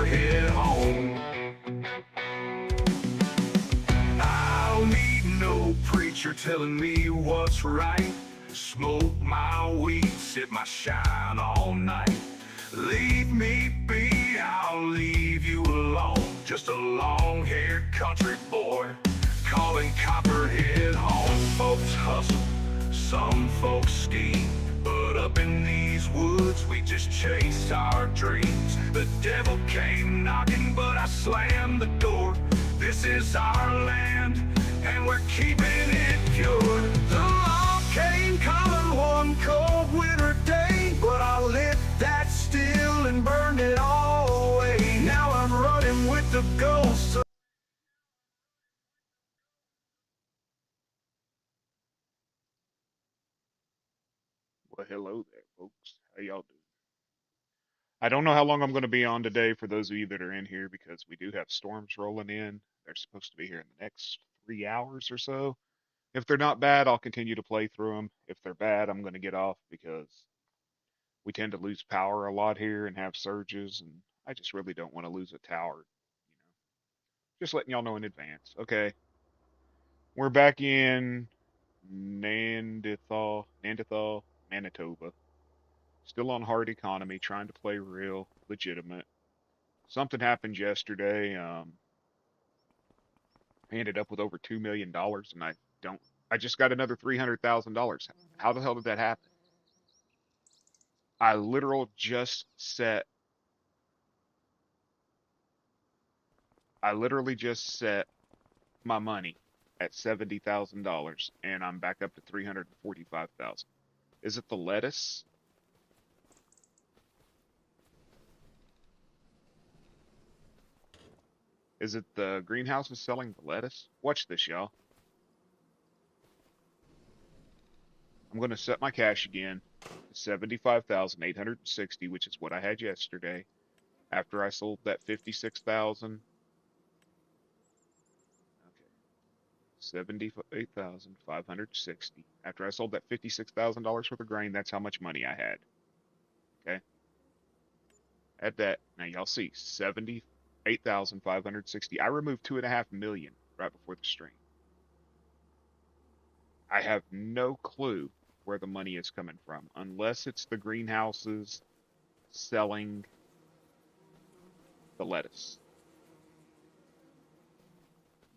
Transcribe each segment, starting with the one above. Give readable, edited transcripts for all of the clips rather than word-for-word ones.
hit home. I don't need no preacher telling me what's right. Smoke my weed, sip my shine all night. Leave me be, I'll leave you alone. Just a long-haired country boy calling Copperhead home. Folks hustle, some folks scheme, but up in these woods we just chase our dreams. The devil came knocking, but I slammed the door. This is our land, and we're keeping it pure. The law came calling one cold winter day, but I lit that still and burned it all away. Now I'm running with the ghosts of Well, hello there, folks. How y'all doing? I don't know how long I'm going to be on today for those of you that are in here because we do have storms rolling in. They're supposed to be here in the next 3 hours or so. If they're not bad, I'll continue to play through them. If they're bad, I'm going to get off because we tend to lose power a lot here and have surges, and I just really don't want to lose a tower. Just letting y'all know in advance. Okay, we're back in Gnadenthal, Manitoba. Still on hard economy, trying to play real, legitimate. Something happened yesterday. I ended up with over $2 million, and don't. I just got another $300,000. How the hell did that happen? I literally just set. I literally just set my money at $70,000, and I'm back up to 345,000. Is it the lettuce? Is it the greenhouses selling the lettuce? Watch this, y'all. I'm going to set my cash again to 75,860, which is what I had yesterday. After I sold that 56,000. Okay, 78,560. After I sold that $56,000 worth of grain, that's how much money I had. Okay, at that, now y'all see 78,560. I removed 2.5 million right before the stream. I have no clue where the money is coming from, unless it's the greenhouses selling the lettuce.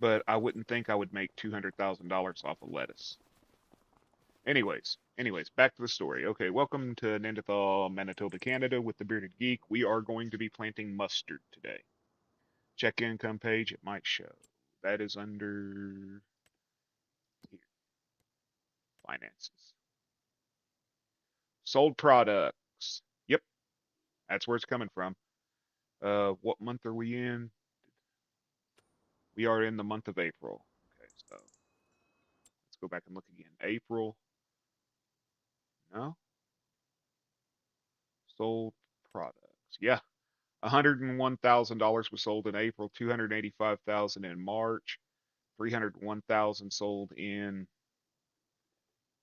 But I wouldn't think I would make $200,000 off of lettuce. Anyways, back to the story. Okay, welcome to Gnadenthal, Manitoba, Canada with the Bearded Geek. We are going to be planting mustard today. Check income page, it might show. That is under here, finances. Sold products. Yep, that's where it's coming from. What month are we in? We are in the month of April. Okay, so let's go back and look again. April. No? Sold products. Yeah. $101,000 was sold in April, 285,000 in March, 301,000 sold in.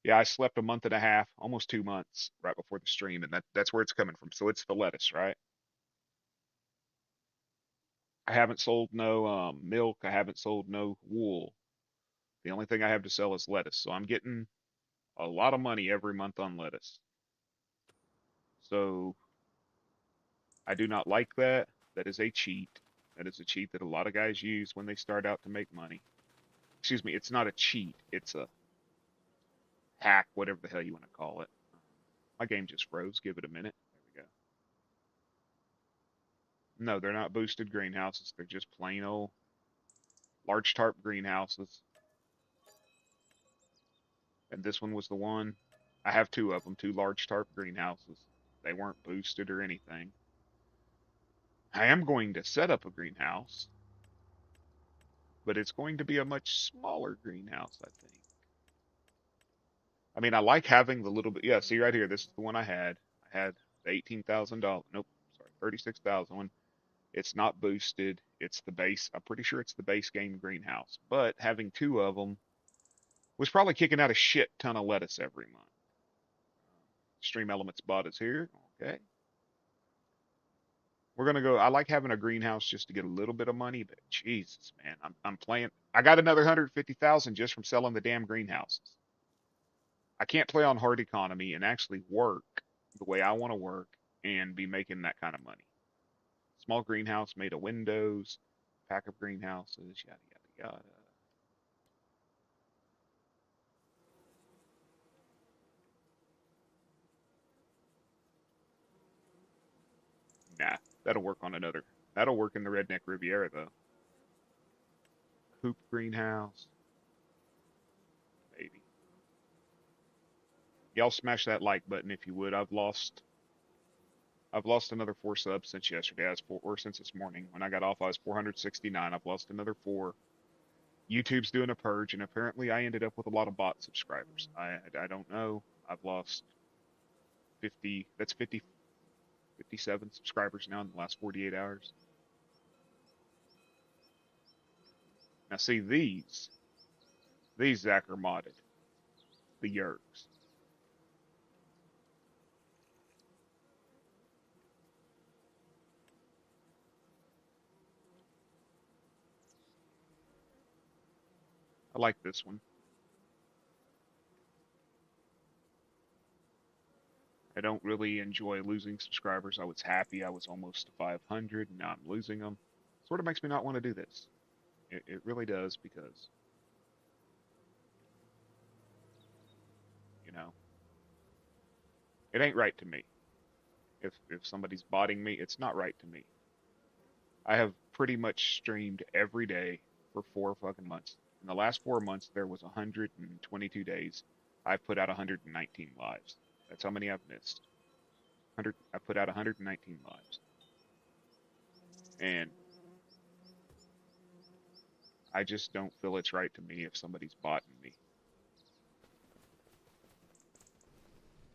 Yeah, I slept a month and a half, almost 2 months right before the stream, and that's where it's coming from. So it's the lettuce, right? I haven't sold no milk. I haven't sold no wool. The only thing I have to sell is lettuce. So I'm getting a lot of money every month on lettuce. So I do not like that. That is a cheat. That is a cheat that a lot of guys use when they start out to make money. Excuse me, it's not a cheat. It's a hack, whatever the hell you want to call it. My game just froze. Give it a minute. There we go. No, they're not boosted greenhouses. They're just plain old large tarp greenhouses. And this one was the one. I have two of them, two large tarp greenhouses. They weren't boosted or anything. I am going to set up a greenhouse, but it's going to be a much smaller greenhouse, I think. I mean, I like having the little bit. Yeah, see right here. This is the one I had. I had the $18,000. Nope, sorry, 36,000 one. It's not boosted. It's the base. I'm pretty sure it's the base game greenhouse. But having two of them was probably kicking out a shit ton of lettuce every month. Stream Elements bot is here. Okay. We're gonna go. I like having a greenhouse just to get a little bit of money, but Jesus, man, I'm playing. I got another 150,000 just from selling the damn greenhouses. I can't play on hard economy and actually work the way I want to work and be making that kind of money. Small greenhouse made of windows, pack of greenhouses, yada yada yada. Nah, that'll work on another. That'll work in the Redneck Riviera though. Hoop greenhouse, maybe. Y'all smash that like button if you would. I've lost another 4 subs since yesterday. I was or since this morning. When I got off, I was 469. I've lost another 4. YouTube's doing a purge, and apparently I ended up with a lot of bot subscribers. I don't know. I've lost 50. That's 50, 57 subscribers now in the last 48 hours. Now see these Zach are modded. The Yerks. I like this one. I don't really enjoy losing subscribers. I was happy I was almost to 500, and now I'm losing them. Sort of makes me not want to do this. It really does because, you know, it ain't right to me. If somebody's botting me, it's not right to me. I have pretty much streamed every day for 4 fucking months. In the last 4 months, there was 122 days. I've put out 119 lives. That's how many I've missed. 100. I put out 119 lives, and I just don't feel it's right to me if somebody's botting me,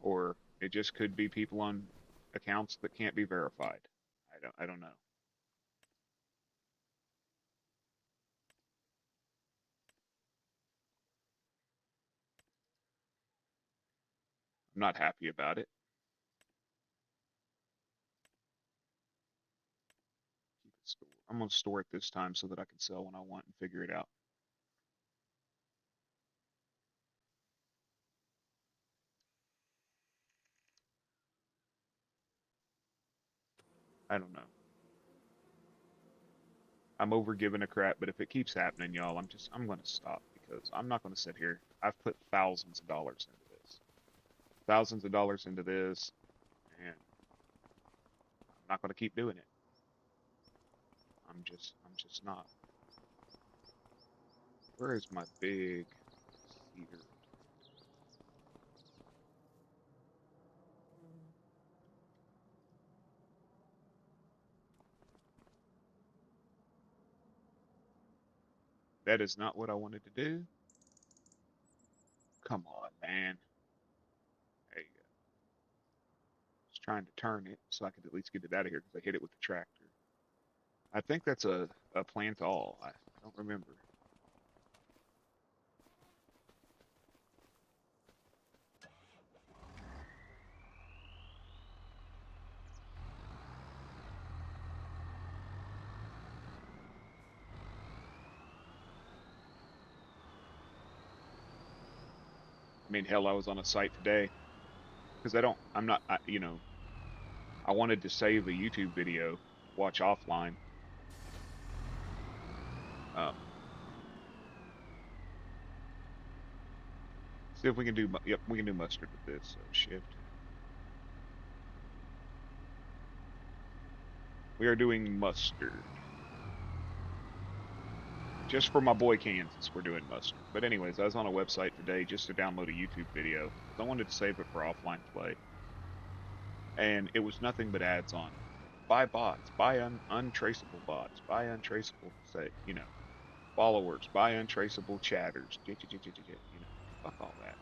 or it just could be people on accounts that can't be verified. I don't know. I'm not happy about it. I'm gonna store it this time so that I can sell when I want and figure it out. I don't know. I'm over giving a crap, but if it keeps happening, y'all, I'm gonna stop because I'm not gonna sit here. I've put thousands of dollars into this. Thousands of dollars into this, and I'm not gonna keep doing it. I'm just not. Where is my big cedar? That is not what I wanted to do. Come on, man. There you go. Just trying to turn it so I could at least get it out of here because I hit it with the tractor. I think that's a plant all. I don't remember. I mean, hell, I was on a site today because I'm not, I wanted to save a YouTube video, watch offline. Um, See if we can do, yep, we can do mustard with this. So shift. We are doing mustard. Just for my boy Kansas, we're doing mustard. But anyways, I was on a website today just to download a YouTube video. I wanted to save it for offline play. And it was nothing but ads on buy bots, buy untraceable bots, buy untraceable, say, followers, buy untraceable chatters, fuck all that,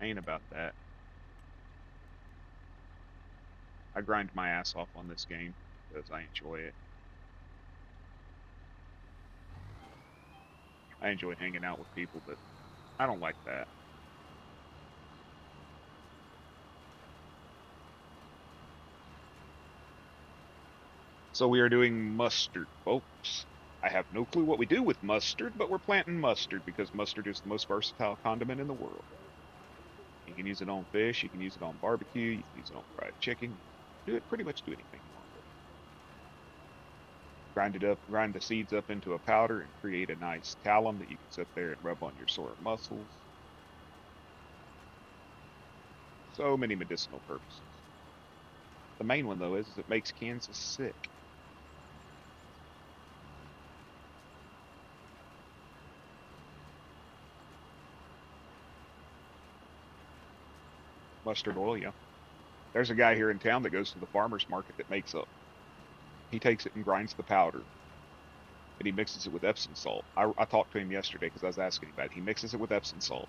man. Ain't about that. I grind my ass off on this game because I enjoy it. I enjoy hanging out with people, but I don't like that. So we are doing mustard, folks. I have no clue what we do with mustard, but we're planting mustard because mustard is the most versatile condiment in the world. You can use it on fish, you can use it on barbecue, you can use it on fried chicken. You can do it pretty much do anything you want with it. Grind it up, grind the seeds up into a powder and create a nice talum that you can sit there and rub on your sore muscles. So many medicinal purposes. The main one though is it makes Kansas sick. Mustard oil, yeah. There's a guy here in town that goes to the farmer's market that makes up. He takes it and grinds the powder and he mixes it with Epsom salt. I talked to him yesterday because I was asking him about it. He mixes it with Epsom salt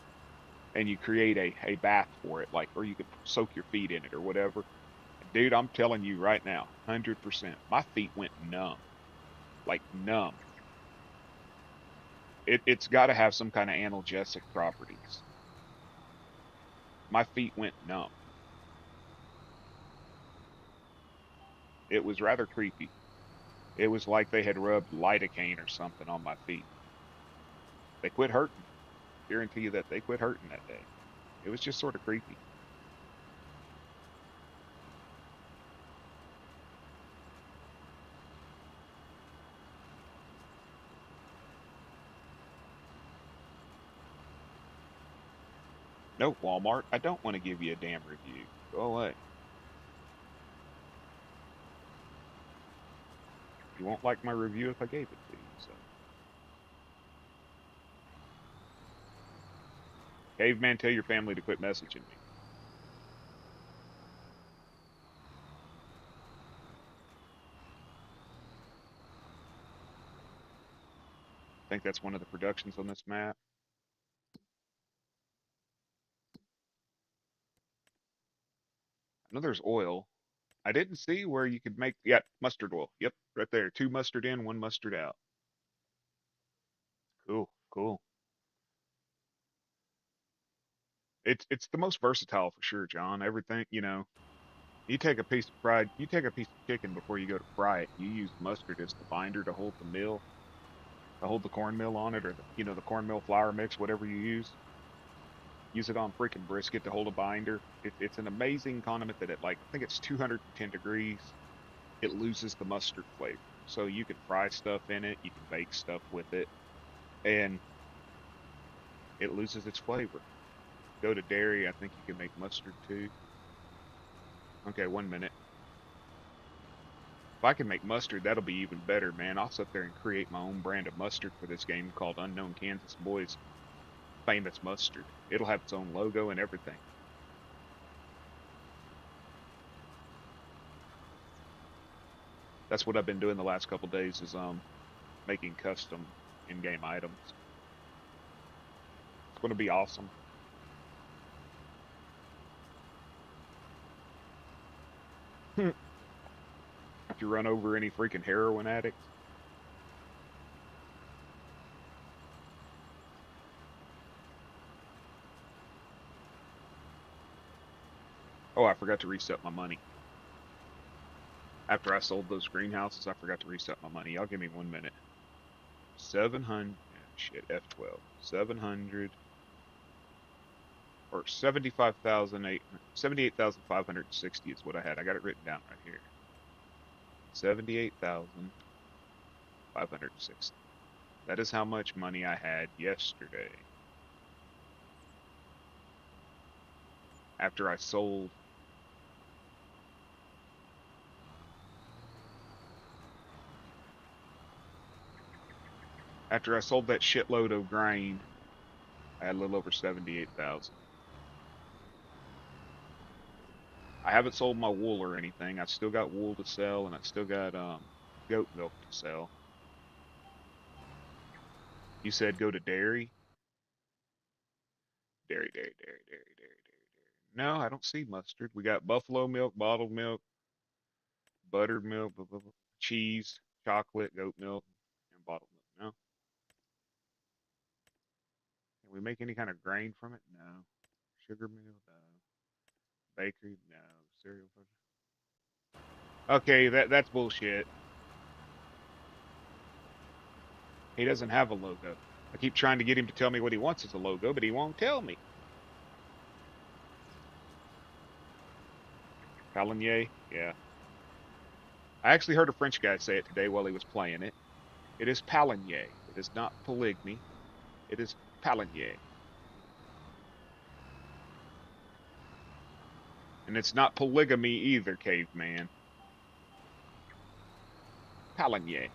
and you create a bath for it, like, or you could soak your feet in it or whatever. And dude, I'm telling you right now, 100%, my feet went numb, like numb. It's got to have some kind of analgesic properties. My feet went numb. It was rather creepy. It was like they had rubbed lidocaine or something on my feet. They quit hurting. Guarantee you that they quit hurting that day. It was just sort of creepy. No, Walmart, I don't want to give you a damn review. Go away. You won't like my review if I gave it to you. So, caveman, tell your family to quit messaging me. I think that's one of the productions on this map. I know there's oil. I didn't see where you could make, yeah, mustard oil. Yep, right there. Two mustard in, one mustard out. Cool, cool. It's the most versatile for sure, John. Everything, you take a piece of chicken before you go to fry it. You use mustard as the binder to hold the mill, to hold the cornmeal on it, or the cornmeal flour mix, whatever you use. Use it on freaking brisket to hold a binder. It's an amazing condiment that I think it's 210 degrees. It loses the mustard flavor. So you can fry stuff in it, you can bake stuff with it, and it loses its flavor. Go to dairy, I think you can make mustard too. Okay, 1 minute. If I can make mustard, that'll be even better, man. I'll sit there and create my own brand of mustard for this game called Unknown Kansas Boys Famous Mustard. It'll have its own logo and everything. That's what I've been doing the last couple days is making custom in-game items. It's going to be awesome. If you run over any freaking heroin addicts. Oh, I forgot to reset my money. After I sold those greenhouses, I forgot to reset my money. Y'all give me 1 minute. 700, shit, F12. 700, or 78,560 is what I had. I got it written down right here. 78,560. That is how much money I had yesterday. After I sold that shitload of grain, I had a little over 78,000. I haven't sold my wool or anything. I still got wool to sell and I still got goat milk to sell. You said go to dairy? Dairy, dairy, dairy, dairy, dairy, dairy, dairy. No, I don't see mustard. We got buffalo milk, bottled milk, buttered milk, blah, blah, blah, cheese, chocolate, goat milk, and bottled milk. No. Can we make any kind of grain from it? No. Sugar mill? No. Bakery? No. Cereal? Okay, that's bullshit. He doesn't have a logo. I keep trying to get him to tell me what he wants as a logo, but he won't tell me. Palanier? Yeah. I actually heard a French guy say it today while he was playing it. It is Palanier. It is not polygamy. It is Palanier. And it's not polygamy either, caveman. Palanier.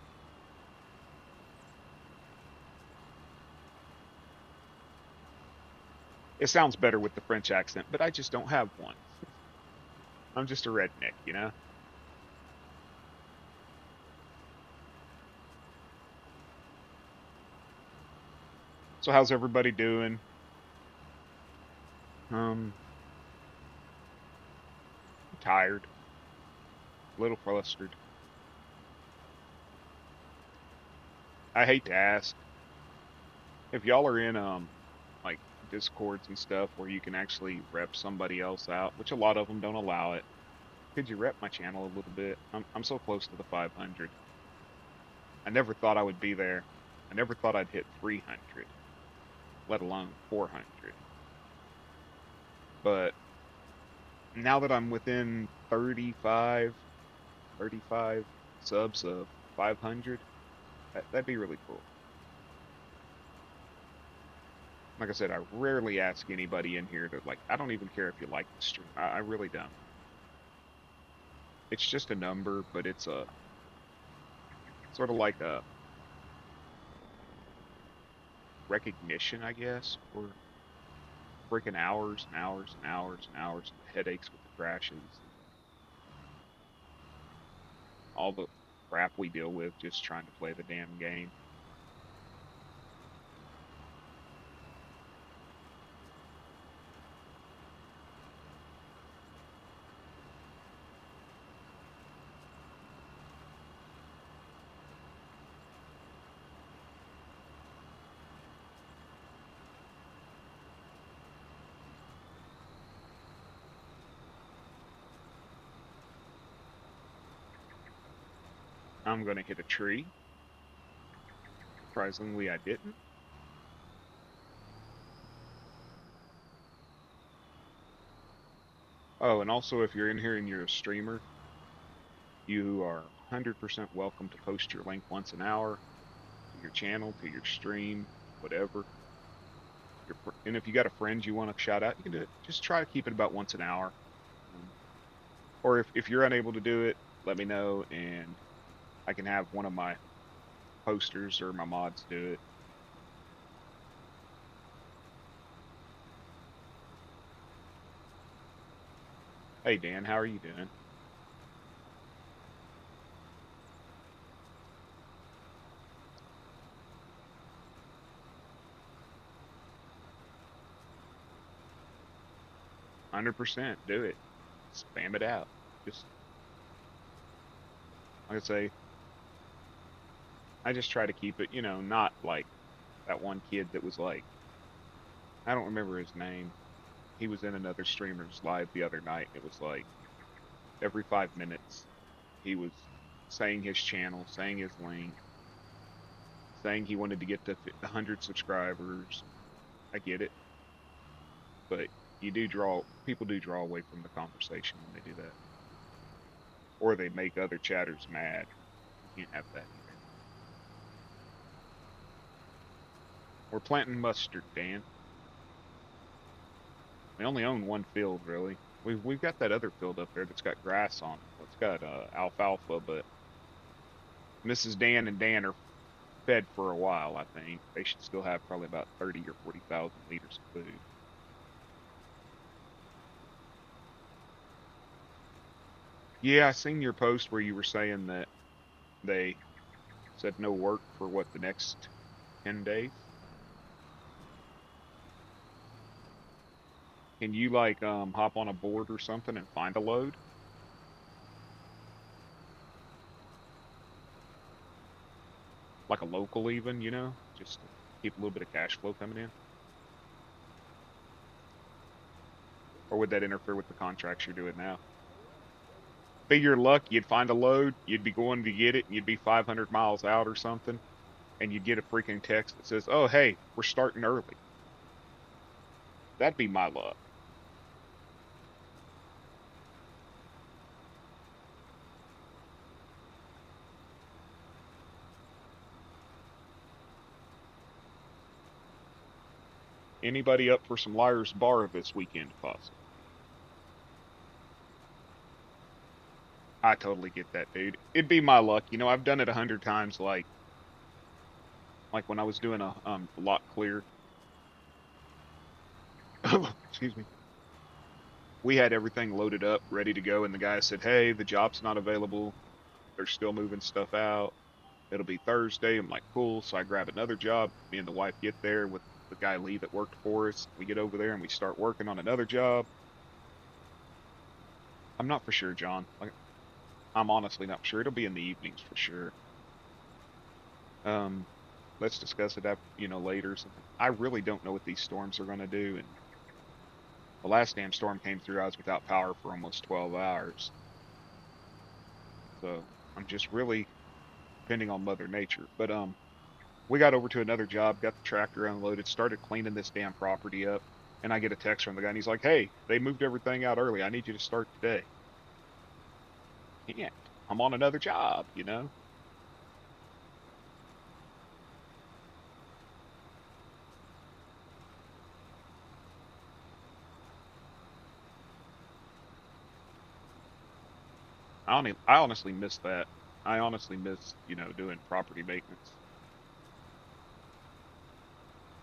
It sounds better with the French accent, but I just don't have one. I'm just a redneck, you know? So how's everybody doing? I'm tired, a little flustered. I hate to ask if y'all are in like discords and stuff where you can actually rep somebody else out, which a lot of them don't allow it. Could you rep my channel a little bit? I'm so close to the 500. I never thought I would be there. I never thought I'd hit 300, let alone 400. But now that I'm within 35 subs of 500, that'd be really cool. Like I said, I rarely ask anybody in here to, like, I don't even care if you like the stream. I really don't. It's just a number, but it's a sort of like a recognition, I guess, for freaking hours and hours and hours and hours of headaches with the crashes, all the crap we deal with just trying to play the damn game. I'm gonna hit a tree. Surprisingly, I didn't. Oh, and also if you're in here and you're a streamer, you are 100% welcome to post your link once an hour to your channel, to your stream, whatever. And if you got a friend you want to shout out, you can do it. Just try to keep it about once an hour. Um, or if you're unable to do it, let me know and I can have one of my posters or my mods do it. Hey Dan, how are you doing? %, do it. Spam it out. Just like I say, I just try to keep it, not like that one kid that was like, I don't remember his name. He was in another streamer's live the other night. It was like every 5 minutes he was saying his channel, saying his link, saying he wanted to get to 100 subscribers. I get it, but people do draw away from the conversation when they do that, or they make other chatters mad. You can't have that either. We're planting mustard, Dan. We only own one field, really. We've got that other field up there that's got grass on it. Well, it's got alfalfa, but Mrs. Dan and Dan are fed for a while. I think they should still have probably about 30 or 40,000 liters of food. Yeah, I seen your post where you were saying that they said no work for what, the next 10 days. Can you like hop on a board or something and find a load? Like a local even, just to keep a little bit of cash flow coming in? Or would that interfere with the contracts you're doing now? Be your luck, you'd find a load, you'd be going to get it, and you'd be 500 miles out or something, and you get a freaking text that says, "Oh, hey, we're starting early." That'd be my luck. Anybody up for some Liar's Bar this weekend, possible? I totally get that, dude. It'd be my luck. You know, I've done it 100 times. Like when I was doing a lot clear. Excuse me. We had everything loaded up, ready to go, and the guy said, "Hey, the job's not available. They're still moving stuff out. It'll be Thursday." I'm like, "Cool." So I grab another job. Me and the wife get there with the guy Lee that worked for us. We get over there and we start working on another job. I'm not for sure, John. Like, I'm honestly not sure. It'll be in the evenings for sure. Um, let's discuss it after, later or something. I really don't know what these storms are going to do. And the last damn storm came through. I was without power for almost 12 hours. So I'm just really depending on Mother Nature. But we got over to another job, got the tractor unloaded, started cleaning this damn property up, and I get a text from the guy, and he's like, "Hey, they moved everything out early. I need you to start today." Can't. I'm on another job. I honestly miss that. I honestly miss, doing property maintenance.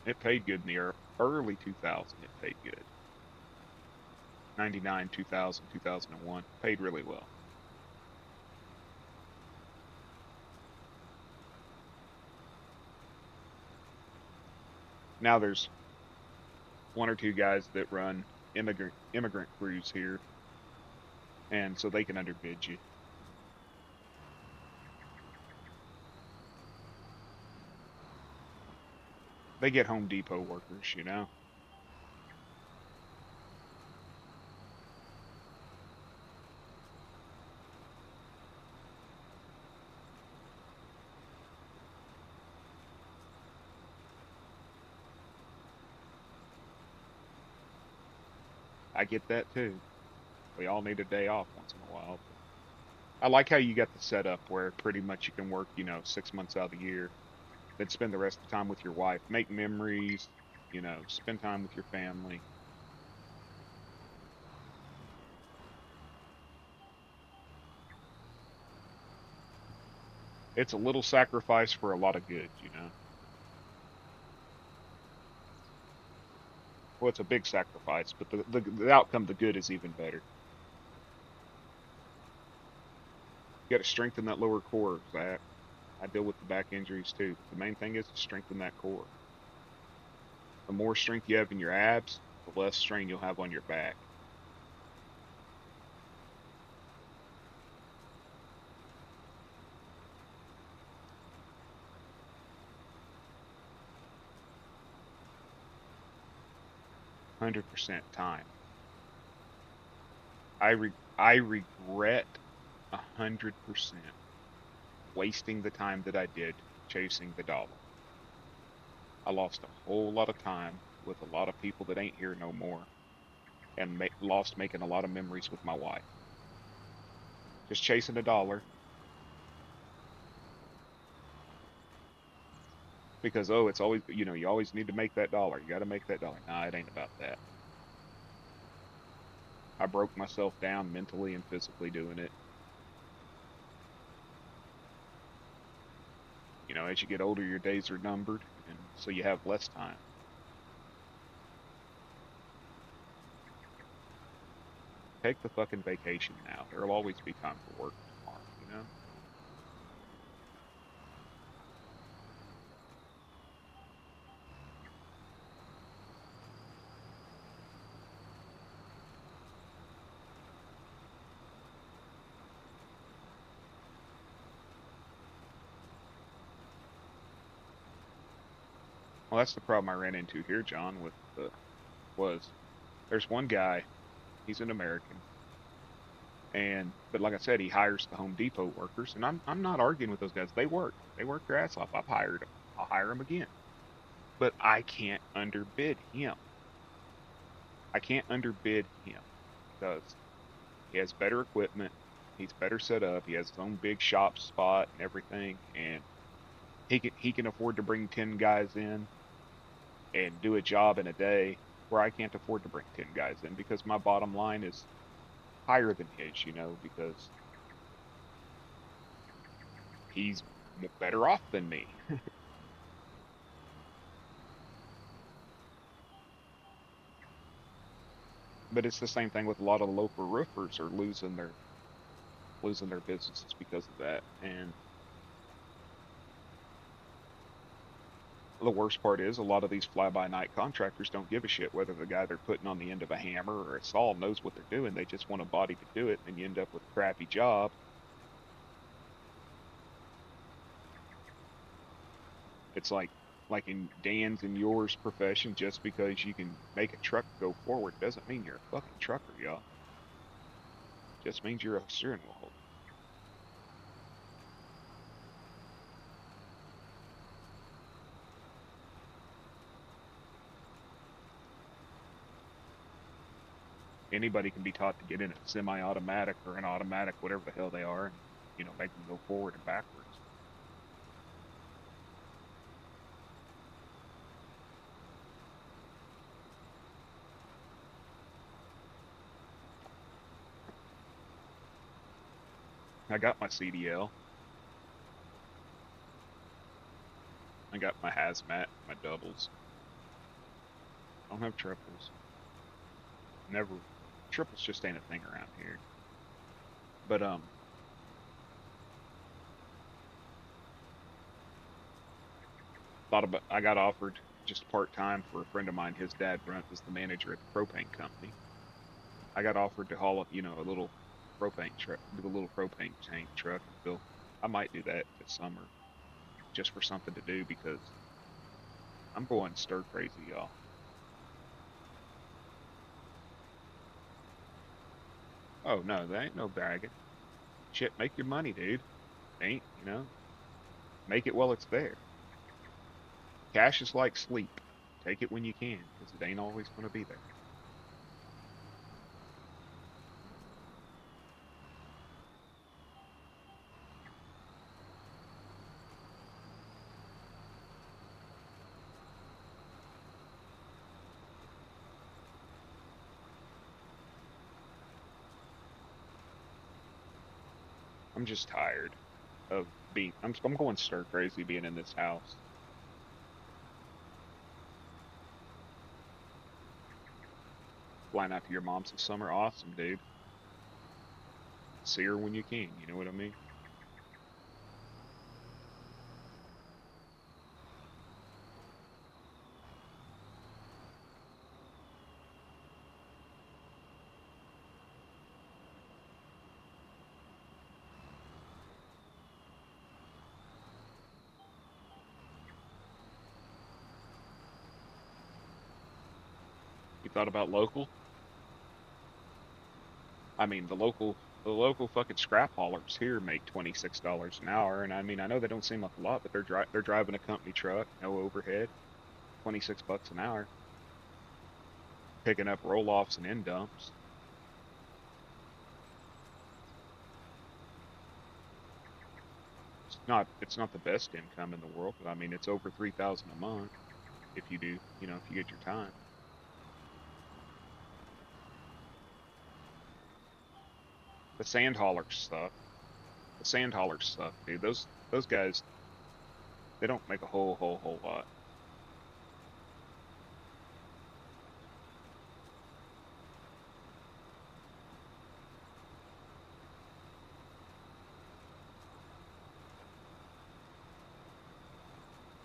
It paid good in the early 2000. It paid good. 99, 2000, 2001 paid really well. Now there's one or two guys that run immigrant crews here, and so they can underbid you. They get Home Depot workers. I get that too. We all need a day off once in a while. But I like how you got the setup where pretty much you can work, 6 months out of the year, then spend the rest of the time with your wife, make memories, spend time with your family. It's a little sacrifice for a lot of good. Well, it's a big sacrifice, but the outcome, the good, is even better. You got to strengthen that lower core, Zach. I deal with the back injuries too. The main thing is to strengthen that core. The more strength you have in your abs, the less strain you'll have on your back. 100% time. I regret 100% wasting the time that I did chasing the dollar. I lost a whole lot of time with a lot of people that ain't here no more, and lost making a lot of memories with my wife. Just chasing a dollar because, oh, it's always, you always need to make that dollar. You got to make that dollar. Nah, it ain't about that. I broke myself down mentally and physically doing it. As you get older, your days are numbered, and so you have less time. Take the fucking vacation now. There'll always be time for work tomorrow. Well, that's the problem I ran into here, John, with was there's one guy, he's an American. But like I said, he hires the Home Depot workers, and I'm not arguing with those guys. They work their ass off. I've hired them. I'll hire them again. But I can't underbid him. I can't underbid him because he has better equipment. He's better set up. He has his own big shop spot and everything, and he can afford to bring 10 guys in and do a job in a day where I can't afford to bring 10 guys in because my bottom line is higher than his, because he's better off than me. But it's the same thing with a lot of the local roofers are losing their businesses because of that. And the worst part is a lot of these fly-by-night contractors don't give a shit whether the guy they're putting on the end of a hammer or a saw knows what they're doing. They just want a body to do it, and you end up with a crappy job. It's like in Dan's and yours profession, just because you can make a truck go forward doesn't mean you're a fucking trucker, y'all. Just means you're a steering wheel holder. Anybody can be taught to get in a semi-automatic or an automatic, whatever the hell they are, and make them go forward and backwards. I got my CDL. I got my hazmat, my doubles. I don't have triples. Never. Triples just ain't a thing around here. But thought about. I got offered just part time for a friend of mine. His dad is the manager at the propane company. I got offered to haul, a little propane truck, do a little propane tank truck and fill. I might do that this summer just for something to do because I'm going stir crazy, y'all. Oh no, there ain't no bragging. Shit, make your money, dude. Ain't, make it while it's there. Cash is like sleep. Take it when you can, because it ain't always going to be there. I'm just tired of being. I'm going stir crazy being in this house. Flying out to your mom's this summer, awesome, dude. See her when you can. You know what I mean? You thought about local? I mean, the local fucking scrap haulers here make $26 an hour, and I mean, I know they don't seem like a lot, but they're driving a company truck, no overhead, $26 an hour, picking up roll-offs and end dumps. It's not the best income in the world, but I mean, it's over 3,000 a month if you do, if you get your time. The sand hauler stuff, the sand hauler stuff, dude. Those guys, they don't make a whole lot.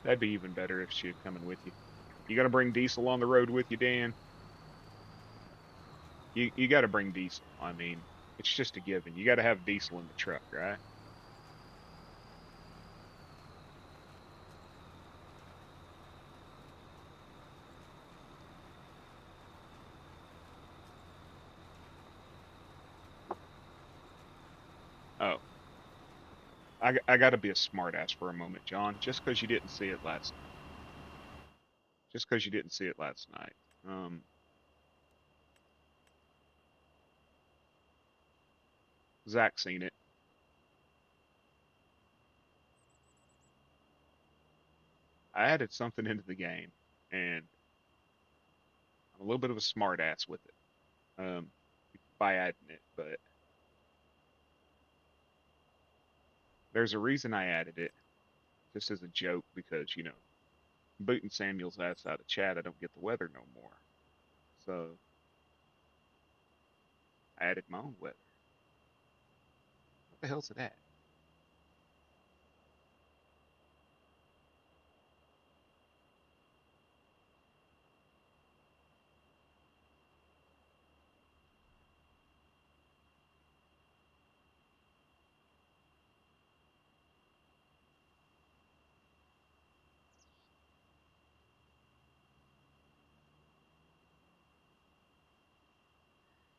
That'd be even better if she had coming with you. You got to bring diesel on the road with you, Dan. You got to bring diesel. I mean, it's just a given. You got to have diesel in the truck, right? Oh, I got to be a smartass for a moment, John. Just because you didn't see it last night. Just because you didn't see it last night. Um, Zach seen it. I added something into the game, and I'm a little bit of a smartass with it. By adding it, but there's a reason I added it, just as a joke, because booting Samuel's ass out of chat, I don't get the weather no more. So I added my own weather. What the hell's it at?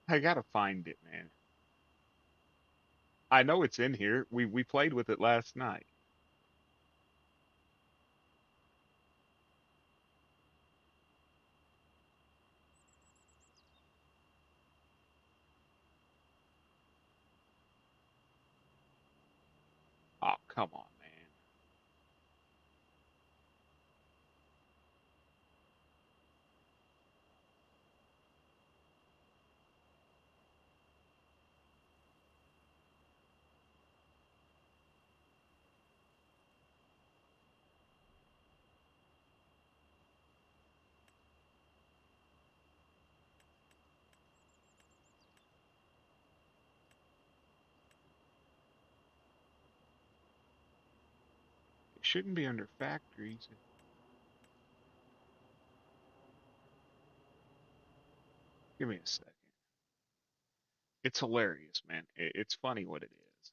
I gotta find it, man. I know it's in here. We played with it last night. Oh, come on, man. It shouldn't be under factories. Give me a second. It's hilarious, man. It's funny what it is.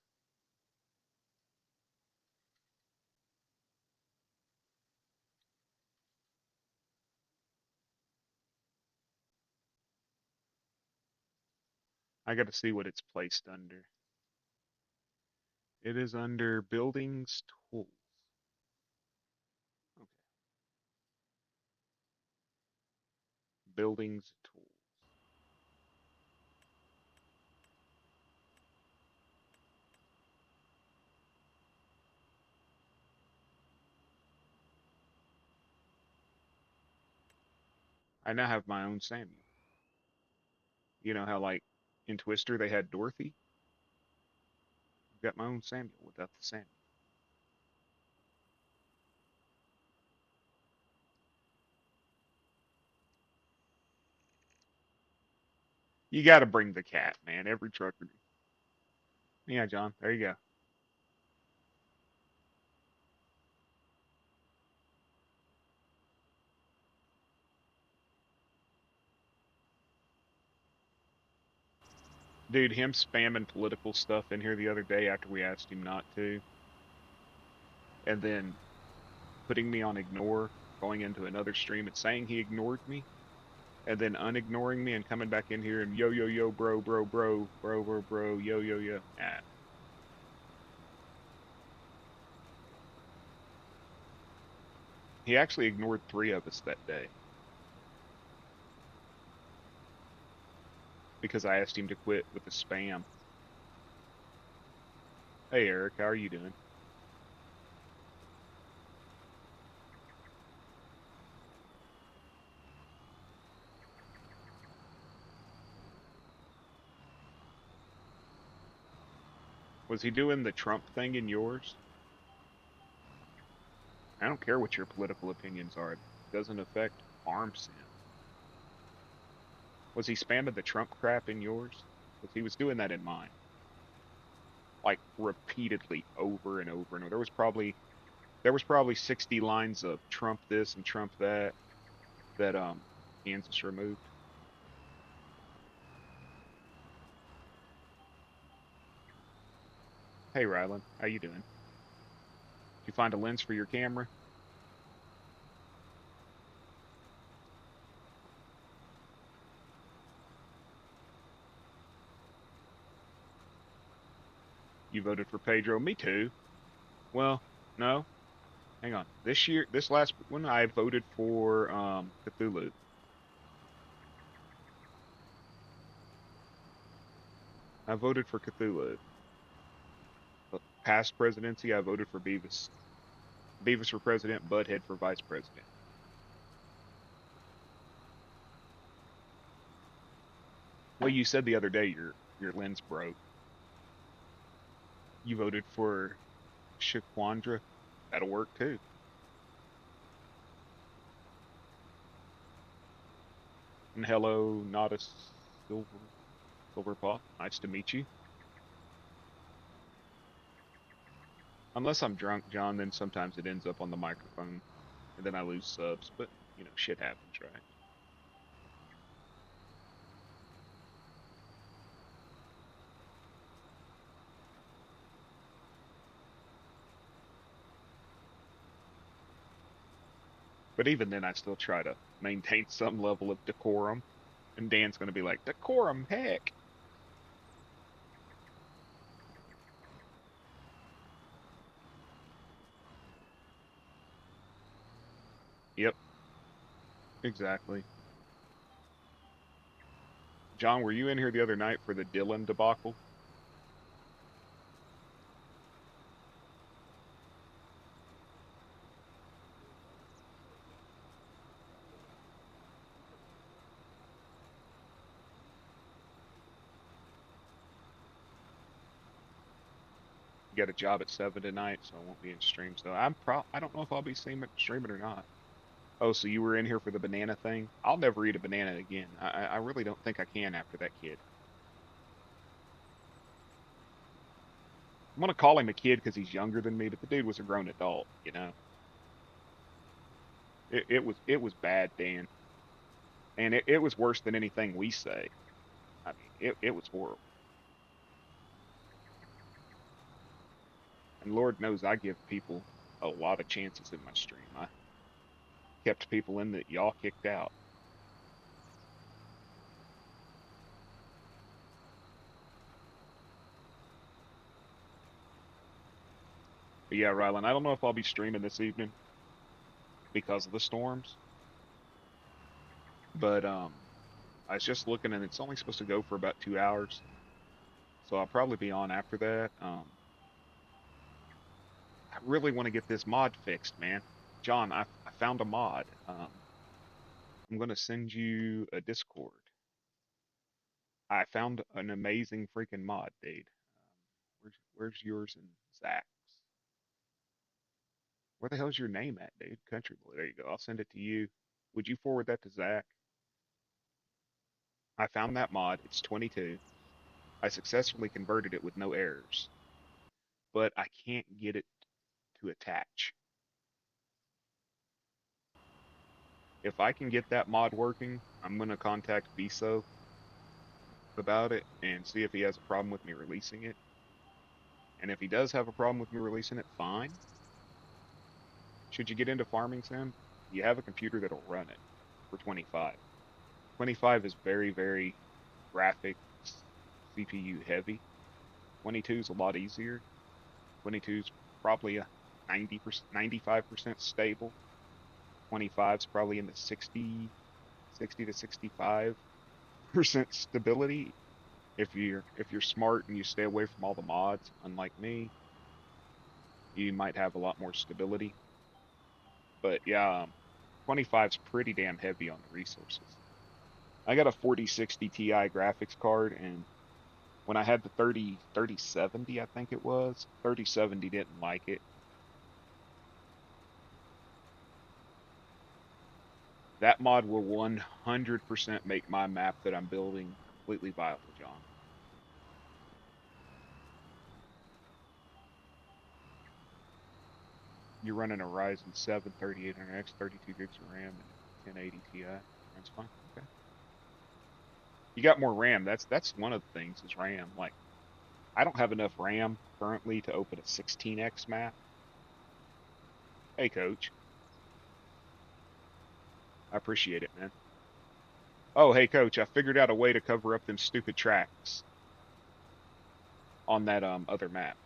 I gotta see what it's placed under. It is under buildings tools. Okay. Buildings tools. I now have my own Samuel. You know how like in Twister they had Dorothy? I've got my own Samuel without the Samuel. You gotta bring the cat, man. Every trucker. Yeah, John. There you go. Dude, him spamming political stuff in here the other day after we asked him not to, and then putting me on ignore, going into another stream and saying he ignored me, and then unignoring me and coming back in here and yo yo yo bro yo yo yo. Nah. He actually ignored three of us that day because I asked him to quit with the spam. Hey Eric, how are you doing? Was he doing the Trump thing in yours? I don't care what your political opinions are. It doesn't affect farm sim. Was he spamming the Trump crap in yours? Because he was doing that in mine, like repeatedly over and over and over. There was probably 60 lines of Trump this and Trump that Kansas removed. Hey Rylan, how you doing? Did you find a lens for your camera? You voted for Pedro. Me too. Well, no. Hang on. This last one, I voted for Cthulhu. I voted for Cthulhu. Past presidency, I voted for Beavis. Beavis for president, Butthead for vice president. Well, you said the other day your lens broke. You voted for Shaquandra. That'll work too. And hello, not a silver paw. Nice to meet you. Unless I'm drunk, John, then sometimes it ends up on the microphone, and then I lose subs. But you know, shit happens, right? But even then, I still try to maintain some level of decorum. And Dan's gonna be like, decorum, heck. Yep, exactly. John, were you in here the other night for the Dylan debacle? You got a job at 7 tonight, so I won't be in stream. So I don't know if I'll be streaming or not. Oh, so you were in here for the banana thing? I'll never eat a banana again. I really don't think I can after that kid. I'm gonna call him a kid because he's younger than me, but the dude was a grown adult, you know. It was bad, Dan, and it was worse than anything we say. I mean, it was horrible. And Lord knows I give people a lot of chances in my stream. I kept people in that y'all kicked out. But yeah, Rylan, I don't know if I'll be streaming this evening because of the storms, but I was just looking and it's only supposed to go for about 2 hours, so I'll probably be on after that. I really want to get this mod fixed, man. John, I found a mod. I'm gonna send you a Discord. I found an amazing freaking mod, dude. Where's yours and Zach's? Where the hell's your name at, dude? Country Boy. There you go. I'll send it to you. Would you forward that to Zach? I found that mod. It's 22. I successfully converted it with no errors, but I can't get it to attach. If I can get that mod working, I'm gonna contact Viso about it and see if he has a problem with me releasing it. And if he does have a problem with me releasing it, fine. Should you get into farming sim, you have a computer that'll run it for 25. 25 is very, very graphics CPU heavy. 22 is a lot easier. 22 is probably a 90%, 95% stable. 25 is probably in the 60 to 65% stability. If you're smart and you stay away from all the mods, unlike me, you might have a lot more stability. But yeah, 25 is pretty damn heavy on the resources. I got a 4060 Ti graphics card, and when I had the 3070, I think it was, 3070 didn't like it. That mod will 100% make my map that I'm building completely viable, John. You're running a Ryzen 7 3800X, 32 gigs of RAM, and 1080 Ti. That's fine. Okay. You got more RAM. That's one of the things is RAM. Like, I don't have enough RAM currently to open a 16x map. Hey, coach. I appreciate it, man. Oh, hey, coach. I figured out a way to cover up them stupid tracks on that other map.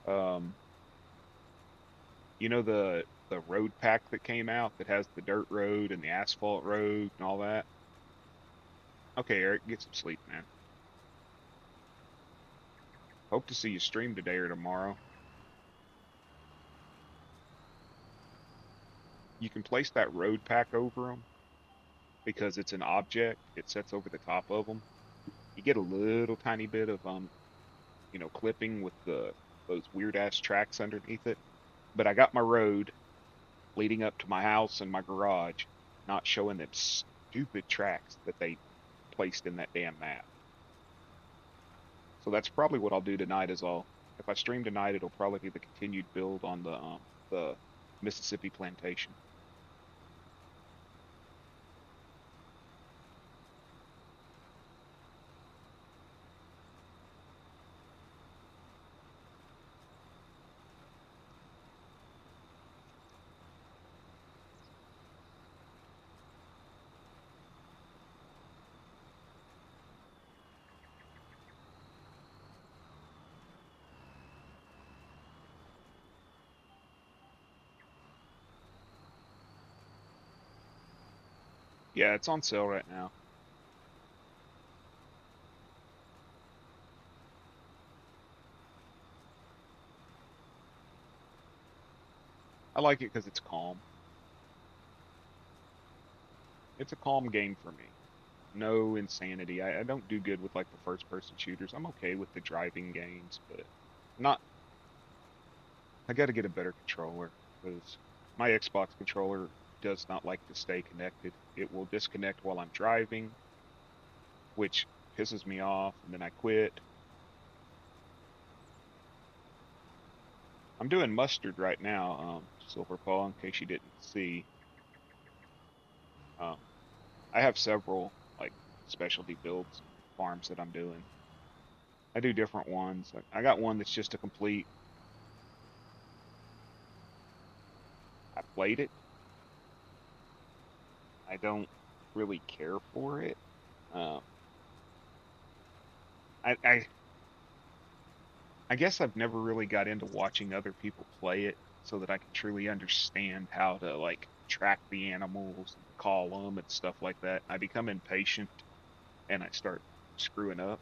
Um, you know the road pack that came out that has the dirt road and the asphalt road and all that? Okay, Eric, get some sleep, man. Hope to see you stream today or tomorrow. You can place that road pack over them because it's an object. It sets over the top of them. You get a little tiny bit of clipping with those weird ass tracks underneath it. But I got my road leading up to my house and my garage, not showing them stupid tracks that they placed in that damn map. So that's probably what I'll do tonight is if I stream tonight, it'll probably be the continued build on the Mississippi plantation. Yeah, it's on sale right now. I like it because it's calm. It's a calm game for me. No insanity. I don't do good with like the first person shooters. I'm okay with the driving games, but not. I got to get a better controller because my Xbox controller does not like to stay connected. It will disconnect while I'm driving, which pisses me off, and then I quit. I'm doing mustard right now, Silver Paul, in case you didn't see. Um, I have several like specialty builds farms that I'm doing. I do different ones. I got one that's just a complete. I played it. I don't really care for it. Um, I I guess I've never really got into watching other people play it so that I can truly understand how to like track the animals and call them and stuff like that. I become impatient and I start screwing up.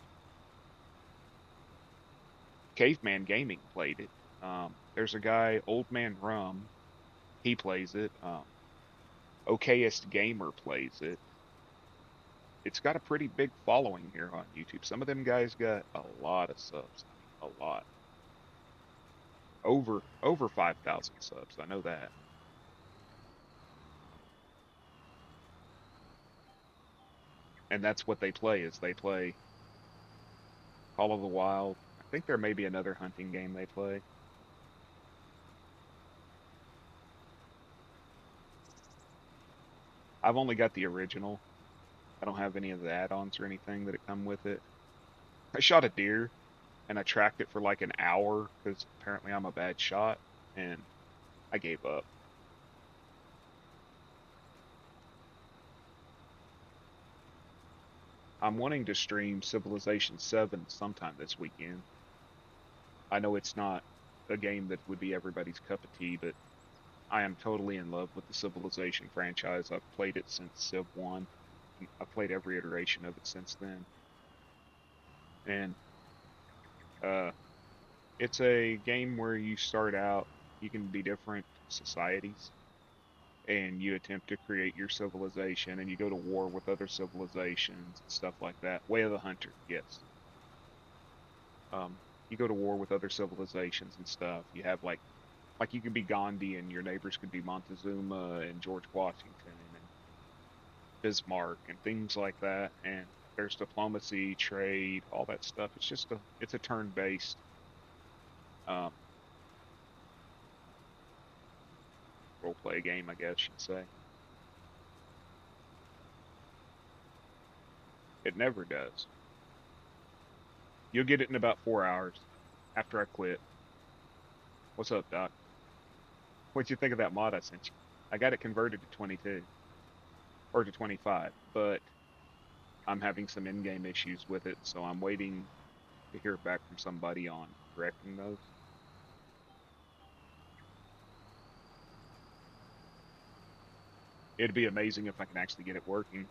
Caveman Gaming played it. There's a guy, Old Man Rum. He plays it. Okayest Gamer plays it. It's got a pretty big following here on YouTube. Some of them guys got a lot of subs. I mean, a lot. Over 5,000 subs. I know that. And that's what they play is they play Call of the Wild. I think there may be another hunting game they play. I've only got the original. I don't have any of the add-ons or anything that come with it. I shot a deer and I tracked it for like an hour because apparently I'm a bad shot and I gave up. I'm wanting to stream Civilization 7 sometime this weekend. I know it's not a game that would be everybody's cup of tea, but I am totally in love with the Civilization franchise. I've played it since Civ 1. I've played every iteration of it since then. And uh, it's a game where you start out, you can be different societies, and you attempt to create your civilization, and you go to war with other civilizations and stuff like that. Way of the Hunter, yes. Um, you go to war with other civilizations and stuff. You have like you could be Gandhi and your neighbors could be Montezuma and George Washington and Bismarck and things like that. And there's diplomacy, trade, all that stuff. It's a turn-based um, role play game, I guess you'd say. It never does. You'll get it in about 4 hours after I quit. What's up, Doc? What'd you think of that mod I sent you? I got it converted to 22 or to 25, but I'm having some in-game issues with it, so I'm waiting to hear back from somebody on correcting those. It'd be amazing if I can actually get it working.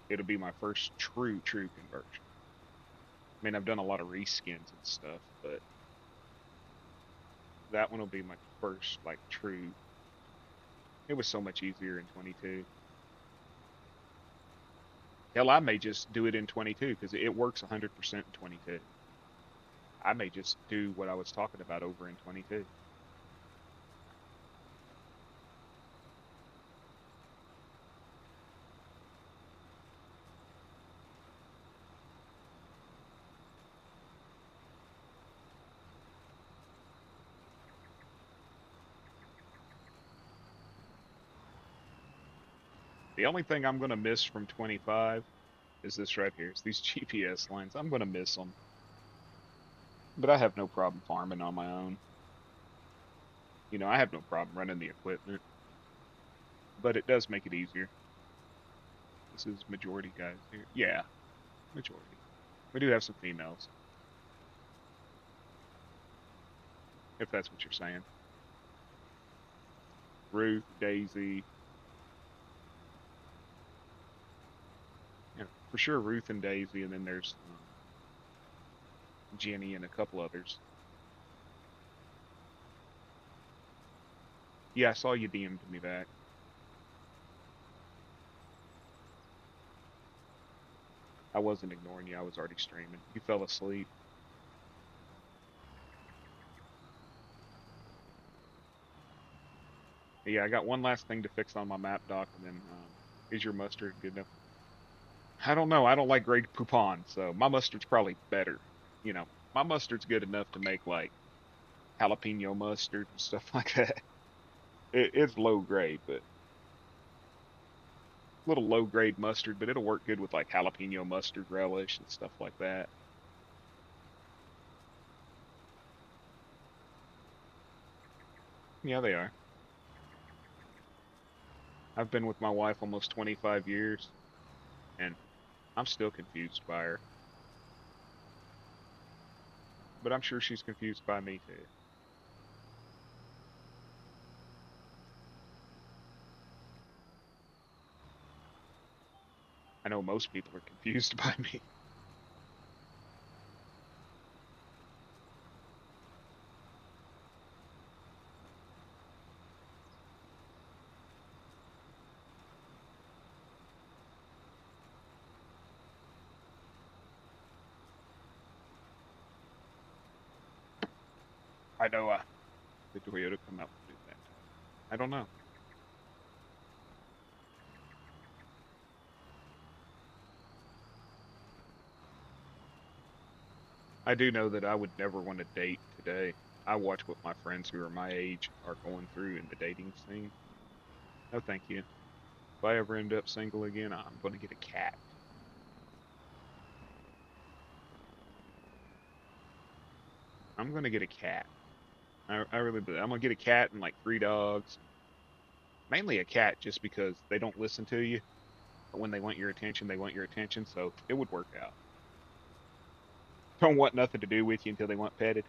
It'll be my first true conversion. I mean, I've done a lot of reskins and stuff, but that one will be my first, like, true. It was so much easier in 22. Hell, I may just do it in 22 because it works 100% in 22. I may just do what I was talking about over in 22. The only thing I'm going to miss from 25 is this right here. It's these GPS lines. I'm going to miss them. But I have no problem farming on my own. You know, I have no problem running the equipment. But it does make it easier. This is majority guys here. Yeah, majority. We do have some females, if that's what you're saying. Ruth, Daisy. Yeah, for sure Ruth and Daisy, and then there's Jenny and a couple others. Yeah, I saw you DM'd me back. I wasn't ignoring you. I was already streaming. You fell asleep. Yeah, I got one last thing to fix on my map doc, and then is your mustard good enough? I don't know. I don't like Grey Poupon, so my mustard's probably better. You know, my mustard's good enough to make like jalapeno mustard and stuff like that. It's low grade, but little low grade mustard, but it'll work good with like jalapeno mustard relish and stuff like that. Yeah, they are. I've been with my wife almost 25 years, and I'm still confused by her, but I'm sure she's confused by me too. I know most people are confused by me. I know the Toyota come out with new that. I don't know. I do know that I would never want to date today. I watch what my friends who are my age are going through in the dating scene. No, thank you. If I ever end up single again, I'm going to get a cat. I'm going to get a cat. I really believe I'm going to get a cat and like three dogs. Mainly a cat just because they don't listen to you. But when they want your attention, they want your attention. So it would work out. Don't want nothing to do with you until they want petted.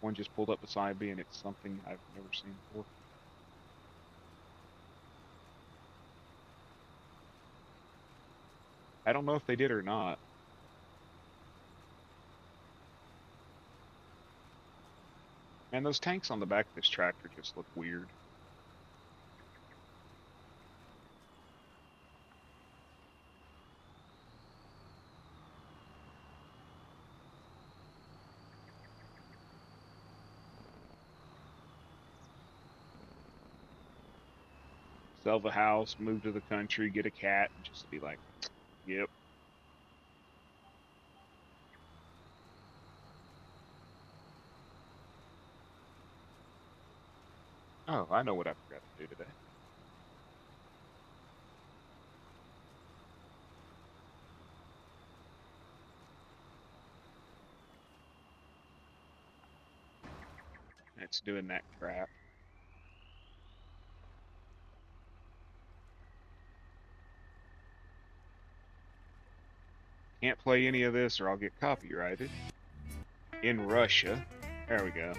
One just pulled up beside me and it's something I've never seen before. I don't know if they did or not. Man, those tanks on the back of this tractor just look weird. Sell the house, move to the country, get a cat, and just be like, yep. Oh, I know what I forgot to do today. It's doing that crap. Can't play any of this or I'll get copyrighted. In Russia. There we go.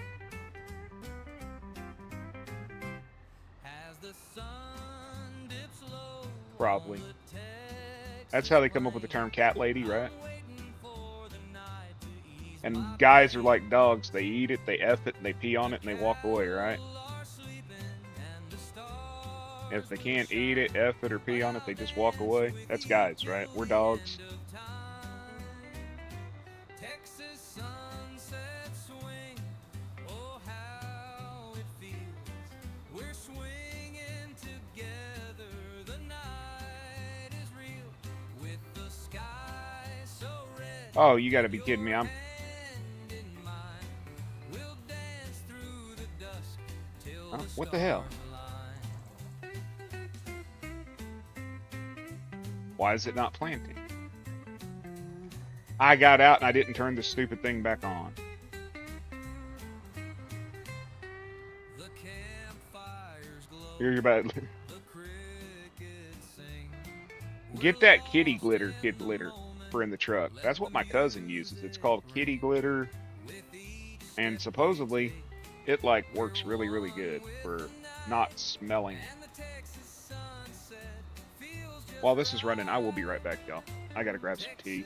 As the sun dips Probably. That's how they come up with the term cat lady, right? And guys are like dogs. They eat it, they F it, and they pee on it, and they walk away, right? If they can't eat it, F it, or pee on it, they just walk away. That's guys, right? We're dogs. Oh, you gotta be kidding me. What the hell? Why is it not planting? I got out and I didn't turn the stupid thing back on. You're about get that kitty glitter, kid glitter for in the truck. That's what my cousin uses. It's called kitty glitter, and supposedly it like works really, really good for not smelling. While this is running, I will be right back, y'all. I gotta grab some tea.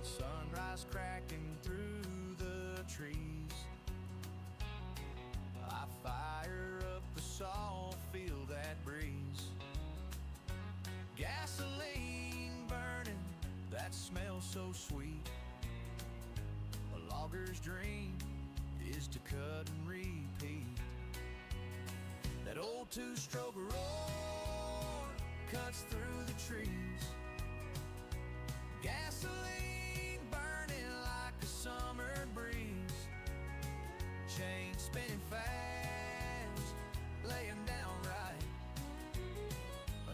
Sunrise cracking through the trees. I fire up the salt, feel that breeze. Gasoline burning, that smells so sweet. A logger's dream is to cut and repeat. That old two-stroke roar cuts through the trees. Gasoline burning like a summer breeze. Chain spinning fast, laying down right.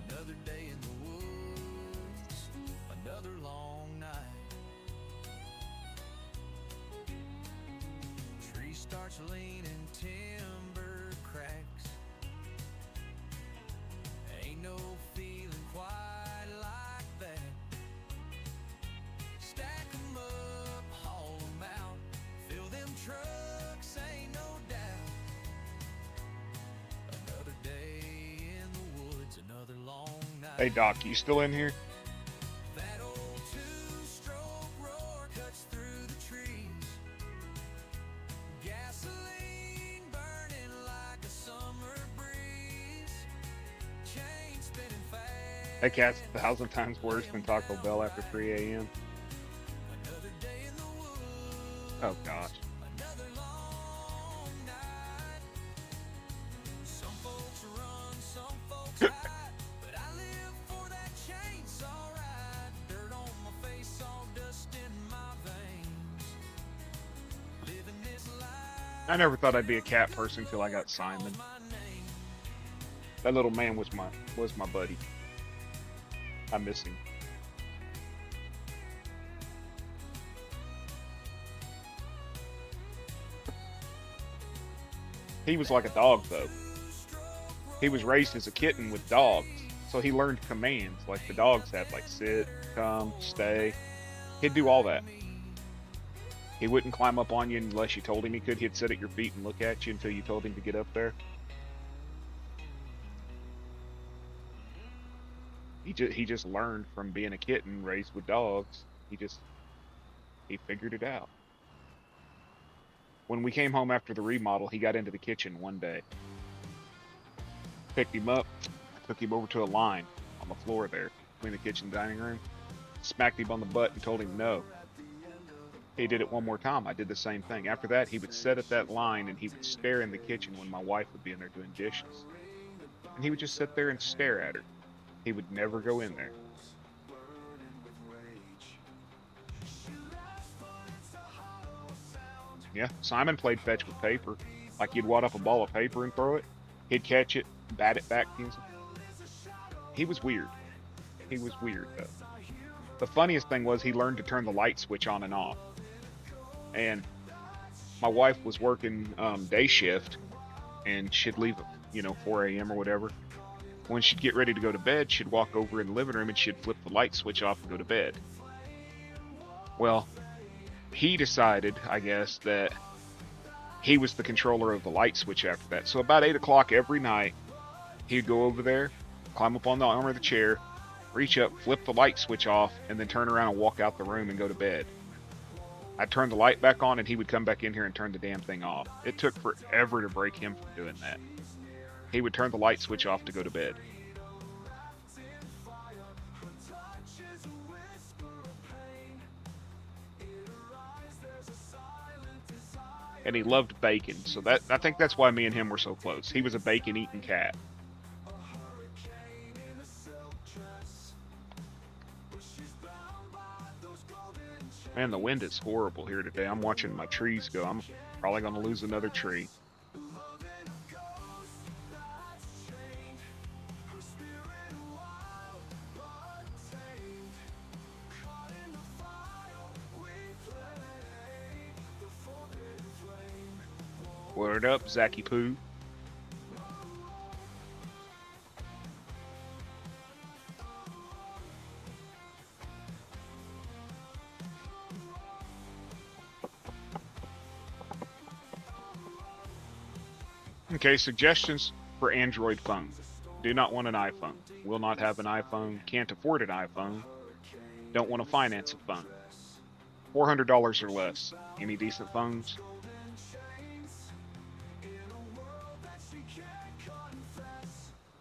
Another day in the woods, another long night. Tree starts leaning, timber cracks. Ain't no feeling quite like that. Stack 'em up, haul 'em out, fill them trucks, ain't no doubt. Another day in the woods, another long night. Hey Doc, you still in here? That old two-stroke roar cuts through the trees. Gasoline burning like a summer breeze. Chain spinning fast. That cat's 1,000 times worse than Taco Bell after 3 a.m. Another day in the woods. Oh gosh. Another long night. Some folks run, some folks hide, but I live for that chainsaw ride. Dirt on my face, all dust in my veins. Living this life. I never thought I'd be a cat person until I got Simon. My name. That little man was my buddy. I miss him. He was like a dog though. He was raised as a kitten with dogs, so he learned commands like the dogs had, like sit, come, stay. He'd do all that. He wouldn't climb up on you unless you told him he could. He'd sit at your feet and look at you until you told him to get up there. He just learned from being a kitten raised with dogs. He figured it out. When we came home after the remodel, he got into the kitchen one day. Picked him up, took him over to a line on the floor there between the kitchen and dining room, smacked him on the butt and told him no. He did it one more time. I did the same thing. After that, he would sit at that line and he would stare in the kitchen when my wife would be in there doing dishes. And he would just sit there and stare at her. He would never go in there. Yeah, Simon played fetch with paper Like you'd wad up a ball of paper and throw it. He'd catch it, bat it back. He was weird. He was weird though. The funniest thing was he learned to turn the light switch on and off. And my wife was working day shift, and she'd leave, 4 a.m. or whatever. When she'd get ready to go to bed, she'd walk over in the living room and she'd flip the light switch off and go to bed. Well, he decided, I guess, that he was the controller of the light switch after that. So about 8 o'clock every night, he'd go over there, climb up on the arm of the chair, reach up, flip the light switch off, and then turn around and walk out the room and go to bed. I'd turn the light back on and he would come back in here and turn the damn thing off. It took forever to break him from doing that. He would turn the light switch off to go to bed. And he loved bacon, so I think that's why me and him were so close. He was a bacon-eating cat. Man, the wind is horrible here today. I'm watching my trees go. I'm probably going to lose another tree. Word up, Zacky Poo. Okay, suggestions for Android phone. Do not want an iPhone. Will not have an iPhone. Can't afford an iPhone. Don't want to finance a phone. $400 or less. Any decent phones?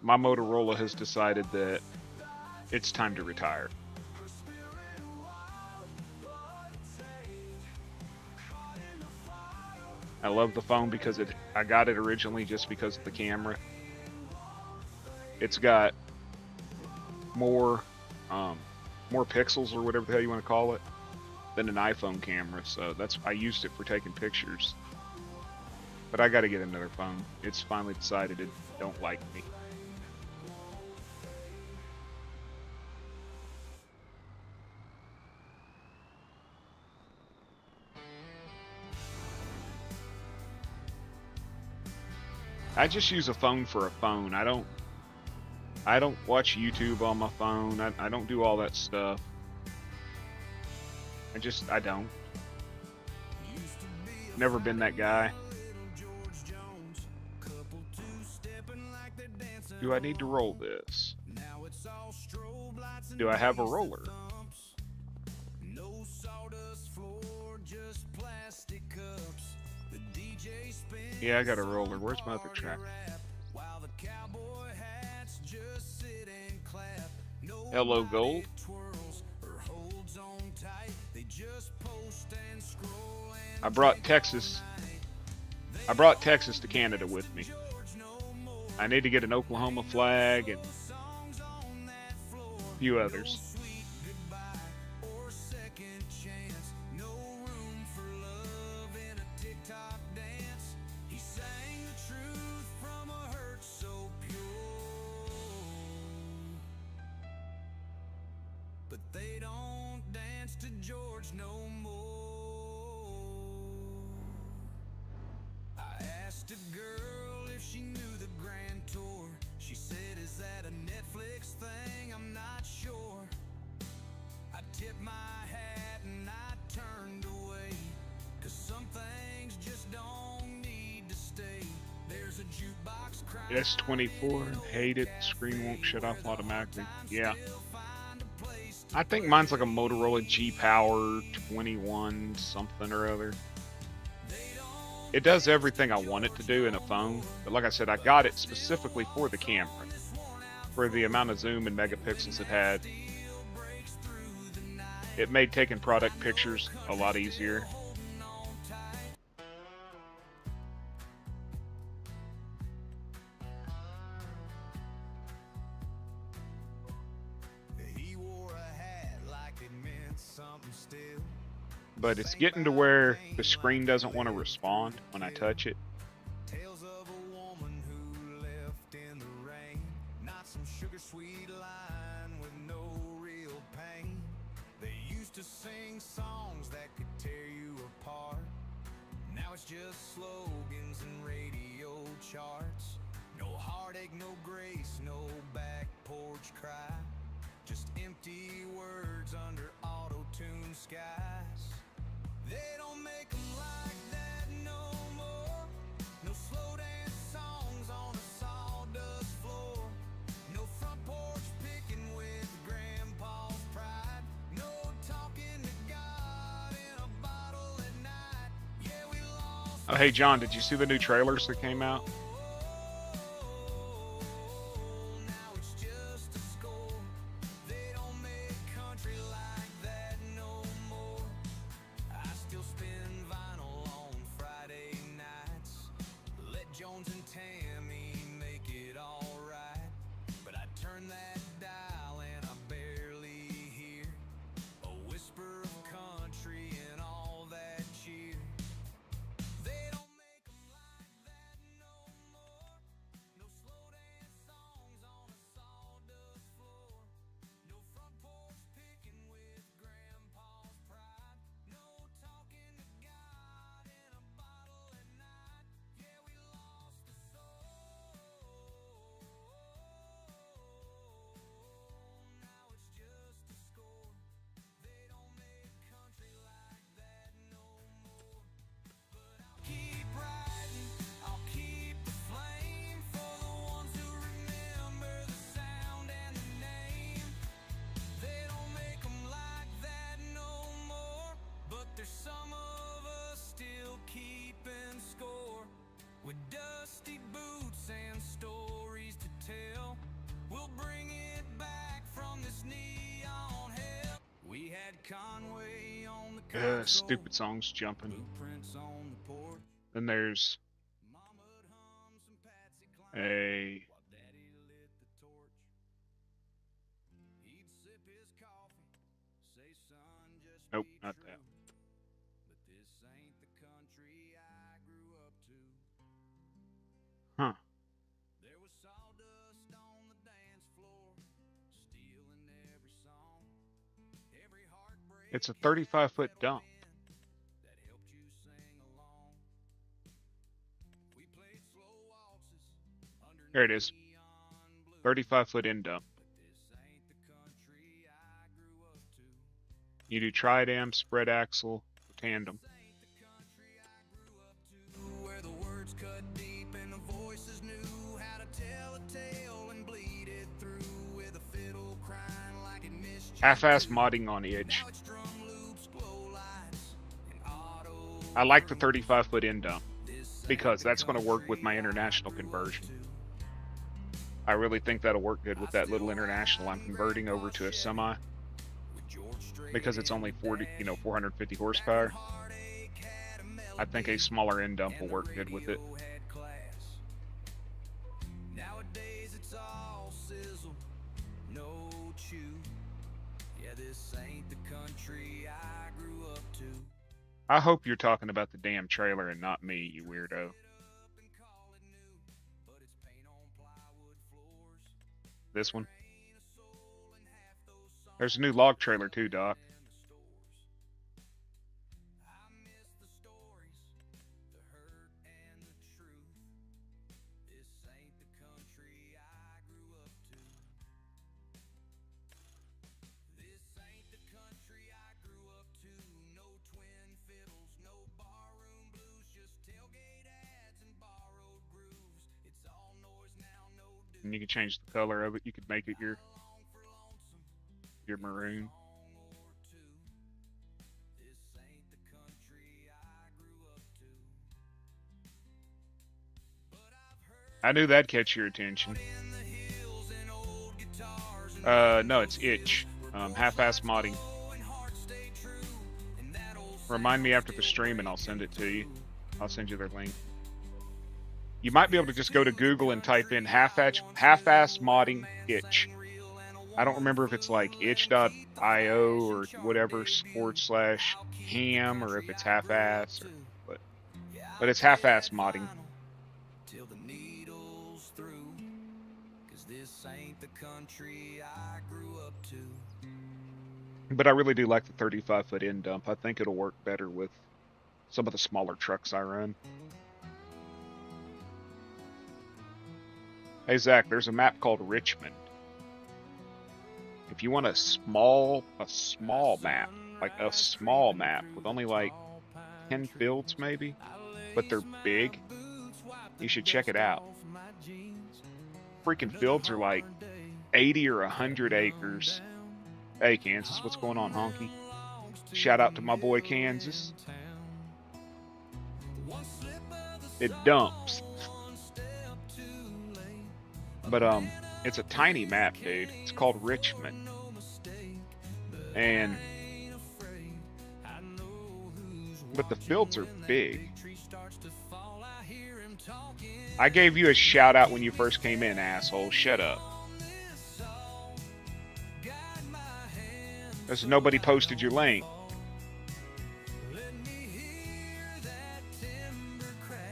My Motorola has decided that it's time to retire. I love the phone because I got it originally just because of the camera. It's got more pixels or whatever the hell you want to call it than an iPhone camera, so I used it for taking pictures. But I got to get another phone. It's finally decided it don't like me. I just use a phone for a phone. I don't watch YouTube on my phone. I don't do all that stuff. I don't. Never been that guy. Do I need to roll this? Do I have a roller? Yeah, I got a roller. Where's my other track? Hello, Gold. I brought Texas to Canada with me. I need to get an Oklahoma flag and a few others. S24, hate it. Screen won't shut off automatically. Yeah. I think mine's like a Motorola G-Power 21 something or other. It does everything I want it to do in a phone, but like I said, I got it specifically for the camera, for the amount of zoom and megapixels it had. It made taking product pictures a lot easier. But it's getting to where the screen doesn't want to respond when I touch it. sugar sweet line with no real pain. They used to sing songs that could tear you apart. Now it's just slogans and radio charts. No heartache, no grace, no back porch cry. Just empty words under auto-tuned skies. They don't make 'em like that no more. No slow dance songs on a sawdust floor. No front porch picking with grandpa's pride. No talking to God in a bottle at night. Yeah, we lost. Oh, hey, John, did you see the new trailers that came out? Now it's just a score. They don't make country like that no more. I still spin vinyl on Friday nights. Let Jones and Tammy make it alright. But I turn that dial and I barely hear a whisper of country and all that cheer. They don't make 'em like that no more. No slow dance songs on a sawdust floor. No front porch picking with grandpa's pride. No talking to God in a bottle at night. Yeah, we lost the soul. Now it's just a score. They don't make country like that no more. But I'll keep riding, I'll keep the flame for the ones who remember the sound and the name. They don't make 'em like that no more. But there's some of us still keeping score. With dusty boots and stories to tell. We'll bring it back from this neon hell. We had Conway on the console. Stupid songs jumping. Blueprints on the porch. Then there's Mama'd hum some Patsy Cline a while Daddy lit the torch. He'd sip his coffee, say, son, just nope, be not true. that. But this ain't the country I grew up to. Huh. There was sawdust on the dance floor, stealing every song, every heartbreak. It's a 35-foot dump. That helped you sing along. We played slow waltzes under There it is. neon blue. 35-foot end dump. But this ain't the country I grew up to. You do tri-dam, spread axle, tandem. This ain't the country I grew up to. Where the words cut deep and the voices knew how to tell a tale and bleed it through with a fiddle crying like it missed you. Half-ass modding on edge. Now it's drum loops, glow lights, and auto. I like the 35-foot end dump because that's going to work with my international conversion. I really think that'll work good with that little international I'm converting over to a semi because it's only 450 horsepower. I think a smaller end dump will work good with it. Nowadays it's all sizzle, no chew. Yeah, this ain't the country I grew up to. I hope you're talking about the damn trailer and not me, you weirdo. This one. There's a new log trailer too, Doc. And you can change the color of it. You could make it your maroon. I knew that'd catch your attention. No, it's itch. Half-ass modding. Remind me after the stream and I'll send it to you. I'll send you their link. You might be able to just go to Google and type in half-ass modding itch. I don't remember if it's like itch.io or whatever /ham or if it's half-ass, but it's half-ass modding. Till the needle's through, 'cause this But I really do like the 35-foot end dump. I think it'll work better with some of the smaller trucks I run. Hey Zach, there's a map called Richmond. If you want a small map, like a small map with only like 10 fields maybe, but they're big, you should check it out. Freaking fields are like 80 or 100 acres. Hey Kansas, what's going on, honky? Shout out to my boy Kansas. It dumps. But it's a tiny map, dude. It's called Richmond. But the fields are big. I gave you a shout out when you first came in, asshole. Shut up. Because nobody posted your link.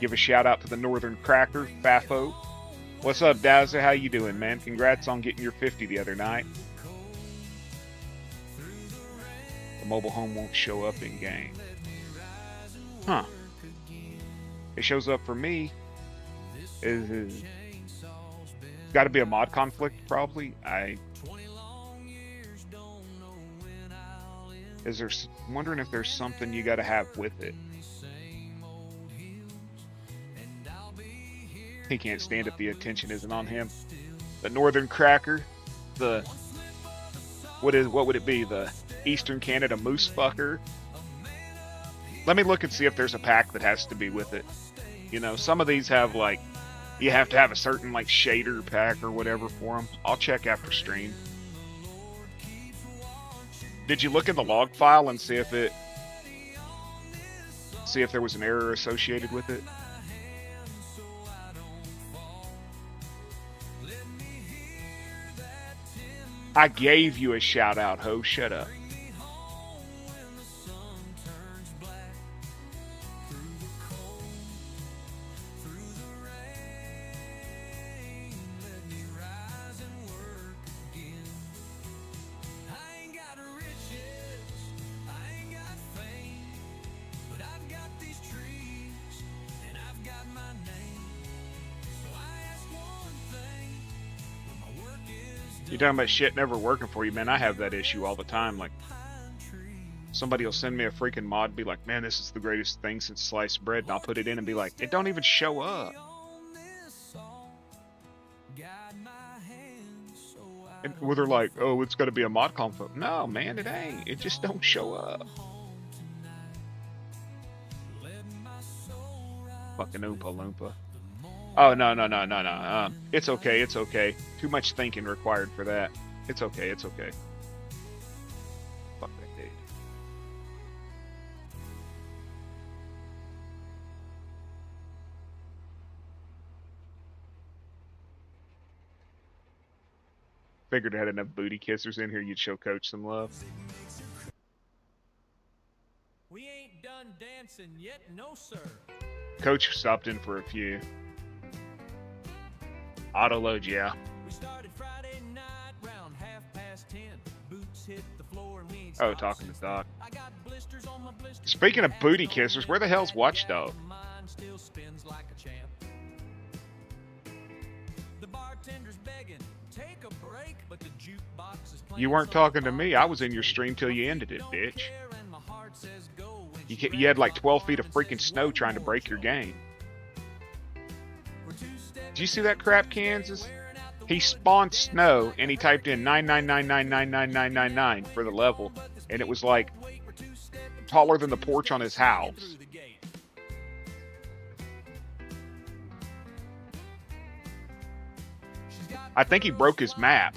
Give a shout out to the Northern Cracker, Fafo. What's up, Dazza? How you doing, man? Congrats on getting your 50 the other night. The mobile home won't show up in game. Huh. It shows up for me. It's got to be a mod conflict, probably. Wondering if there's something you got to have with it. He can't stand if the attention isn't on him. The Northern Cracker, what would it be? The Eastern Canada Moose Fucker. Let me look and see if there's a pack that has to be with it. You know, some of these have like, you have to have a certain like shader pack or whatever for them. I'll check after stream. Did you look in the log file and see if there was an error associated with it? I gave you a shout out, ho. Shut up. You're talking about shit never working for you, man. I have that issue all the time. Like, somebody will send me a freaking mod, be like, man, this is the greatest thing since sliced bread, and I'll put it in and be like, it don't even show up. And where they're like, oh, it's got to be a mod conflict. No, man, it ain't. It just don't show up. Fucking Oompa Loompa. Oh, no. It's okay, it's okay. Too much thinking required for that. It's okay, it's okay. Fuck that dude. Figured I had enough booty kissers in here, you'd show Coach some love. We ain't done dancing yet, no sir. Coach stopped in for a few. Auto load, yeah. We started Friday night round 10:30. Boots hit the floor and we ain't Oh, talking to Doc. I got blisters on my blisters. Speaking of booty kissers, where the hell's Watchdog? Mine still spins like a champ. The bartender's begging, take a break, but the jukebox is playing. You weren't talking to me. I was in your stream till you ended it, bitch. You had like 12 feet of freaking snow trying to break your game. Did you see that crap, Kansas? He spawned snow and he typed in 999999999 for the level, and it was like taller than the porch on his house. I think he broke his map.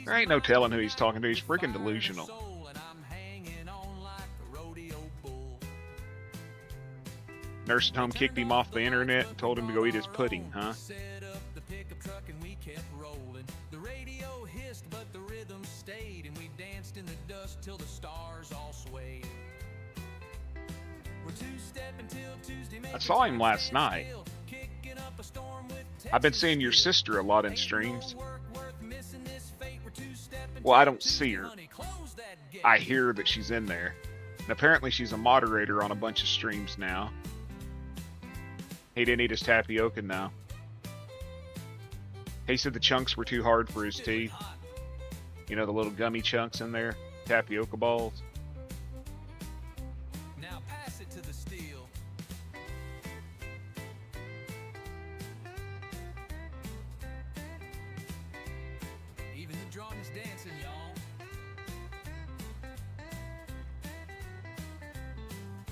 There ain't no telling who he's talking to. He's freaking delusional. Nursing home kicked him off the internet and told him to go eat his pudding, huh? I saw him last night. up a storm with I've been Texas seeing your steel. sister a lot in Ain't no streams. work worth missing this fate. We're two-stepping Well, I till don't see Tuesday, her. honey. Close that gate. I hear that she's in there. And apparently she's a moderator on a bunch of streams now. He didn't eat his tapioca now. He said the chunks were too hard for his teeth. You know, the little gummy chunks in there? Tapioca balls. Now pass it to the steel. Even the drum is dancing, y'all.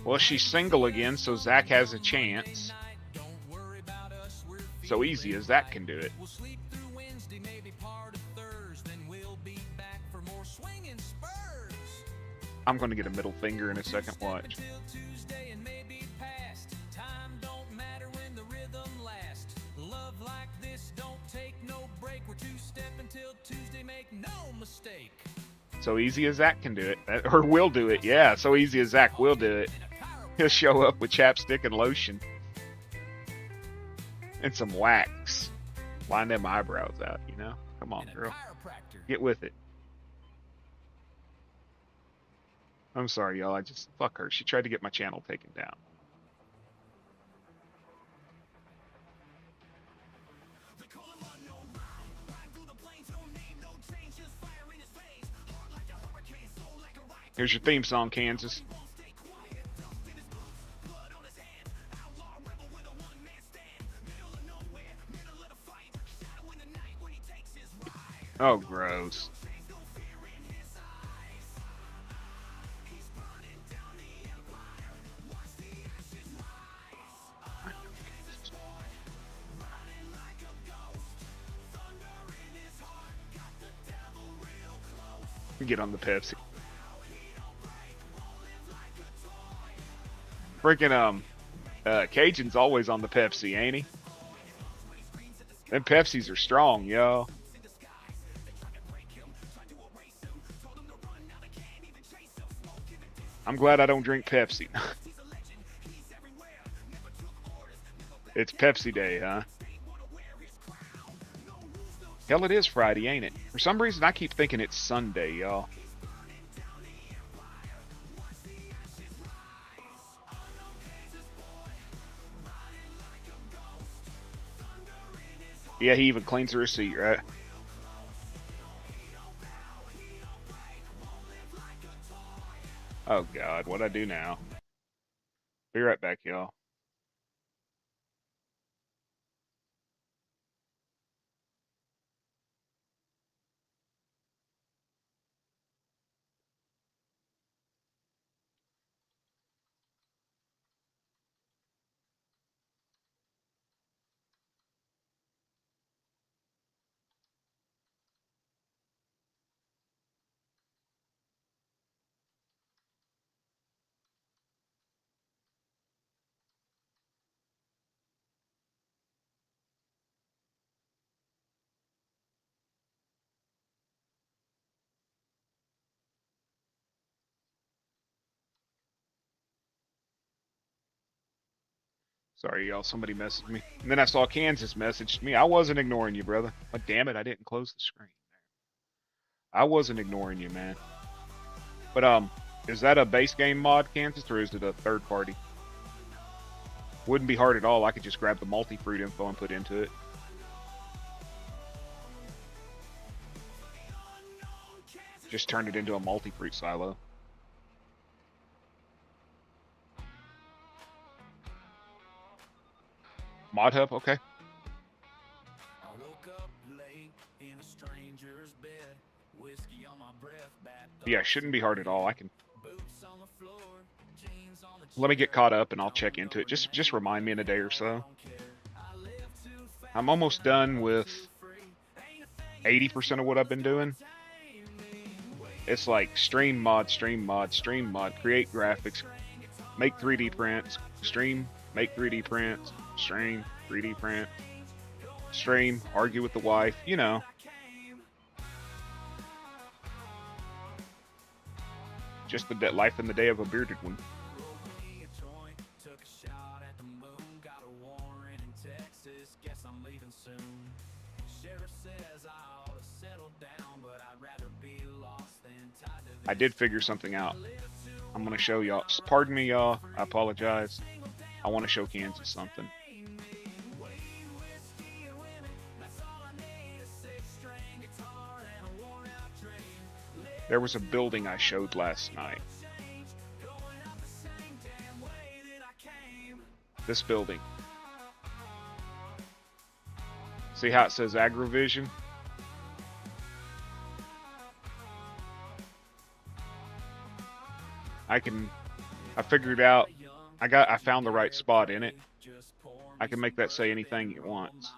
Well, she's single again, so Zach has a chance. Don't worry about us, we're So easy as that can do it. We'll sleep through Wednesday, maybe part of Thursday, then we'll be back for more swinging spurs. I'm going to get a middle finger in a second. Watch. Until Tuesday and maybe past. Time don't matter when the rhythm lasts. Love like this don't take no break. We're two-step until Tuesday, make no mistake. So easy as Zach can do it. Or will do it. Yeah, so easy as Zach will do it. He'll show up with chapstick and lotion. And some wax. Line them eyebrows out, you know? Come on, girl. Get with it. I'm sorry, y'all. I just... Fuck her. She tried to get my channel taken down. Here's your theme song, Kansas. Oh, gross. Get on the Pepsi. Freaking Cajun's always on the Pepsi, ain't he? Them Pepsis are strong, yo. I'm glad I don't drink Pepsi. It's Pepsi Day, huh? Hell, it is Friday, ain't it? For some reason, I keep thinking it's Sunday, y'all. Yeah, he even cleans her receipt, right? Oh, God, what'd I do now? Be right back, y'all. Sorry, y'all. Somebody messaged me. And then I saw Kansas messaged me. I wasn't ignoring you, brother. But damn it, I didn't close the screen. I wasn't ignoring you, man. But, is that a base game mod, Kansas, or is it a third party? Wouldn't be hard at all. I could just grab the multi-fruit info and put into it. Just turned it into a multi-fruit silo. Mod hub, okay. I woke up late in a stranger's bed, whiskey on my breath, bad Yeah, shouldn't be hard at all. I can. boots on the floor, jeans on the Let me get caught up and I'll check into it. Just remind me in a day or so. I'm almost done with 80% of what I've been doing. It's like stream mod, stream mod, stream mod, create graphics, make 3D prints, stream, make 3D prints, stream, 3D print, stream, argue with the wife, you know. Just the life in the day of a bearded one. took a shot at the moon, got a warrant in Texas, I did figure something out. I'm gonna show y'all. Pardon me, y'all. I apologize. I want to show Kansas something. There was a building I showed last night. This building. See how it says Agrovision? I figured out, I found the right spot in it. I can make that say anything it wants.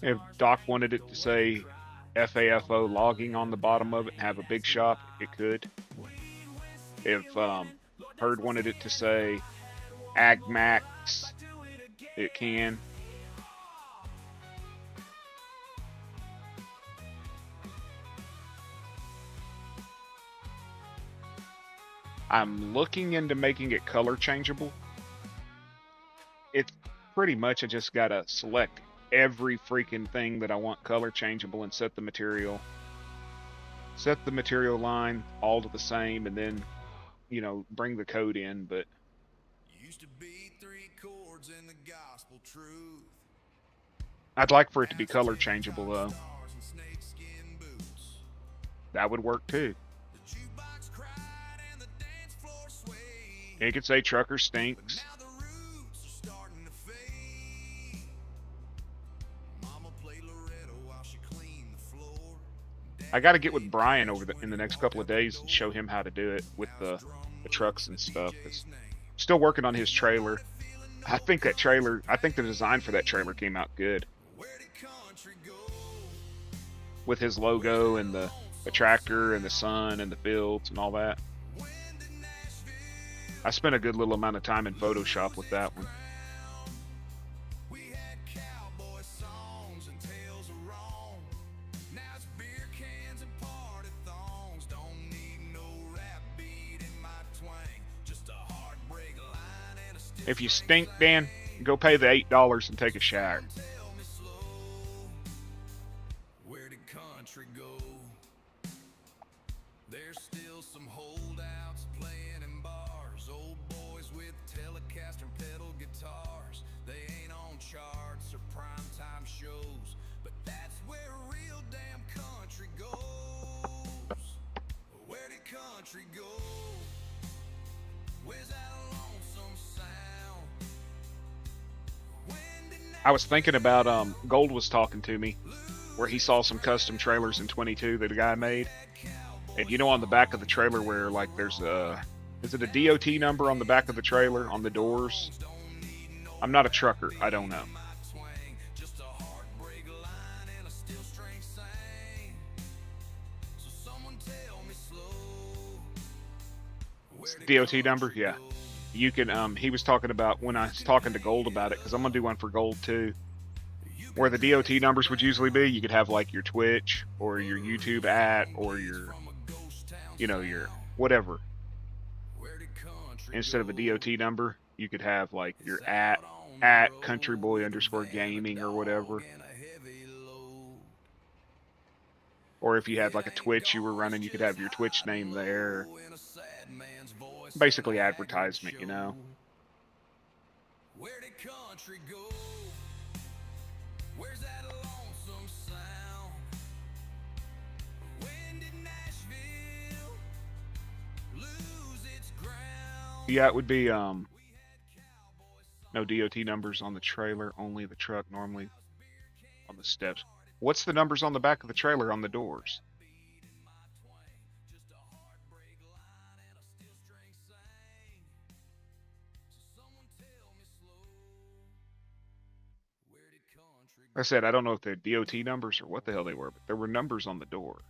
If Doc wanted it to say FAFO logging on the bottom of it and have a big shop, it could. If Herd wanted it to say AgMax, it can. I'm looking into making it color changeable. It's pretty much I just gotta select every freaking thing that I want color changeable and set the material line all to the same, and then, you know, bring the code in. But Used to be 3 chords in the gospel truth. I'd like for it to be color changeable though. That would work too. It could say Trucker Stinks. I got to get with Brian in the next couple of days and show him how to do it with the trucks and stuff. Still working on his trailer. I think the design for that trailer came out good. With his logo and the tractor and the sun and the fields and all that. I spent a good little amount of time in Photoshop with that one. If you stink, Dan, go pay the $8 and take a shower. Where did country go? There's still some holdouts playing in bars. Old boys with Telecaster and pedal guitars. They ain't on charts or primetime shows, but that's where real damn country goes. Where did country go? Where's that lonesome sound? I was thinking about Gold was talking to me where he saw some custom trailers in 22 that a guy made. And you know, on the back of the trailer where like there's is it a DOT number on the back of the trailer on the doors? I'm not a trucker, I don't know. DOT number, yeah. You can he was talking about when I was talking to Gold about it, because I'm gonna do one for Gold too, where the DOT numbers would usually be. You could have like your Twitch or your YouTube or your, you know, your whatever. Instead of a DOT number, you could have like your at countryboy_gaming or whatever. Or if you had like a Twitch you were running, you could have your Twitch name there. Basically advertisement, you know. Where did country go? Where's that lonesome sound? When did Nashville lose its ground? Yeah, it would be no DOT numbers on the trailer, only the truck normally on the steps. What's the numbers on the back of the trailer on the doors? Like I said, I don't know if they're DOT numbers or what the hell they were, but there were numbers on the door.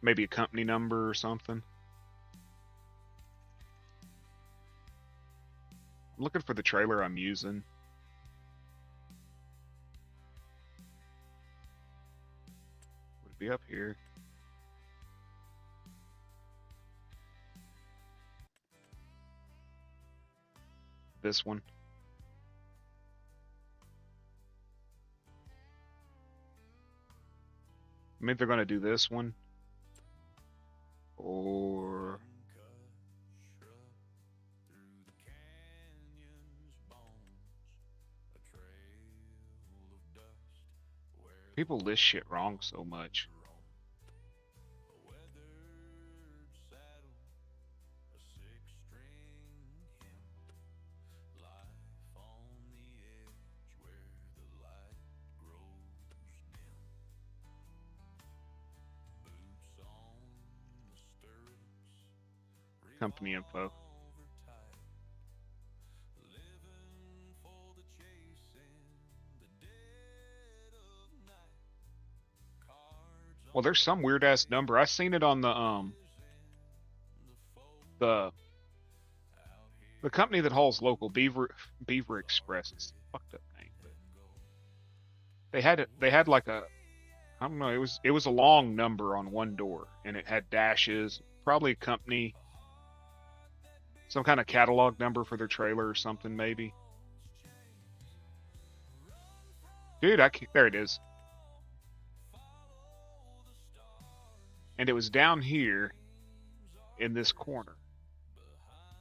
Maybe a company number or something. I'm looking for the trailer I'm using. Would it be up here? This one. Maybe they're gonna do this one, or people list shit wrong so much. Company info. Well, there's some weird ass number. I seen it on the the company that hauls local Beaver Express. It's a fucked up name, but they had like a, I don't know, it was a long number on one door and it had dashes, probably a company, some kind of catalog number for their trailer or something maybe. Dude, there it is. And it was down here in this corner.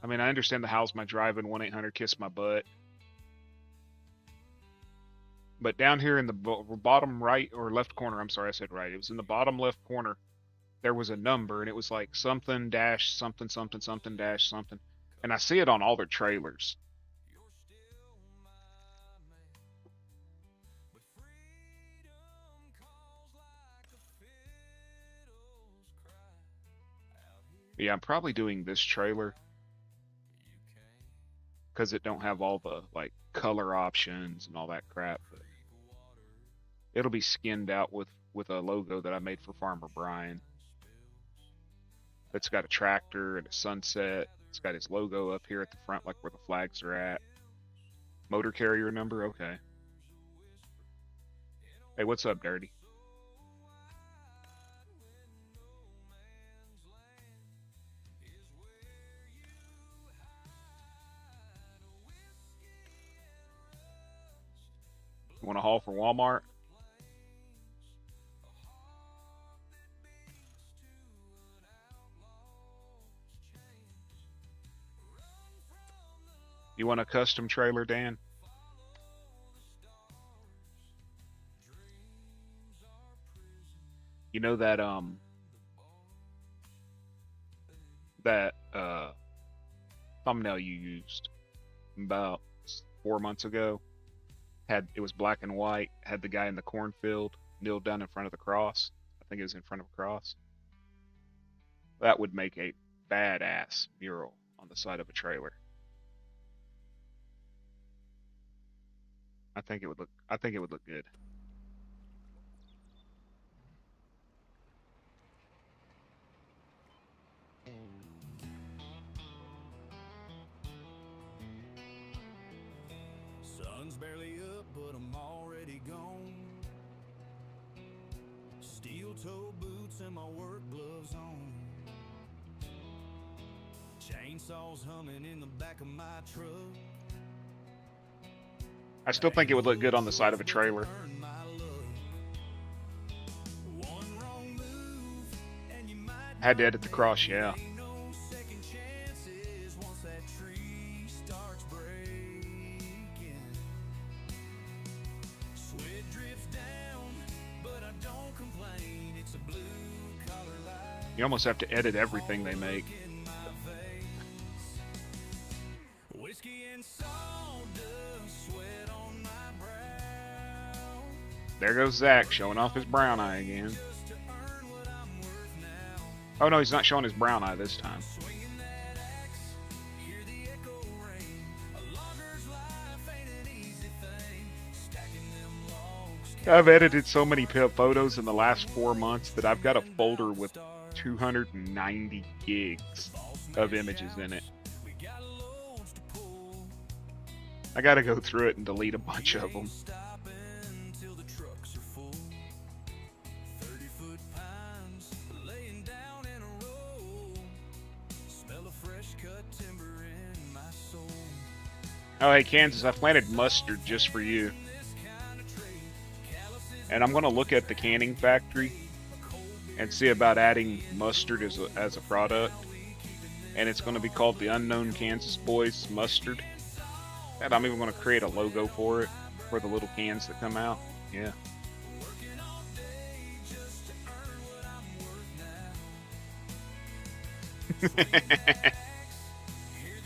I mean, I understand the how's my driving, 1-800-KISS-MY-BUTT. But down here in the bottom right or left corner, I'm sorry, I said right. It was in the bottom left corner. There was a number and it was like something dash something something something dash something. And I see it on all their trailers. Yeah, I'm probably doing this trailer because it don't have all the like color options and all that crap. But it'll be skinned out with a logo that I made for Farmer Brian. It's got a tractor and a sunset. It's got his logo up here at the front, like where the flags are at. Motor carrier number, okay. Hey, what's up, Dirty? You want to haul for Walmart? You want a custom trailer, Dan? You know that thumbnail you used about 4 months ago? It was black and white, had the guy in the cornfield kneel down in front of the cross. I think it was in front of a cross. That would make a badass mural on the side of a trailer. I think it would look good. Sun's barely up, but I'm already gone. Steel-toe boots and my work gloves on. Chainsaws humming in the back of my truck. I still think it would look good on the side of a trailer. Had to edit the cross, yeah. You almost have to edit everything they make. There goes Zach showing off his brown eye again. Oh no, he's not showing his brown eye this time. I've edited so many photos in the last 4 months that I've got a folder with 290 gigs of images in it. I gotta go through it and delete a bunch of them. Oh, hey, Kansas, I planted mustard just for you. And I'm going to look at the canning factory and see about adding mustard as a product. And it's going to be called the Unknown Kansas Boys Mustard. And I'm even going to create a logo for it, for the little cans that come out. Yeah.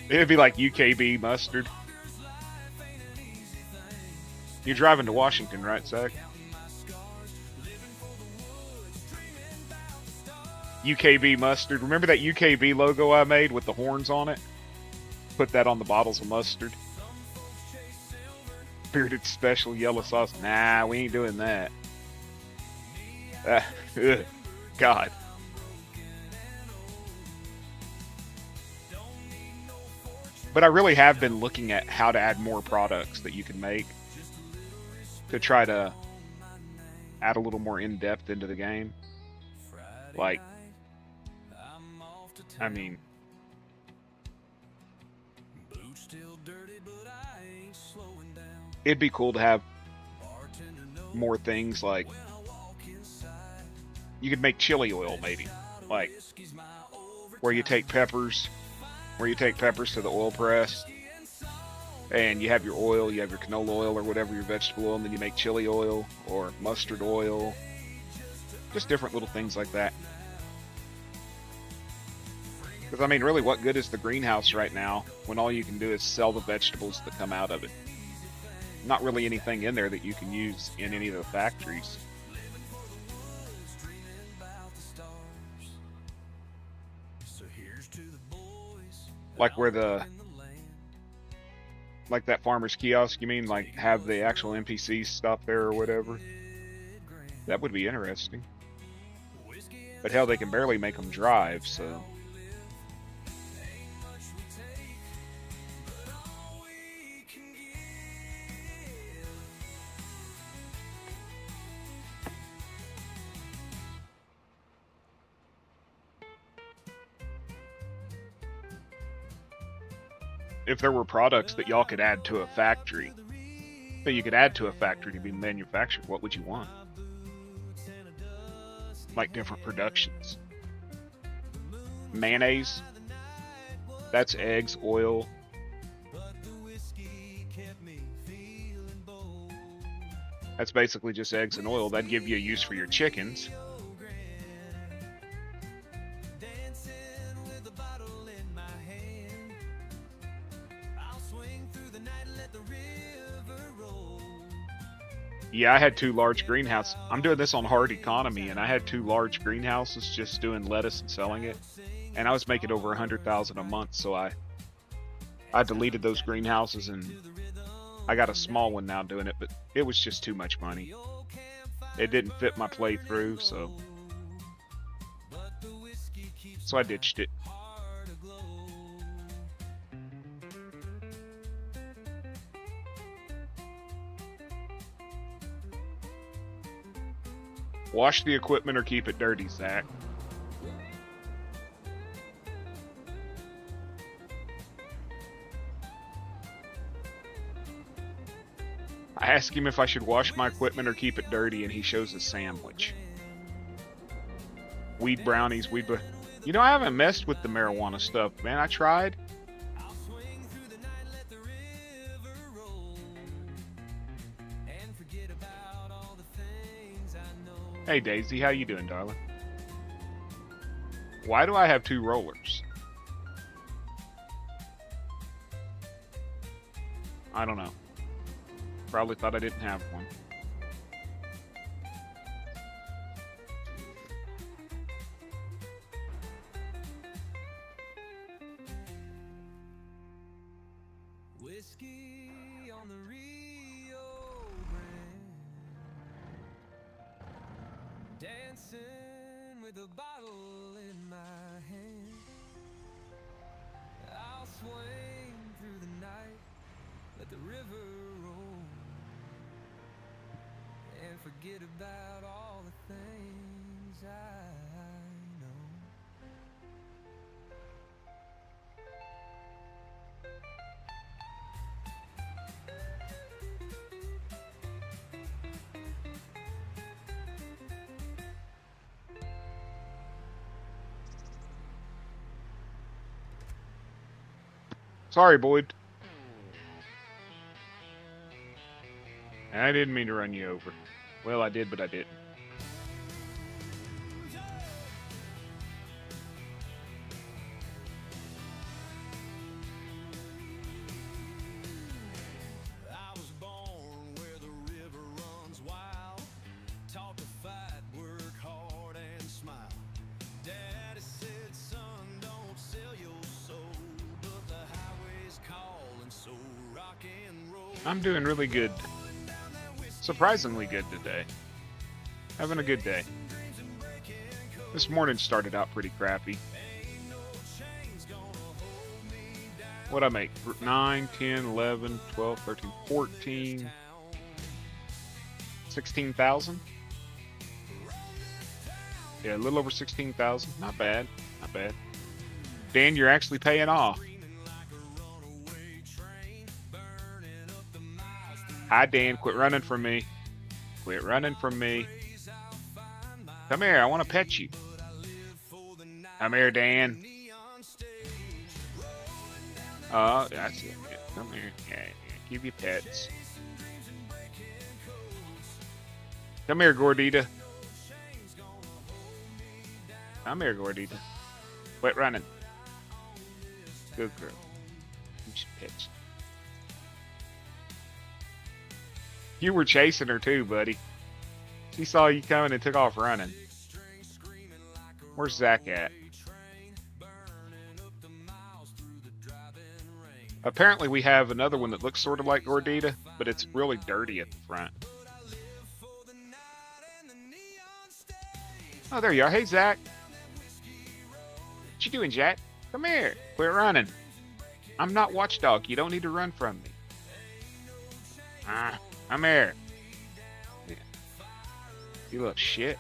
It'd be like UKB mustard. You're driving to Washington, right, Zach? UKB mustard. Remember that UKB logo I made with the horns on it? Put that on the bottles of mustard. Bearded special yellow sauce. Nah, we ain't doing that. God. But I really have been looking at how to add more products that you can make to try to add a little more in-depth into the game. Like, I mean, it'd be cool to have more things like, you could make chili oil maybe, like where you take peppers to the oil press and you have your oil, you have your canola oil or whatever, your vegetable oil, and then you make chili oil or mustard oil, just different little things like that. Because I mean, really, what good is the greenhouse right now when all you can do is sell the vegetables that come out of it? Not really anything in there that you can use in any of the factories. Like like that farmer's kiosk, you mean? Like have the actual NPCs stop there or whatever? That would be interesting. But hell, they can barely make them drive, so... If there were products that y'all could add to a factory, that you could add to a factory to be manufactured, what would you want? Like different productions. Mayonnaise, that's eggs, oil. That's basically just eggs and oil. That'd give you a use for your chickens. Yeah, I had 2 large greenhouses. I'm doing this on hard economy, and I had 2 large greenhouses just doing lettuce and selling it. And I was making over $100,000 a month, so I deleted those greenhouses and I got a small one now doing it, but it was just too much money. It didn't fit my playthrough, so I ditched it. Wash the equipment or keep it dirty, Zach. I asked him if I should wash my equipment or keep it dirty, and he shows a sandwich. Weed brownies, You know, I haven't messed with the marijuana stuff, man. I tried. Hey Daisy, how you doing, darling? Why do I have 2 rollers? I don't know. Probably thought I didn't have one. Whiskey on the Rio Grande, dancing with a bottle in my hand. I'll swing through the night, let the river roll, and forget about all the things I know. Sorry, Boyd. I didn't mean to run you over. Well, I did, but I didn't. I was born where the river runs wild. Taught to fight, work hard, and smile. Daddy said, son, don't sell your soul, but the highway's calling, so rock and roll. I'm doing really good. Surprisingly good today. Having a good day. This morning started out pretty crappy. What'd I make? 9, 10, 11, 12, 13, 14, 16,000? Yeah, a little over 16,000. Not bad. Not bad. Dan, you're actually paying off. Hi, Dan. Quit running from me. Quit running from me. Come here. I want to pet you. Come here, Dan. Oh, that's it. Yeah, come here. Yeah, give you pets. Come here, Gordita. Come here, Gordita. Quit running. Good girl. Give you pets. You were chasing her too, buddy. She saw you coming and took off running. Where's Zach at? Apparently we have another one that looks sort of like Gordita, but it's really dirty at the front. Oh, there you are. Hey, Zach. What you doing, Jack? Come here. Quit running. I'm not Watchdog. You don't need to run from me. I'm here. Yeah. You little shit.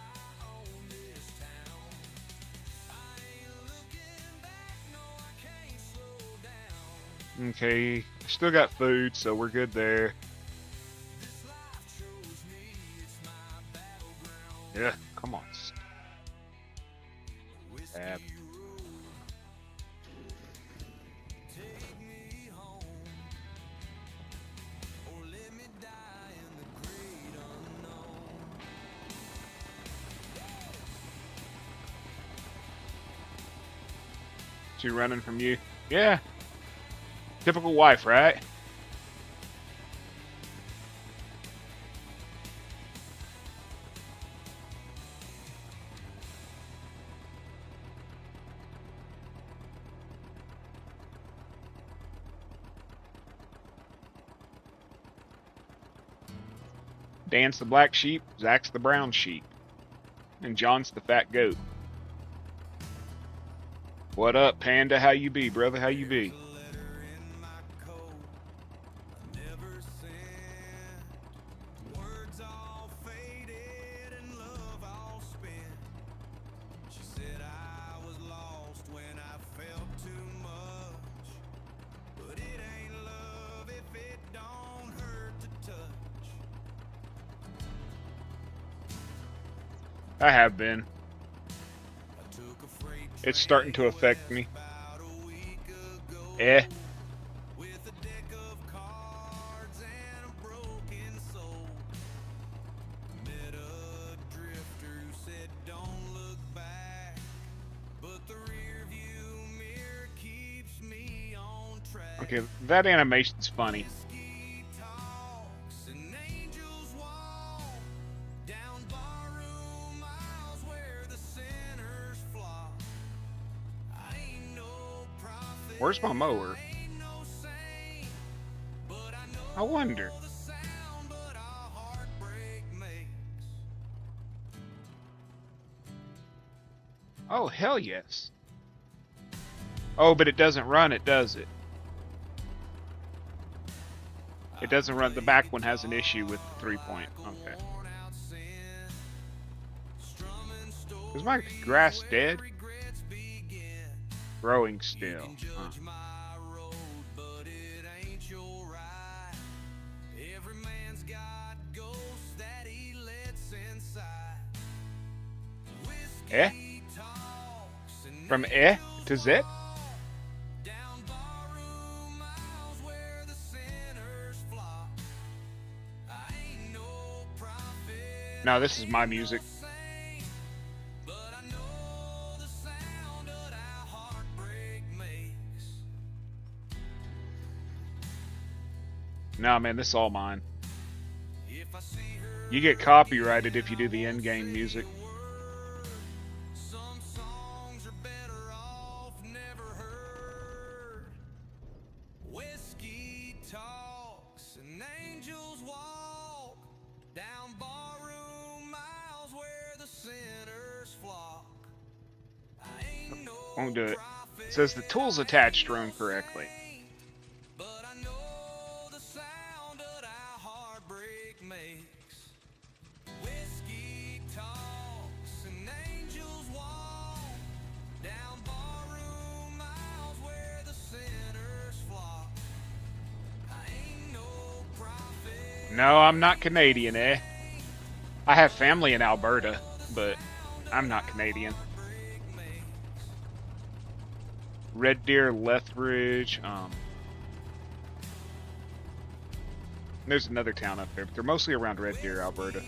Okay, still got food, so we're good there. Yeah, come on. Stab. She running from you? Yeah. Typical wife, right? Dan's the black sheep, Zach's the brown sheep, and John's the fat goat. What up, Panda? How you be, brother? How you be? I have been. It's starting to affect me. Eh. Okay, that animation's funny. Where's my mower? I wonder. Oh, hell yes. Oh, but it doesn't run it, does it? It doesn't run. The back one has an issue with the 3-point. Okay. Is my grass dead? Growing still. Huh. Eh? From eh to Z? No, this is my music. But I know the sound that our heartbreak makes. Nah, man, this is all mine. If I see her You get copyrighted if you do the in-game music. some songs are better off never heard. Whiskey talks and angels walk down barroom miles where the sinners flock. I ain't no Won't do it. prophet, It says the tools attached are incorrectly. but I know the sound that our heartbreak makes. Whiskey talks and angels walk down barroom miles where the sinners flock. I ain't no prophet. No, I'm not Canadian, eh? I have family in Alberta, but I'm not Canadian. Red Deer, Lethbridge, there's another town up there, but they're mostly around Red Deer, Alberta.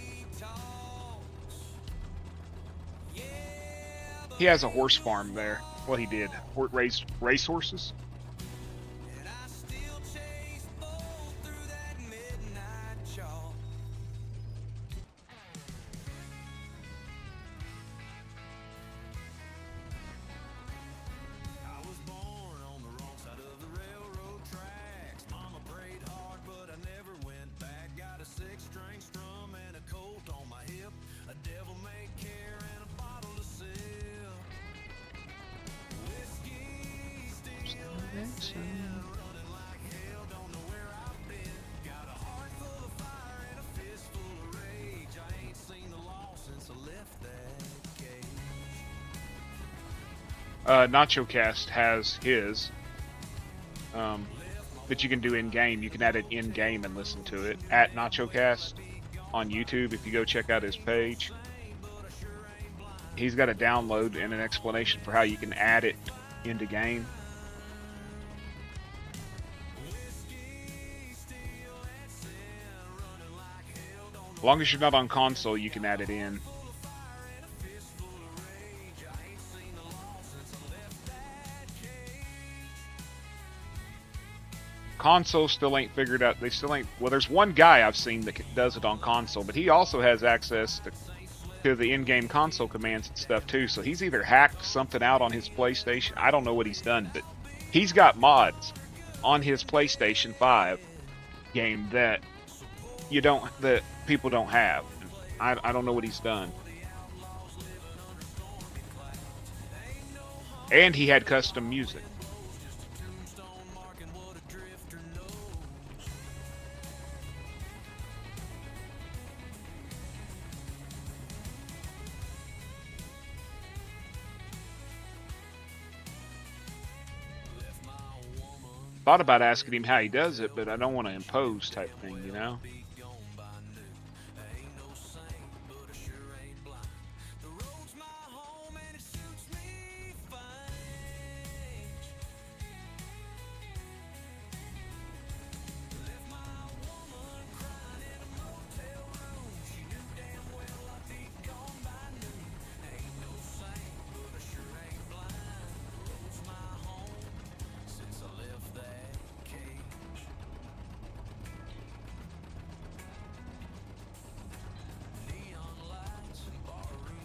He has a horse farm there. Well, he did. Raised race horses. And I still chase both through that midnight chalk. I was born on the wrong side of the railroad tracks. Mama prayed hard, but I never went back. Got a six-string strum and a colt on my hip, a devil-may care and a bottle to sip. Whiskey still and sin, running like hell, don't know where I've been. Got a heart full of fire and a fist full of rage. I ain't seen the law since I left that cage. Nacho Cast has his that you can do in game. You can add it in game and listen to it at Nacho Cast on YouTube. If you go check out his page, he's got a download and an explanation for how you can add it into game. As long as you're not on console, you can add it in. Console still ain't figured out. They still ain't. Well, there's one guy I've seen that does it on console, but he also has access to the in-game console commands and stuff too. So he's either hacked something out on his PlayStation. I don't know what he's done, but he's got mods on his PlayStation 5 game that people don't have. I don't know what he's done. And he had custom music. Thought about asking him how he does it, but I don't want to impose type thing, you know?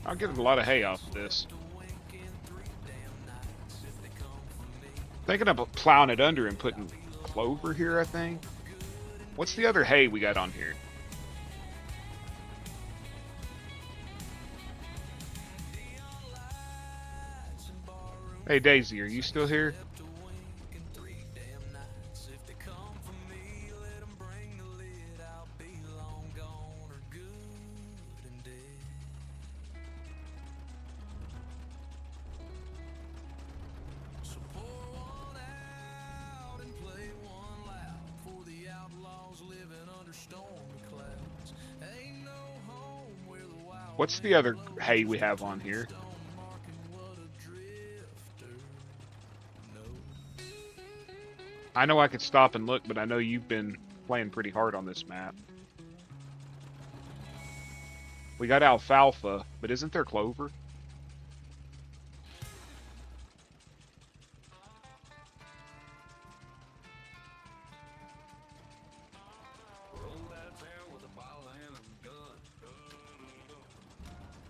I'll get a lot of hay off of this. Thinking about plowing it under and putting clover here, I think. What's the other hay we got on here? Hey Daisy, are you still here? What's the other hay we have on here? I know I could stop and look, but I know you've been playing pretty hard on this map. We got alfalfa, but isn't there clover? Rolled out of town with a bottle and a gun.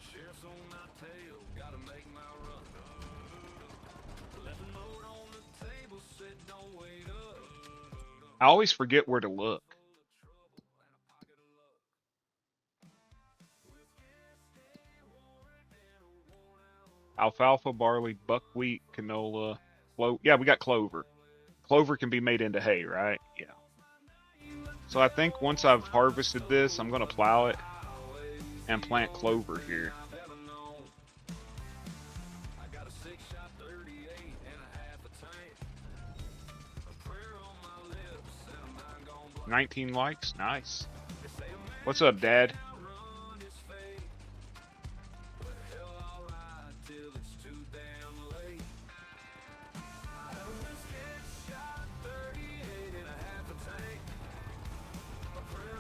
Sheriff's on my tail, gotta make my run. Left a note on the table, said don't wait up. I always forget where to look. Alfalfa, barley, buckwheat, canola, yeah, we got clover. Clover can be made into hay, right? Yeah. So I think once I've harvested this, I'm gonna plow it and plant clover here. 19 likes, nice. What's up, Dad?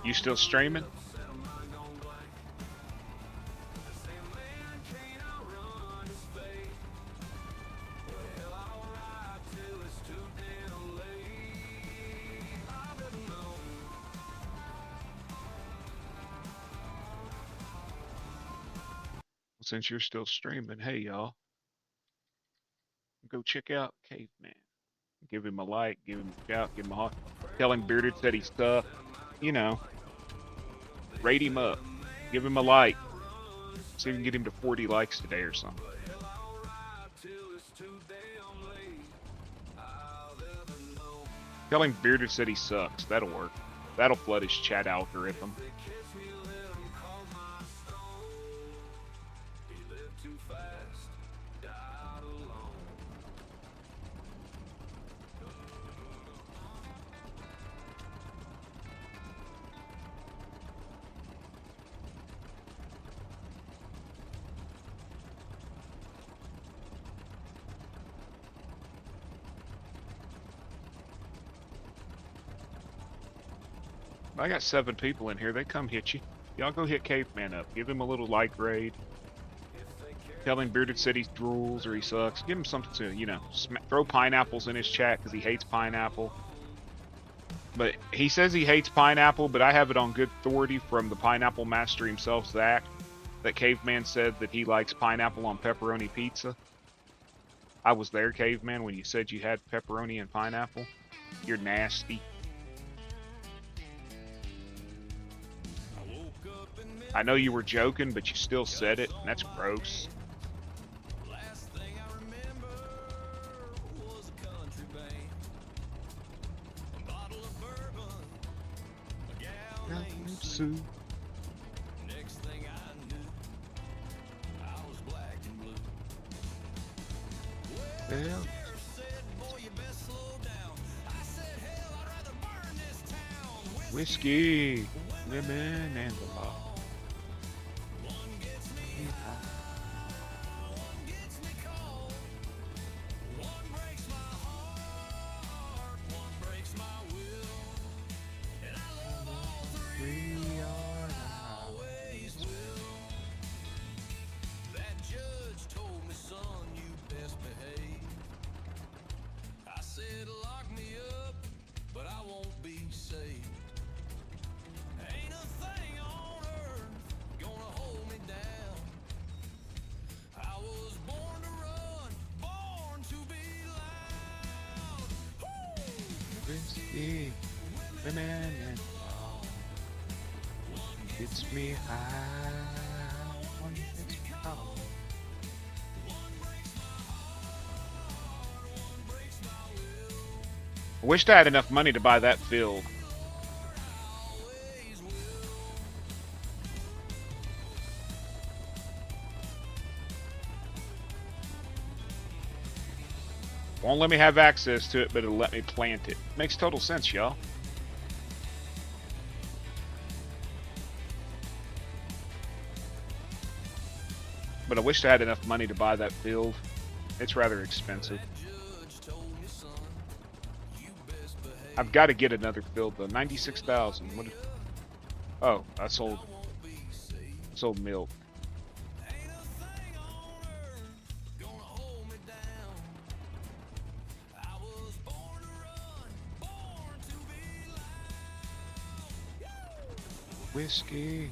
You still streaming? Since you're still streaming, hey y'all, go check out Caveman. Give him a like, give him a shout, give him a heart. Tell him Bearded said he's tough. You know, rate him up, give him a like. See if we can get him to 40 likes today or something. Tell him Bearded said he sucks. That'll work. That'll flood his chat algorithm. I got 7 people in here. They come hit you. Y'all go hit Caveman up. Give him a little like raid. Tell him Bearded said he drools or he sucks. Give him something to, you know, throw pineapples in his chat because he hates pineapple. But he says he hates pineapple, but I have it on good authority from the pineapple master himself, Zach, that Caveman said that he likes pineapple on pepperoni pizza. I was there, Caveman, when you said you had pepperoni and pineapple. You're nasty. I know you were joking, but you still said it, and that's gross. Last thing I remember was a country band, a bottle of bourbon, a gal named Sue. Next thing I knew, I was black and blue. Well, the sheriff said, boy, you best slow down. I said, hell, I'd rather burn this town. Whiskey, women, and the law. Whiskey, women, and law. Gets me high. One gets me high. I wished I had enough money to buy that field. Won't let me have access to it, but it'll let me plant it. Makes total sense, y'all. But I wished I had enough money to buy that field. It's rather expensive. I've got to get another field though. 96,000. What? Oh, I sold Sold milk. Ain't a thing on earth gonna hold me down. I was born to run, born to be loud. Whiskey,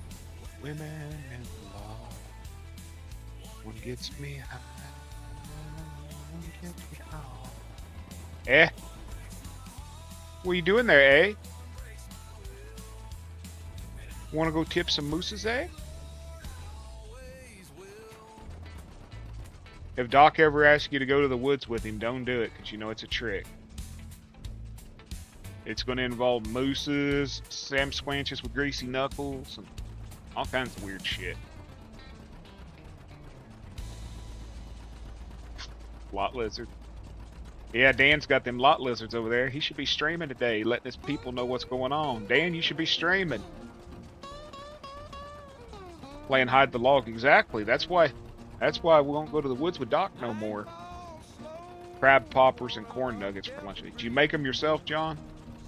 women, and law. One gets me high, one gets me high. Eh? What are you doing there, eh? Want to go tip some mooses, eh? If Doc ever asks you to go to the woods with him, don't do it, because you know it's a trick. It's going to involve mooses, Sam Squanches with greasy knuckles, and all kinds of weird shit. Lot lizard. Yeah, Dan's got them lot lizards over there. He should be streaming today, letting his people know what's going on. Dan, you should be streaming. Playing hide the log, exactly. That's why we won't go to the woods with Doc no more. Crab poppers and corn nuggets for lunch. Did you make them yourself, John?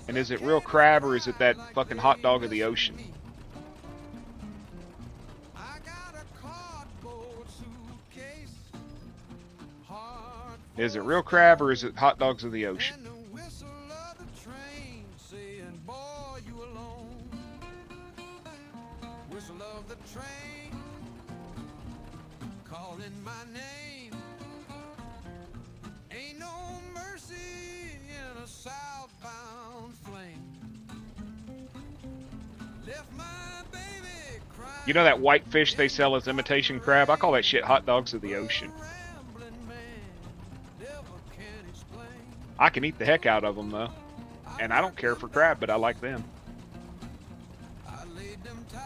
And is it real crab or is it that fucking hot dog of the ocean? Is it real crab or is it hot dogs of the ocean? Calling my name. Ain't no mercy in a southbound flame. Left my baby crying. You know that white fish they sell as imitation crab? I call that shit hot dogs of the ocean. I can eat the heck out of them though. And I don't care for crab, but I like them. I laid them ties,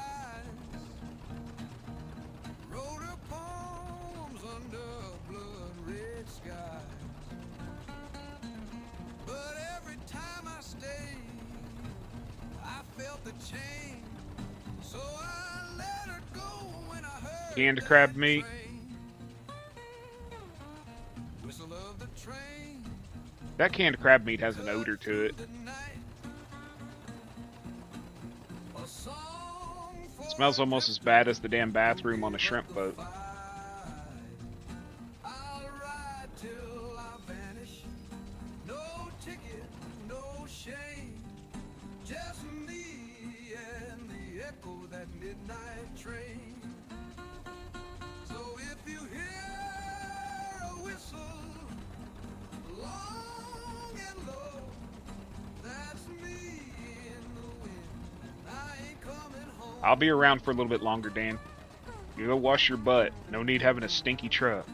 wrote her poems under blood red skies. But every time I stayed, I felt the change. So I let her go when I heard Canned crab meat. whistle of the train. That canned crab meat has an odor to it. It smells almost as bad as the damn bathroom on a shrimp boat. I'll ride till I vanish. No ticket, no shame. Just me and the echo of that midnight train. So if you hear a whistle long and low, that's me in the wind. I ain't coming home. I'll be around for a little bit longer, Dan. You go wash your butt. No need having a stinky truck.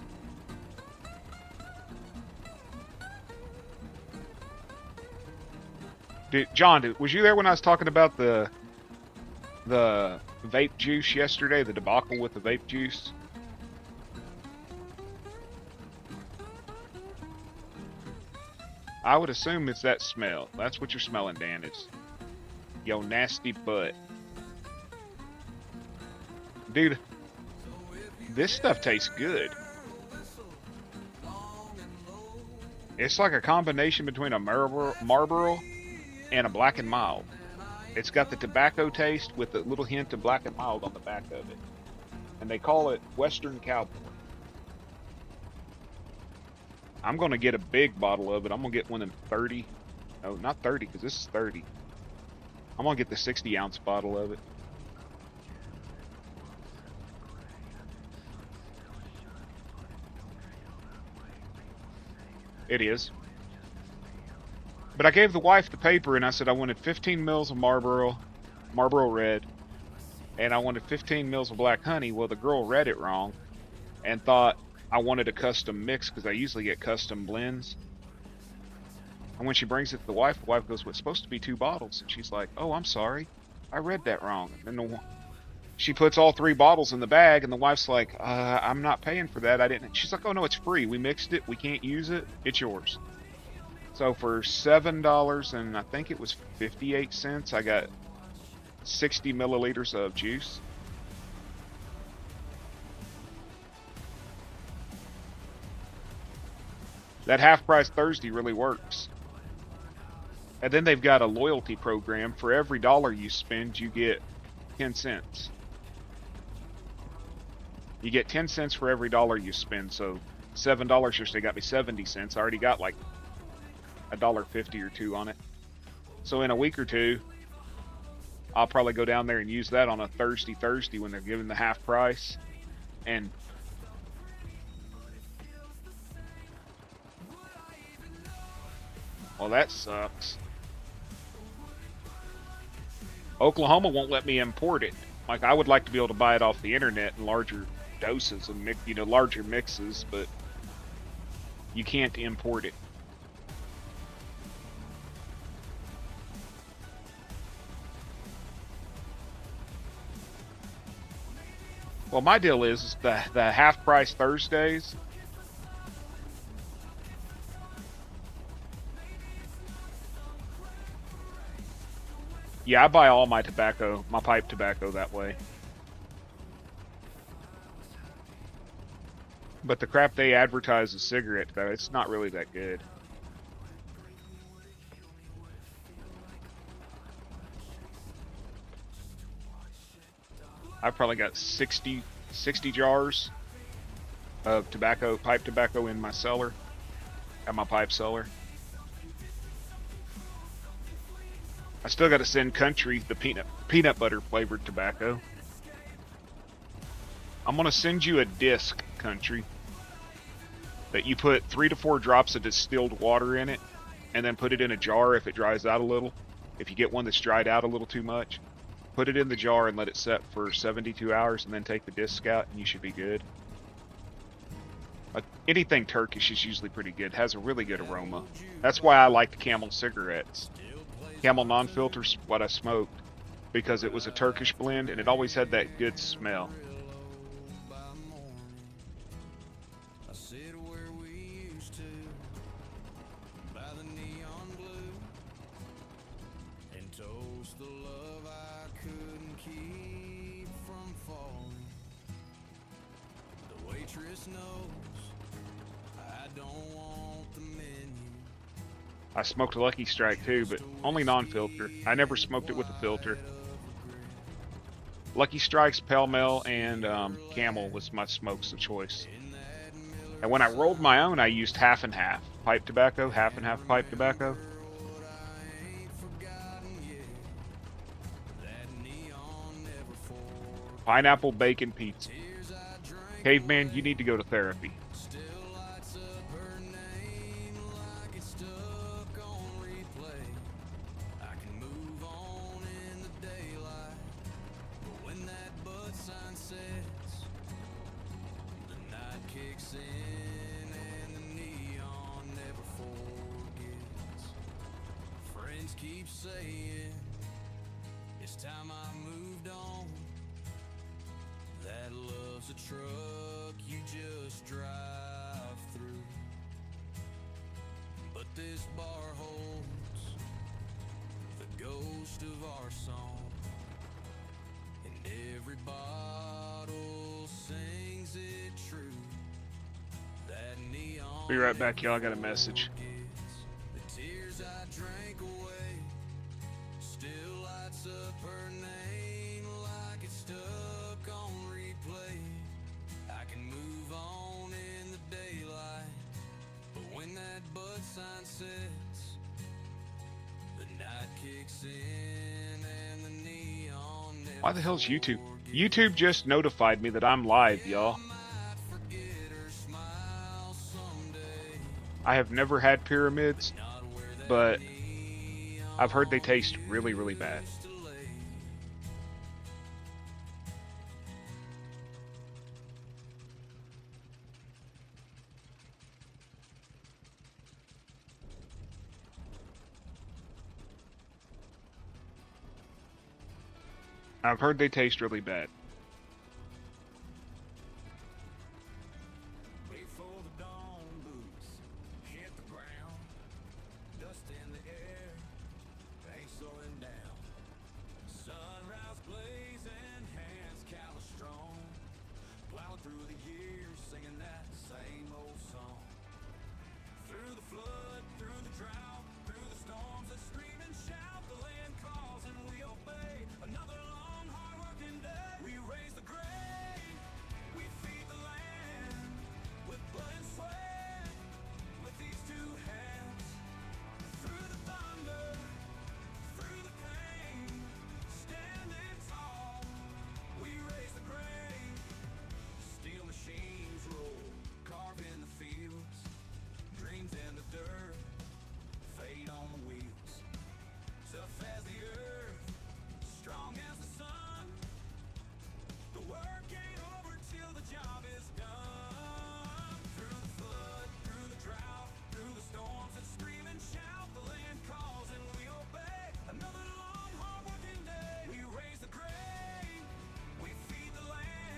John, was you there when I was talking about the vape juice yesterday? The debacle with the vape juice? I would assume it's that smell. That's what you're smelling, Dan. It's yo nasty butt. Dude, this stuff tastes good. It's like a combination between a Marlboro and a Black and Mild. It's got the tobacco taste with a little hint of Black and Mild on the back of it. And they call it Western Cowboy. I'm going to get a big bottle of it. I'm going to get one in 30. No, not 30, because this is 30. I'm going to get the 60-ounce bottle of it. It is. But I gave the wife the paper and I said I wanted 15 mils of Marlboro Red, and I wanted 15 mils of Black Honey. Well, the girl read it wrong and thought I wanted a custom mix because I usually get custom blends. And when she brings it to the wife goes, well, it's supposed to be 2 bottles. And she's like, oh, I'm sorry. I read that wrong. And then she puts all 3 bottles in the bag, and the wife's like, I'm not paying for that. I didn't. She's like, oh, no, it's free. We mixed it. We can't use it. It's yours. So for $7 and I think it was 58 cents, I got 60 milliliters of juice. That half price Thursday really works. And then they've got a loyalty program. For every $1 you spend, you get 10 cents. You get 10 cents for every dollar you spend. So $7 just they got me 70 cents. I already got like $1.50 or two on it. So in a week or two, I'll probably go down there and use that on a Thursday when they're giving the half price. And well, that sucks. Oklahoma won't let me import it. Like, I would like to be able to buy it off the internet in larger doses and larger mixes, but you can't import it. Well, my deal is the half price Thursdays. Yeah, I buy all my tobacco, my pipe tobacco that way. But the crap they advertise as cigarette tobacco, it's not really that good. I've probably got 60 jars of tobacco, pipe tobacco in my cellar, at my pipe cellar. I still got to send Country the peanut butter flavored tobacco. I'm gonna send you a disc, Country, that you put 3 to 4 drops of distilled water in it, and then put it in a jar if it dries out a little. If you get one that's dried out a little too much, put it in the jar and let it set for 72 hours, and then take the disc out, and you should be good. Anything Turkish is usually pretty good. Has a really good aroma. That's why I like the Camel cigarettes. Camel non-filter's what I smoked, because it was a Turkish blend, and it always had that good smell. I smoked a Lucky Strike too, but only non-filter. I never smoked it with a filter. Lucky Strikes, Pall Mall, and Camel was my smokes of choice. And when I rolled my own, I used half and half pipe tobacco, half and half pipe tobacco. Pineapple bacon pizza. Caveman, you need to go to therapy. Keep saying it's time I moved on. That love's a truck you just drive through, but this bar holds the ghost of our song, and every bottle sings it true. That neon. Be right back, y'all. I got a message. The tears I drank away still lights up her name like it's stuck on replay. I can move on in the daylight, but when that bud sign sets, the night kicks in and the neon never. Why the hell's YouTube? YouTube just notified me that I'm live, y'all. I have never had pyramids, but I've heard they taste really, really bad. I've heard they taste really bad. Before the dawn boots hit the ground, dust in the air, ain't slowing down. Sunrise blazing, hands callous strong, plowing through the years, singing that same old song. Through the flood, through the drought, through the storms that scream and shout, the land calls and we obey. Another long, hard-working day. We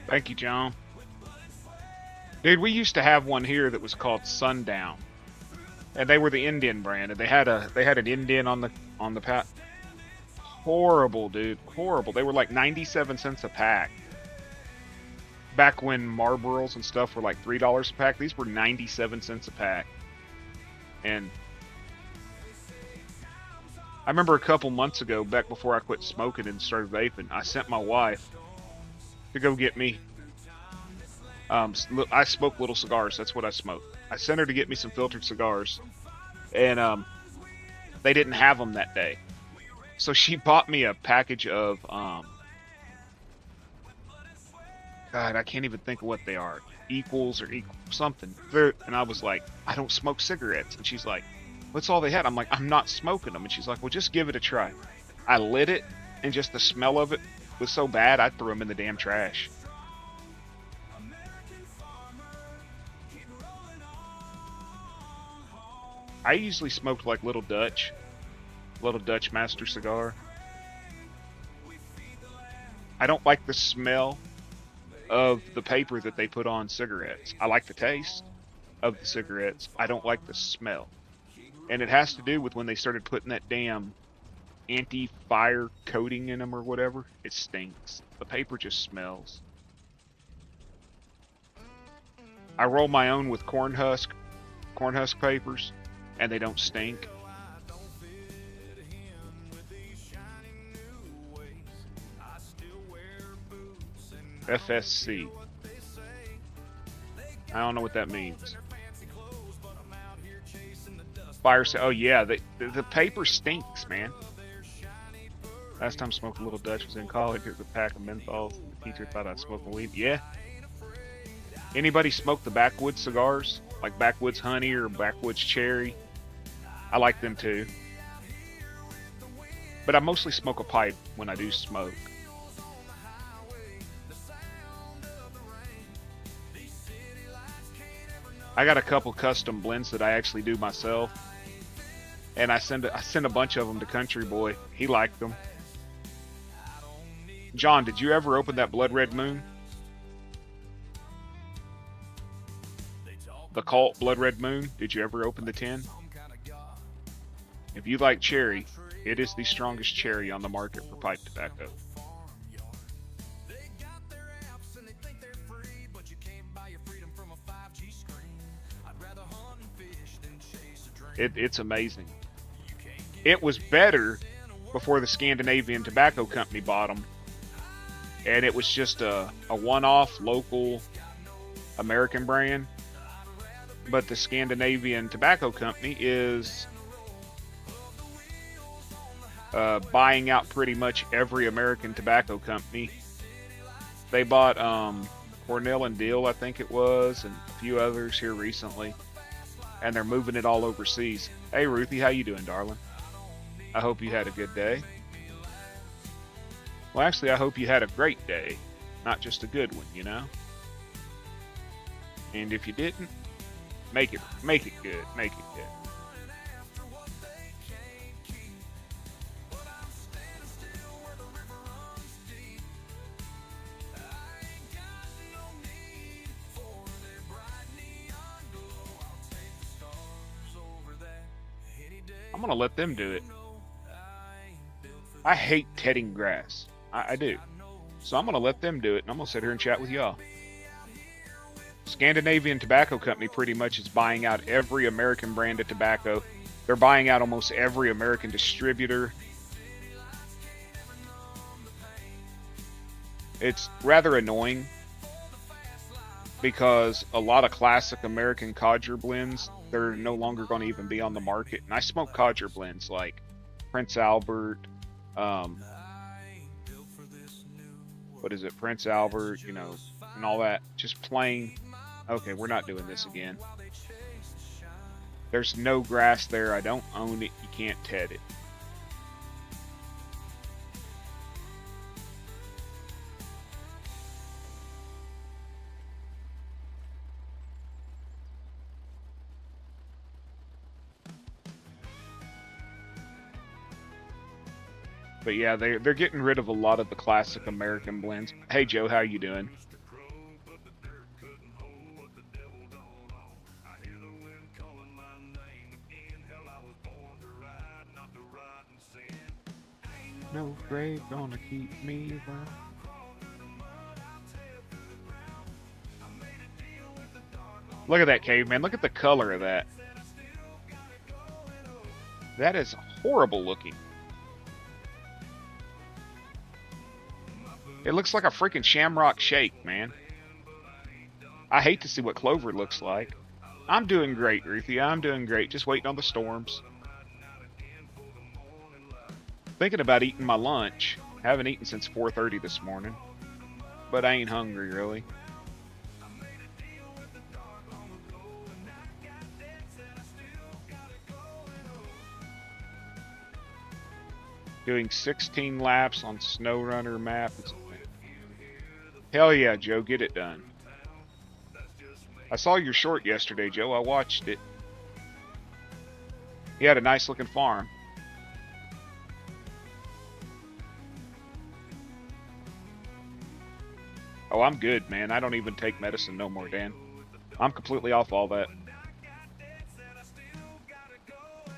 Thank you, John. Dude, we used to have one here that was called Sundown, and they were the Indian brand, and they had an Indian on the pack. Horrible, dude, horrible. They were like 97 cents a pack. Back when Marlboros and stuff were like $3 a pack, these were 97 cents a pack. And I remember a couple months ago, back before I quit smoking and started vaping, I sent my wife to go get me. I smoke little cigars. That's what I smoke. I sent her to get me some filtered cigars, and they didn't have them that day. So she bought me a package of God, I can't even think of what they are. Equals or equal something. And I was like, I don't smoke cigarettes. And she's like, what's all they had? I'm like, I'm not smoking them. And she's like, well, just give it a try. I lit it, and just the smell of it was so bad, I threw them in the damn trash. I usually smoked like Little Dutch Master Cigar. I don't like the smell of the paper that they put on cigarettes. I like the taste of the cigarettes. I don't like the smell. And it has to do with when they started putting that damn anti-fire coating in them or whatever. It stinks. The paper just smells. I roll my own with corn husk papers, and they don't stink. FSC. I don't know what that means. Fire. Oh yeah, the paper stinks, man. Last time smoking Little Dutch was in college. It was a pack of menthols. The teacher thought I'd smoke weed. Yeah. Anybody smoke the backwoods cigars, like backwoods honey or backwoods cherry? I like them too. But I mostly smoke a pipe when I do smoke. I got a couple custom blends that I actually do myself, and I send a bunch of them to Country Boy. He liked them. John, did you ever open that Blood Red Moon? The Cult Blood Red Moon? Did you ever open the tin? If you like cherry, it is the strongest cherry on the market for pipe tobacco. It's amazing. It was better before the Scandinavian Tobacco Company bought them, and it was just a one-off local American brand. But the Scandinavian Tobacco Company is buying out pretty much every American tobacco company. They bought Cornell and Deal, I think it was, and a few others here recently. And they're moving it all overseas. Hey Ruthie, how you doing, darling? I hope you had a good day. Well, actually, I hope you had a great day, not just a good one, you know? And if you didn't, make it good, make it good. I'm gonna let them do it. I hate tedding grass. I do. So I'm gonna let them do it, and I'm gonna sit here and chat with y'all. Scandinavian Tobacco Company pretty much is buying out every American brand of tobacco. They're buying out almost every American distributor. It's rather annoying because a lot of classic American codger blends, they're no longer going to even be on the market. And I smoke codger blends like Prince Albert, what is it, Prince Albert, you know, and all that. Just plain. Okay, we're not doing this again. There's no grass there. I don't own it. You can't ted it. But yeah, they're getting rid of a lot of the classic American blends. Hey Joe, how you doing? No grave gonna keep me warm. Look at that caveman. Look at the color of that. That is horrible looking. It looks like a freaking shamrock shake, man. I hate to see what clover looks like. I'm doing great, Ruthie. I'm doing great. Just waiting on the storms. Thinking about eating my lunch. Haven't eaten since 4:30 this morning. But I ain't hungry, really. Doing 16 laps on SnowRunner map. Hell yeah, Joe. Get it done. I saw your short yesterday, Joe. I watched it. He had a nice looking farm. Oh, I'm good, man. I don't even take medicine no more, Dan. I'm completely off all that.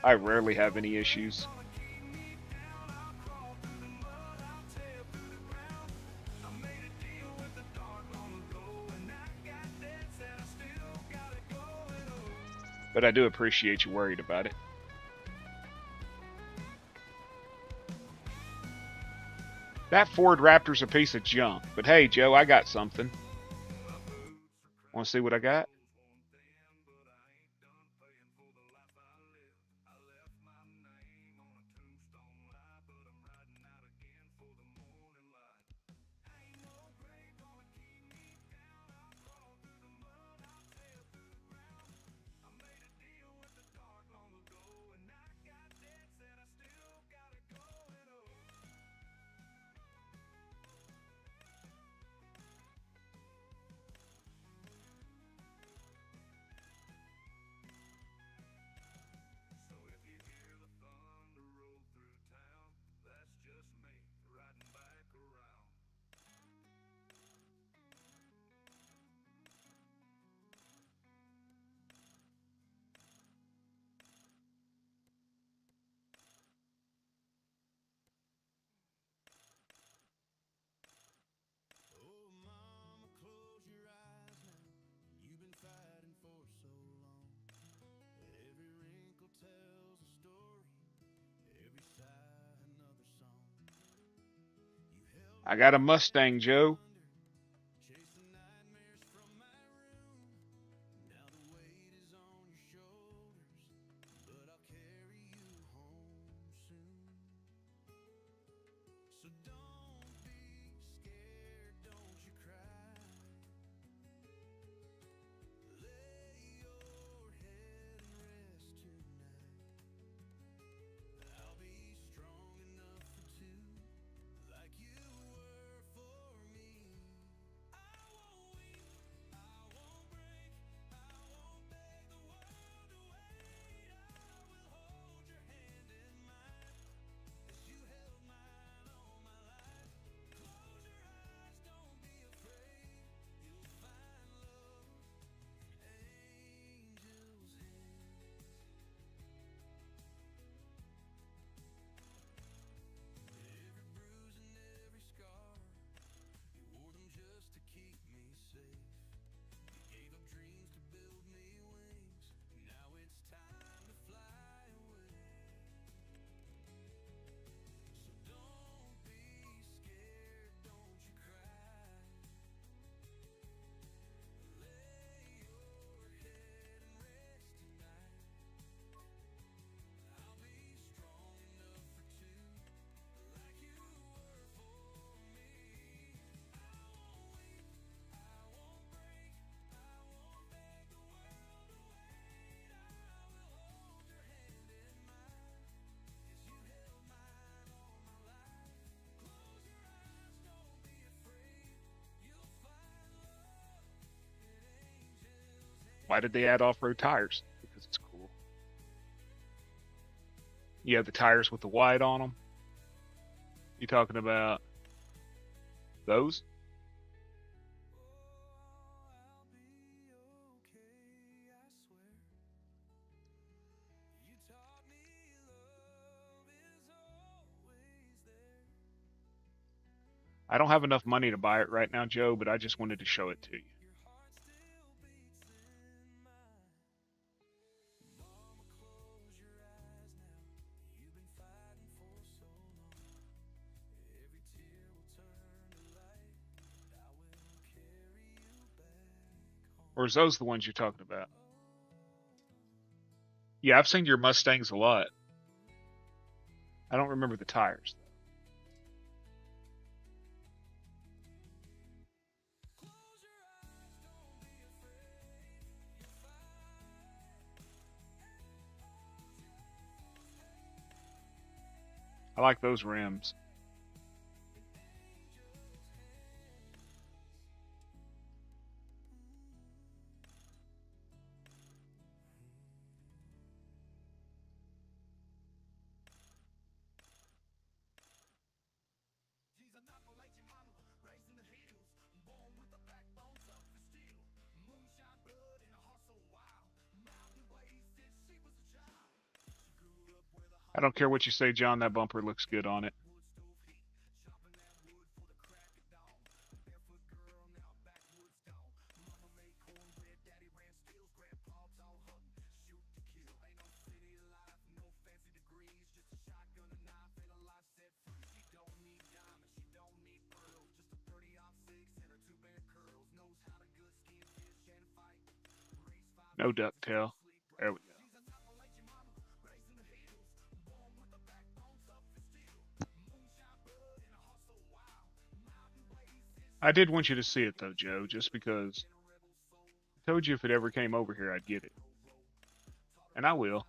I rarely have any issues. But I do appreciate you worried about it. That Ford Raptor's a piece of junk. But hey, Joe, I got something. Want to see what I got? Oh, mama, close your eyes now. You've been fighting for so long. Every wrinkle tells a story, every sigh another song. You held I me got a when Mustang, everything Joe. blundered, chasing nightmares from my room. Now the weight is on your shoulders, but I'll carry you home soon. So don't be scared, don't you cry. Lay your head and rest tonight. I'll be strong enough for two, like you were for me. I won't weep, I won't break, I won't beg the world to wait. I will hold your hand in mine, as you held mine all my life. Close your eyes, don't be afraid. You'll find love in angels' hands. Every bruise and every scar, you wore them just to keep me safe. You gave up dreams to build me wings. Now it's time to fly away. So don't be scared, don't you cry. Lay your head and rest tonight. I'll be strong enough for two, like you were for me. I won't weep, I won't break, I won't beg the world to wait. I will hold your hand in mine, as you held mine all my life. Close your eyes, don't be afraid. You'll find love in angels' hands. Why did they add off-road tires? Because it's cool. You have the tires with the white on them. You talking about those? I'll be okay, I swear. You taught me love is always there. I don't have enough money to buy it right now, Joe, but I just wanted to show it to you. Or is those the ones you're talking about? Yeah, I've seen your Mustangs a lot. I don't remember the tires, though. I like those rims. I don't care what you say, John. That bumper looks good on it. No ducktail. There we go. I did want you to see it, though, Joe, just because I told you if it ever came over here, I'd get it. And I will.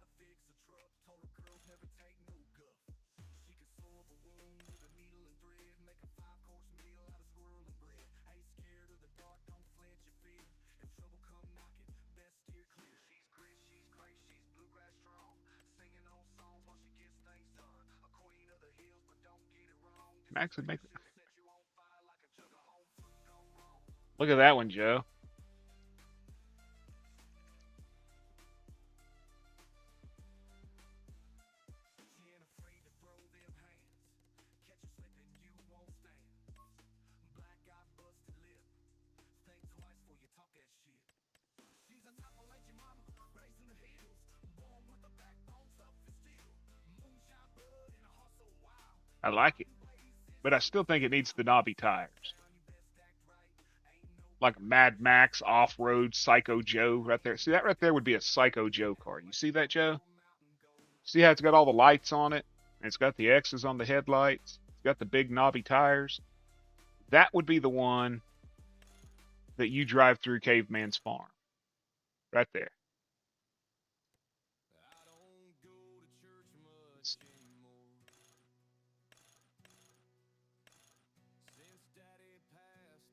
Can I actually make it? Look at that one, Joe. I like it, but I still think it needs the knobby tires. Like Mad Max off-road Psycho Joe right there. See, that right there would be a Psycho Joe car. You see that, Joe? See how it's got all the lights on it? And it's got the X's on the headlights. It's got the big knobby tires. That would be the one that you drive through Caveman's farm. Right there.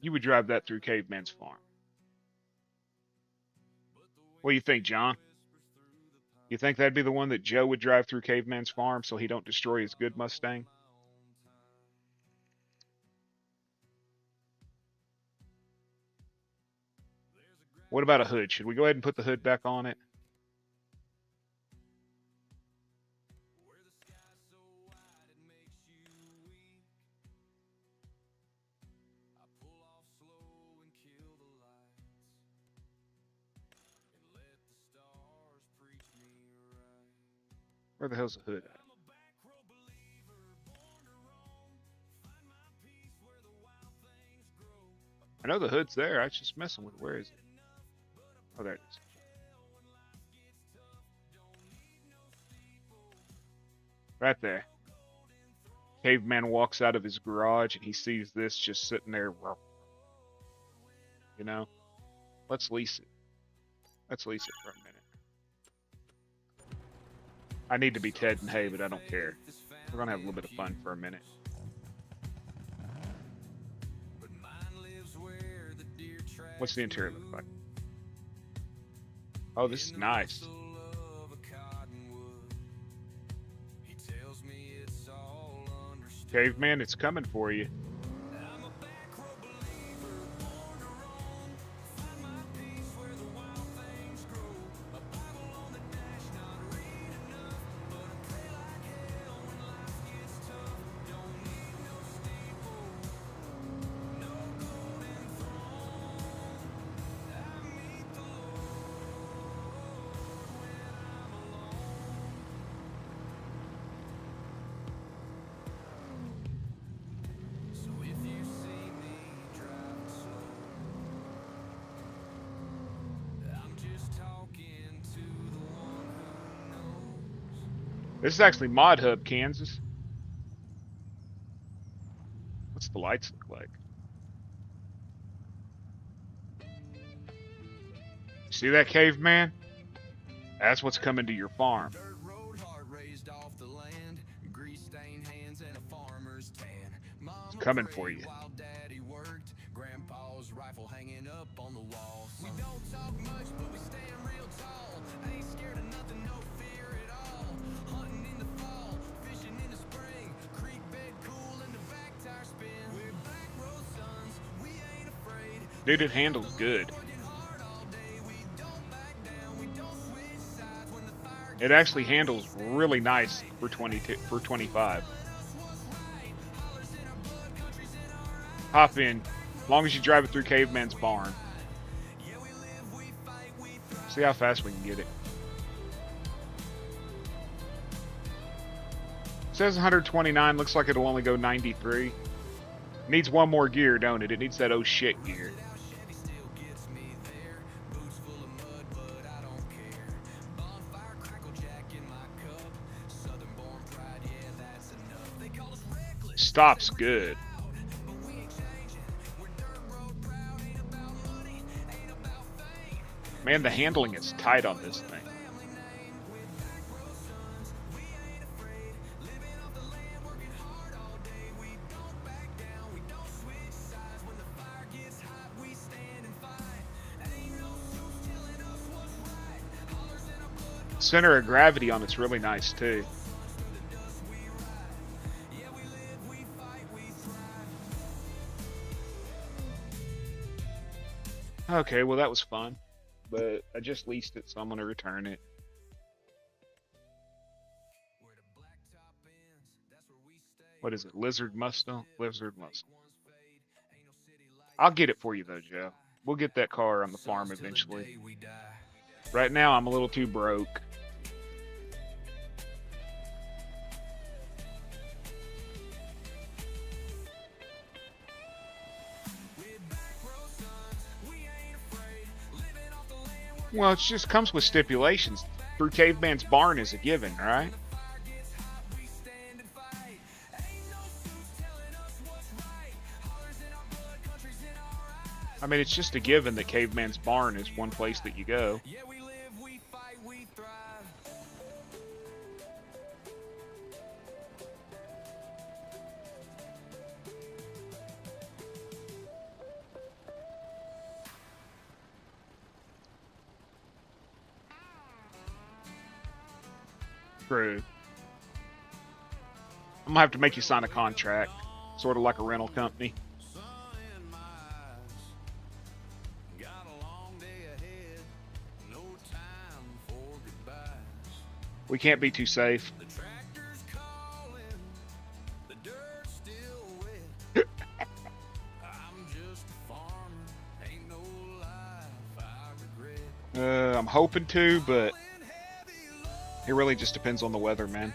You would drive that through Caveman's farm. What do you think, John? You think that'd be the one that Joe would drive through Caveman's farm so he don't destroy his good Mustang? What about a hood? Should we go ahead and put the hood back on it? Where the hell's the hood at? I know the hood's there. I was just messing with it. Where is it? Oh, there it is. Right there. Caveman walks out of his garage and he sees this just sitting there. You know? Let's lease it. Let's lease it for a minute. I need to be Ted and Hay, but I don't care. We're gonna have a little bit of fun for a minute. What's the interior look like? Oh, this is nice. Caveman, it's coming for you. This is actually Mod Hub, Kansas. What's the lights look like? See that, caveman? That's what's coming to your farm. Dirt road, heart raised off the land, grease stained hands and a farmer's tan. It's Mama coming for prayed you. while daddy worked, grandpa's rifle hanging up on the wall. We don't talk much, but we stand real tall. Ain't scared of nothing, no fear at all. Hunting in the fall, fishing in the spring, creek bed cool and the back tire spin. We're back road sons, we ain't afraid. Dude, it handles good. Working hard all day, we don't back down, we don't switch sides when the fire It actually handles really nice for 25. Hop in, as long as you drive it through Caveman's barn. See how fast we can get it. It says 129, looks like it'll only go 93. Needs one more gear, don't it? It needs that oh shit gear. Stop's good. Man, the handling is tight on this thing. Center of gravity on it's really nice too. Okay, well that was fun, but I just leased it, so I'm gonna return it. What is it? Lizard Mustang? Lizard Mustang. I'll get it for you though, Joe. We'll get that car on the farm eventually. Right now, I'm a little too broke. Well, it just comes with stipulations. Through Caveman's barn is a given, right? I mean, it's just a given that Caveman's barn is one place that you go. True. I'm gonna have to make you sign a contract, sort of like a rental company. We can't be too safe. I'm hoping to, but it really just depends on the weather, man.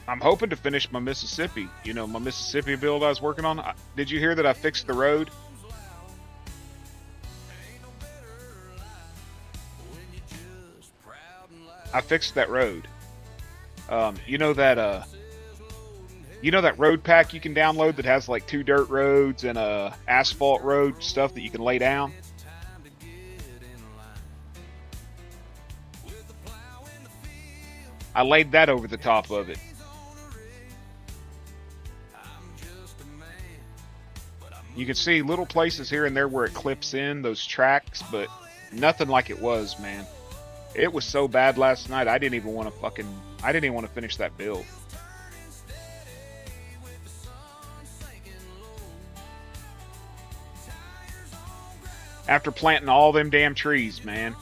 I'm hoping to finish my Mississippi. You know, my Mississippi build I was working on. Did you hear that I fixed the road? I fixed that road. You know that road pack you can download that has like 2 dirt roads and a asphalt road stuff that you can lay down? I laid that over the top of it. You can see little places here and there where it clips in those tracks, but nothing like it was, man. It was so bad last night, I didn't even want to finish that build. After planting all them damn trees, man.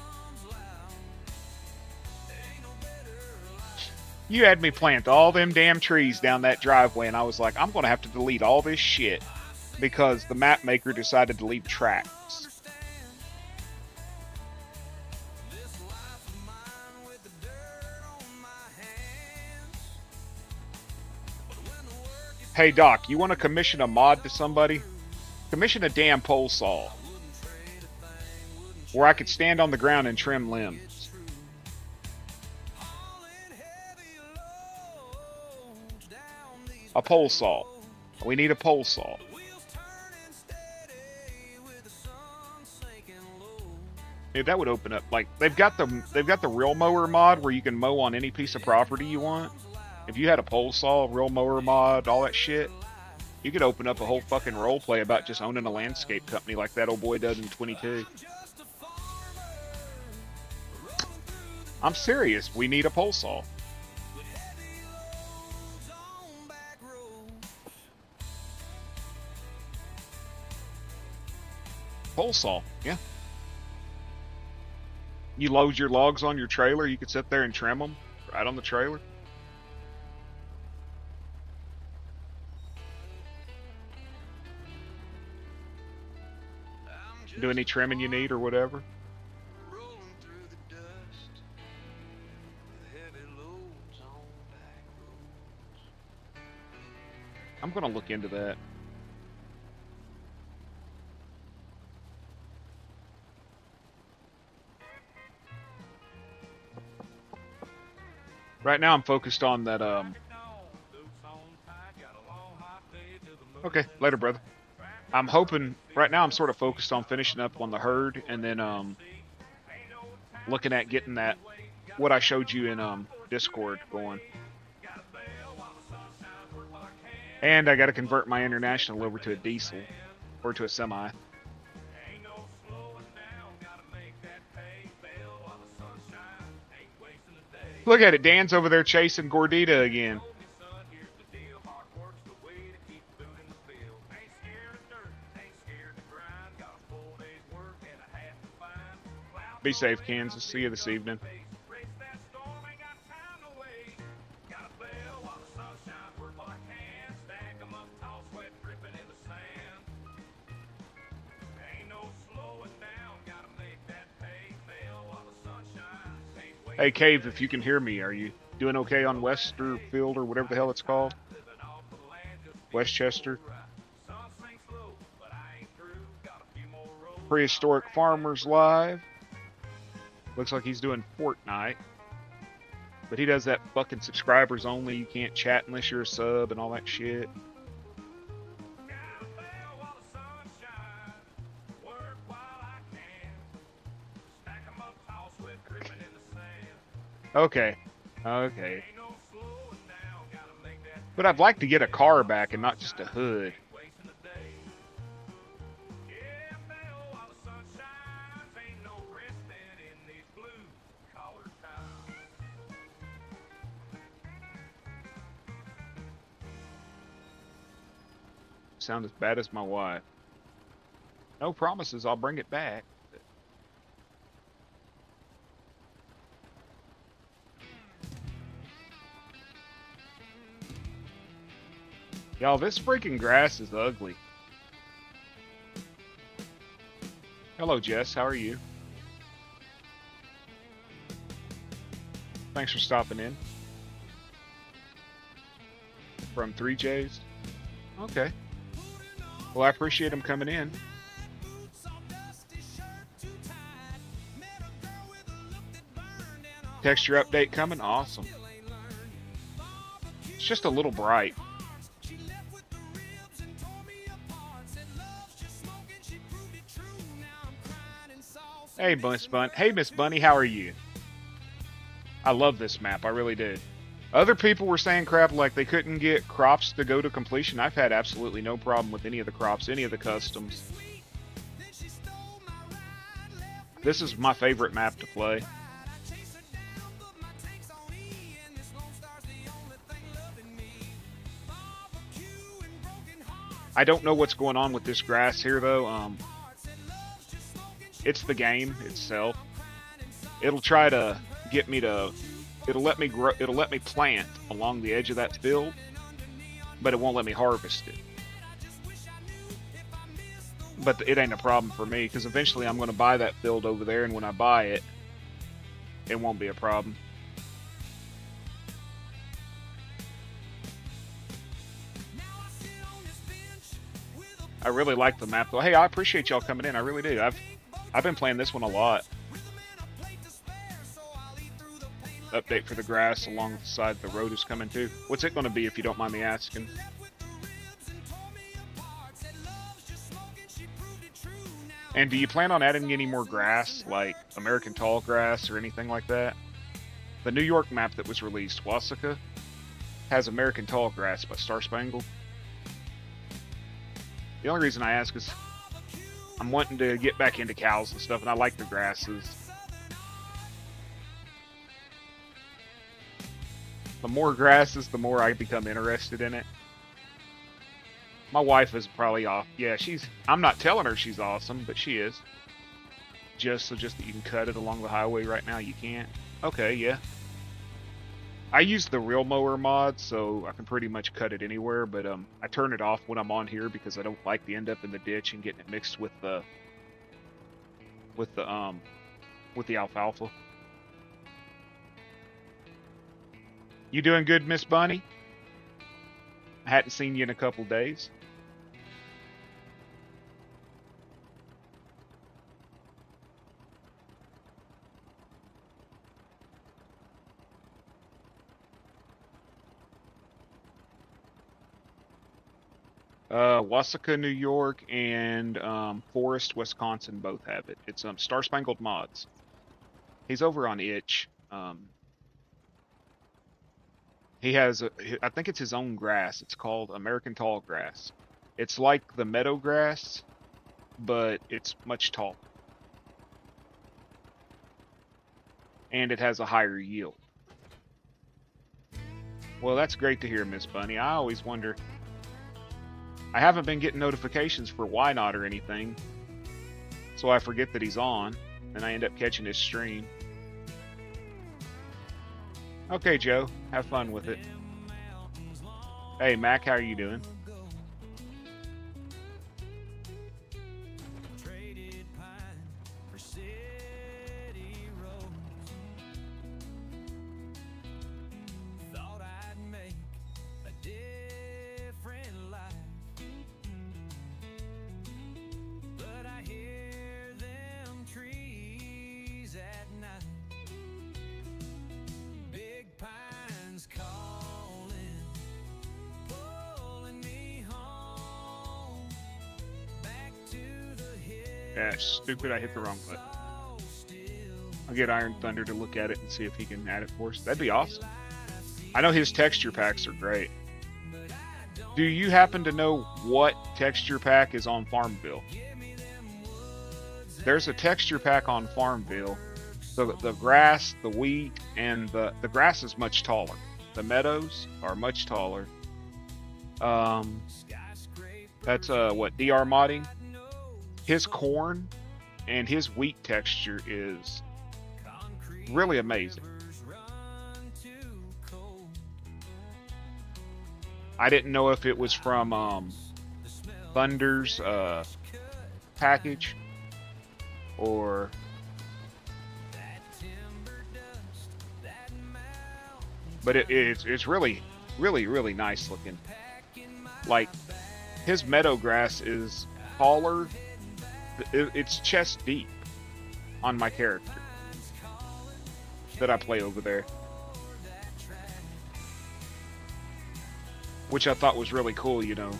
You had me plant all them damn trees down that driveway, and I was like, I'm going to have to delete all this shit because the map maker decided to leave tracks. Hey Doc, you want to commission a mod to somebody? Commission a damn pole saw. where I could stand on the ground and trim limbs. A pole saw. We need a pole saw. Dude, that would open up, like, they've got the real mower mod where you can mow on any piece of property you want. If you had a pole saw, real mower mod, all that shit, you could open up a whole fucking role play about just owning a landscape company like that old boy does in 22. I'm serious. We need a pole saw. Pole saw, yeah. You load your logs on your trailer, you could sit there and trim them right on the trailer. Do any trimming you need or whatever. I'm gonna look into that. Right now I'm focused on that, Okay, later, brother. I'm hoping, right now I'm sort of focused on finishing up on the herd, and then, looking at getting that, what I showed you in, Discord going. And I gotta convert my international over to a diesel, or to a semi. Look at it, Dan's over there chasing Gordita again. Be safe, Kansas. See you this evening. Hey, Cave, if you can hear me, are you doing okay on Westerfield or whatever the hell it's called? Westchester? Prehistoric Farmers Live. Looks like he's doing Fortnite. But he does that fucking subscribers only. You can't chat unless you're a sub and all that shit. Okay. Okay. But I'd like to get a car back and not just a hood. Sound as bad as my wife. No promises, I'll bring it back. Y'all, this freaking grass is ugly. Hello, Jess. How are you? Thanks for stopping in. From 3Js? Okay. Well, I appreciate him coming in. Texture update coming? Awesome. It's just a little bright. Hey, Miss Bunny. Hey, Miss Bunny, how are you? I love this map. I really did. Other people were saying crap like they couldn't get crops to go to completion. I've had absolutely no problem with any of the crops, any of the customs. This is my favorite map to play. I don't know what's going on with this grass here, though. It's the game itself. It'll try to get me to... It'll let me grow, it'll let me plant along the edge of that field, but it won't let me harvest it. But it ain't a problem for me, because eventually I'm going to buy that field over there, and when I buy it, it won't be a problem. I really like the map, though. Hey, I appreciate y'all coming in. I really do. I've been playing this one a lot. Update for the grass along the side the road is coming to. What's it going to be if you don't mind me asking? And do you plan on adding any more grass, like American tall grass or anything like that? The New York map that was released, Wasaka, has American tall grass by Star Spangled. The only reason I ask is I'm wanting to get back into cows and stuff, and I like the grasses. The more grasses, the more I become interested in it. My wife is probably off. Yeah, I'm not telling her she's awesome, but she is. Just that you can cut it along the highway right now, you can't. Okay, yeah. I use the real mower mod, so I can pretty much cut it anywhere, but I turn it off when I'm on here because I don't like to end up in the ditch and getting it mixed with the alfalfa. You doing good, Miss Bunny? I hadn't seen you in a couple days. Wasaka, New York, and Forest, Wisconsin both have it. It's Star Spangled Mods. He's over on Itch. He has, I think it's his own grass. It's called American Tall Grass. It's like the meadow grass, but it's much taller. And it has a higher yield. Well, that's great to hear, Miss Bunny. I always wonder. I haven't been getting notifications for Why Not or anything, so I forget that he's on, and I end up catching his stream. Okay, Joe, have fun with it. Hey, Mac, how are you doing? Yeah, stupid, I hit the wrong button. I'll get Iron Thunder to look at it and see if he can add it for us. That'd be awesome. I know his texture packs are great. Do you happen to know what texture pack is on Farmville? There's a texture pack on Farmville. The grass, the wheat, and the grass is much taller. The meadows are much taller. That's what DR modding. His corn and his wheat texture is really amazing. I didn't know if it was from Thunder's package or but it's really nice looking. Like his meadow grass is taller. It's chest deep on my character that I play over there, which I thought was really cool, you know.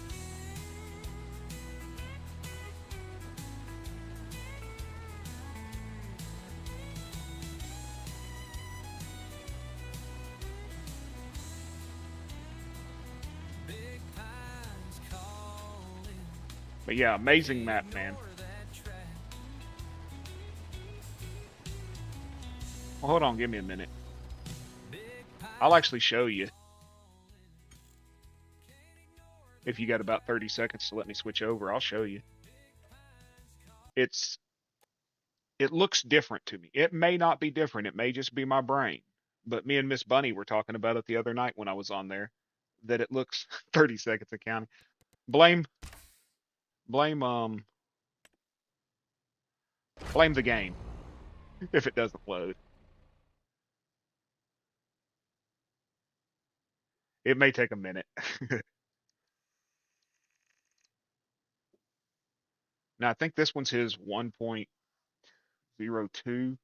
But yeah, amazing map, man. Well, hold on, give me a minute. I'll actually show you. If you got about 30 seconds to let me switch over, I'll show you. It looks different to me. It may not be different. It may just be my brain. But me and Miss Bunny were talking about it the other night when I was on there, that it looks 30 seconds of counting. Blame the game if it doesn't load. It may take a minute. Now I think this one's his 1. 1.02,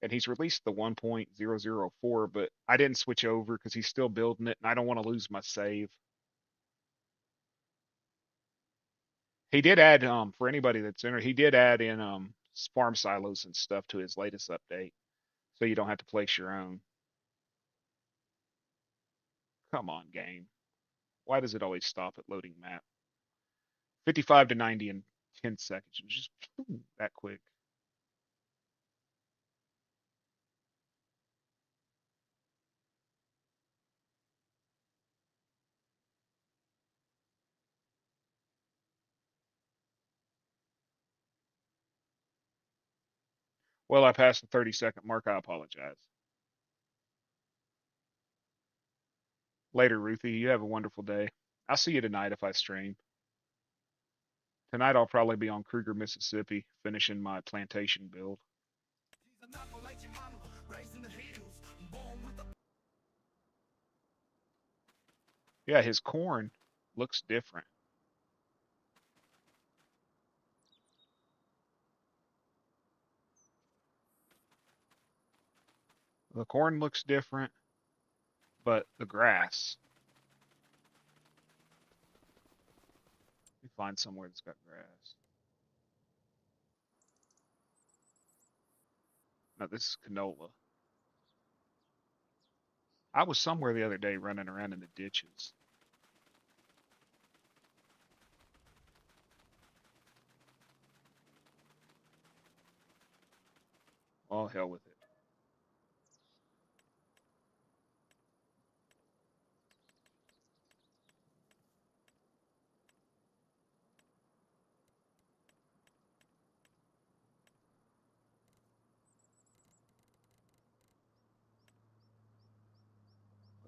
and he's released the 1.004, but I didn't switch over because he's still building it, and I don't want to lose my save. He did add, for anybody that's in, he did add in farm silos and stuff to his latest update, so you don't have to place your own. Come on, game. Why does it always stop at loading map? 55 to 90 in 10 seconds. Just that quick. Well, I passed the 30-second mark. I apologize. Later, Ruthie. You have a wonderful day. I'll see you tonight if I stream. Tonight I'll probably be on Kruger, Mississippi, finishing my plantation build. Yeah, his corn looks different. The corn looks different, but the grass. Let me find somewhere that's got grass. No, this is canola. I was somewhere the other day running around in the ditches. Oh, hell with it.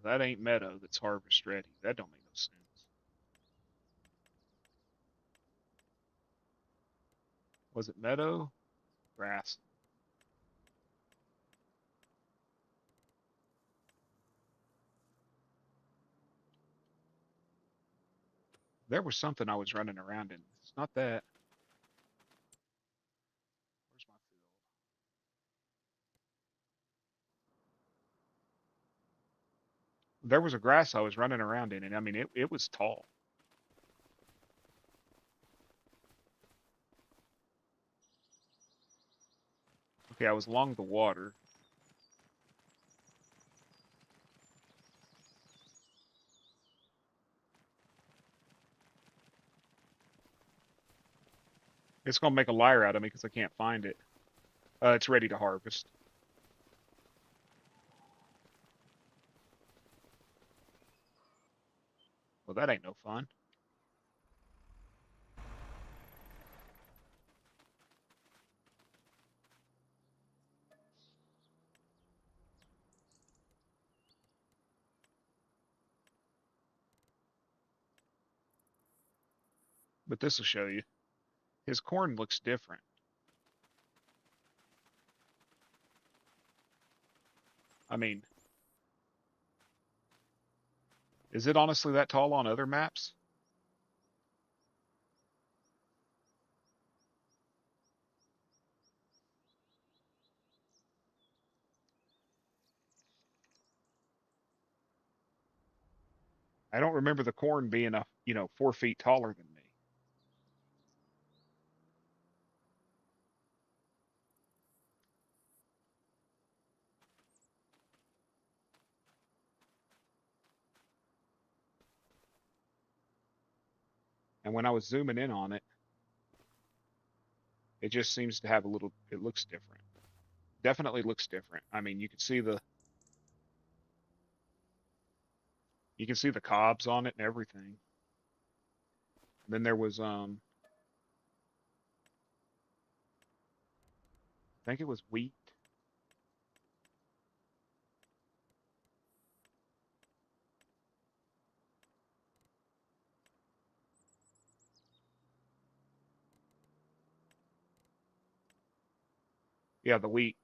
That ain't meadow that's harvest ready. That don't make no sense. Was it meadow? Grass. There was something I was running around in. It's not that. Where's my field? There was a grass I was running around in, and I mean, it was tall. Okay, I was along the water. It's gonna make a liar out of me because I can't find it. It's ready to harvest. Well, that ain't no fun. But this will show you. His corn looks different. I mean, is it honestly that tall on other maps? I don't remember the corn being 4 feet taller than me. And when I was zooming in on it, it just seems to have a little, it looks different. Definitely looks different. I mean, you can see the cobs on it and everything. Then there was I think it was wheat. Yeah, the wheat.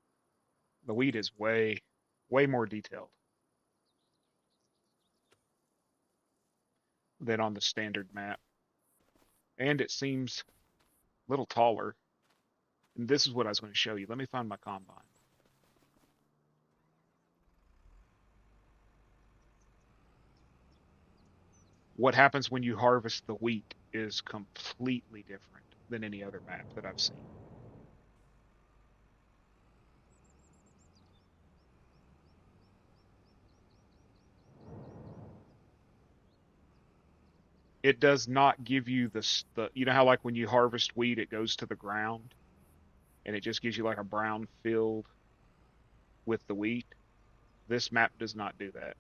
The wheat is way more detailed than on the standard map. And it seems a little taller. And this is what I was going to show you. Let me find my combine. What happens when you harvest the wheat is completely different than any other map that I've seen. It does not give you the you know how like when you harvest wheat it goes to the ground and it just gives you like a brown field with the wheat. This map does not do that.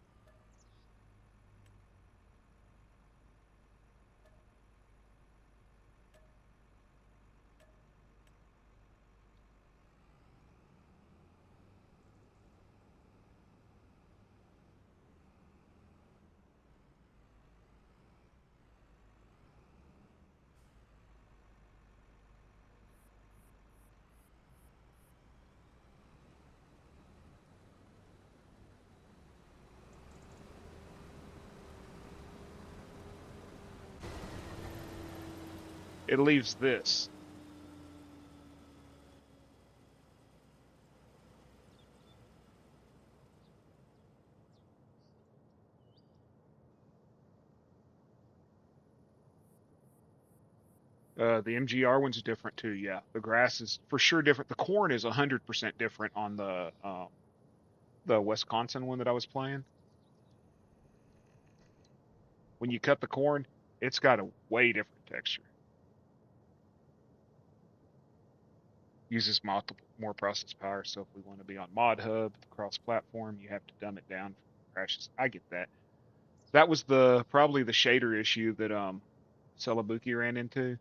It leaves this. The MGR one's different too. Yeah, the grass is for sure different. The corn is 100% different on the Wisconsin one that I was playing. When you cut the corn, it's got a way different texture. Uses multiple more process power. So if we want to be on Mod Hub cross platform, you have to dumb it down for crashes. I get that. That was the probably the shader issue that Celebuki ran into.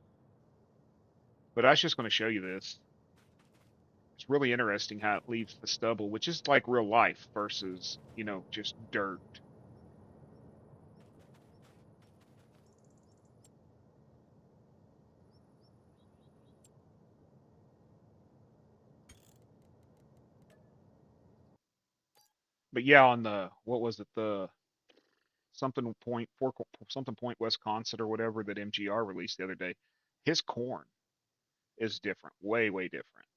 But I was just going to show you this. It's really interesting how it leaves the stubble, which is like real life versus, you know, just dirt. But yeah, on the what was it, the something point four something point Wisconsin or whatever that MGR released the other day, his corn is different, way way different.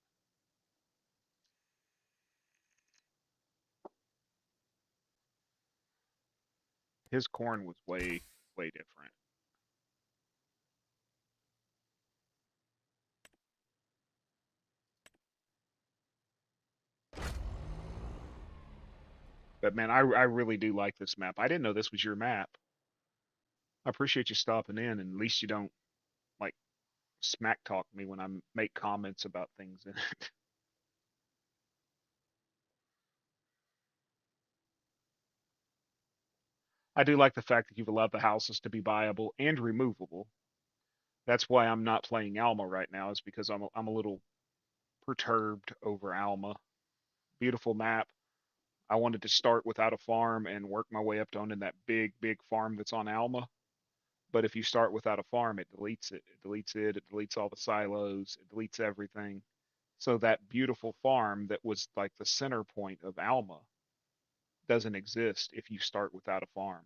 His corn was way way different. But man, I really do like this map. I didn't know this was your map. I appreciate you stopping in, and at least you don't like smack talk me when I make comments about things in it. I do like the fact that you've allowed the houses to be buyable and removable. That's why I'm not playing Alma right now, is because I'm a little perturbed over Alma. Beautiful map. I wanted to start without a farm and work my way up to owning that big, big farm that's on Alma. But if you start without a farm, it deletes it. It deletes it. It deletes all the silos. It deletes everything. So that beautiful farm that was like the center point of Alma doesn't exist if you start without a farm.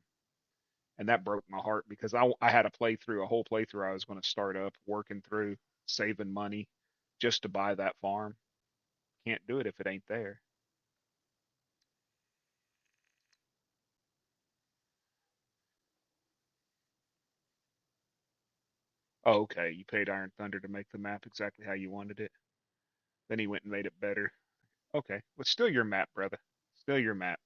And that broke my heart because I had a playthrough, a whole playthrough I was going to start up, working through, saving money just to buy that farm. Can't do it if it ain't there. Oh, okay. You paid Iron Thunder to make the map exactly how you wanted it. Then he went and made it better. Okay. Well, still your map, brother. Still your map.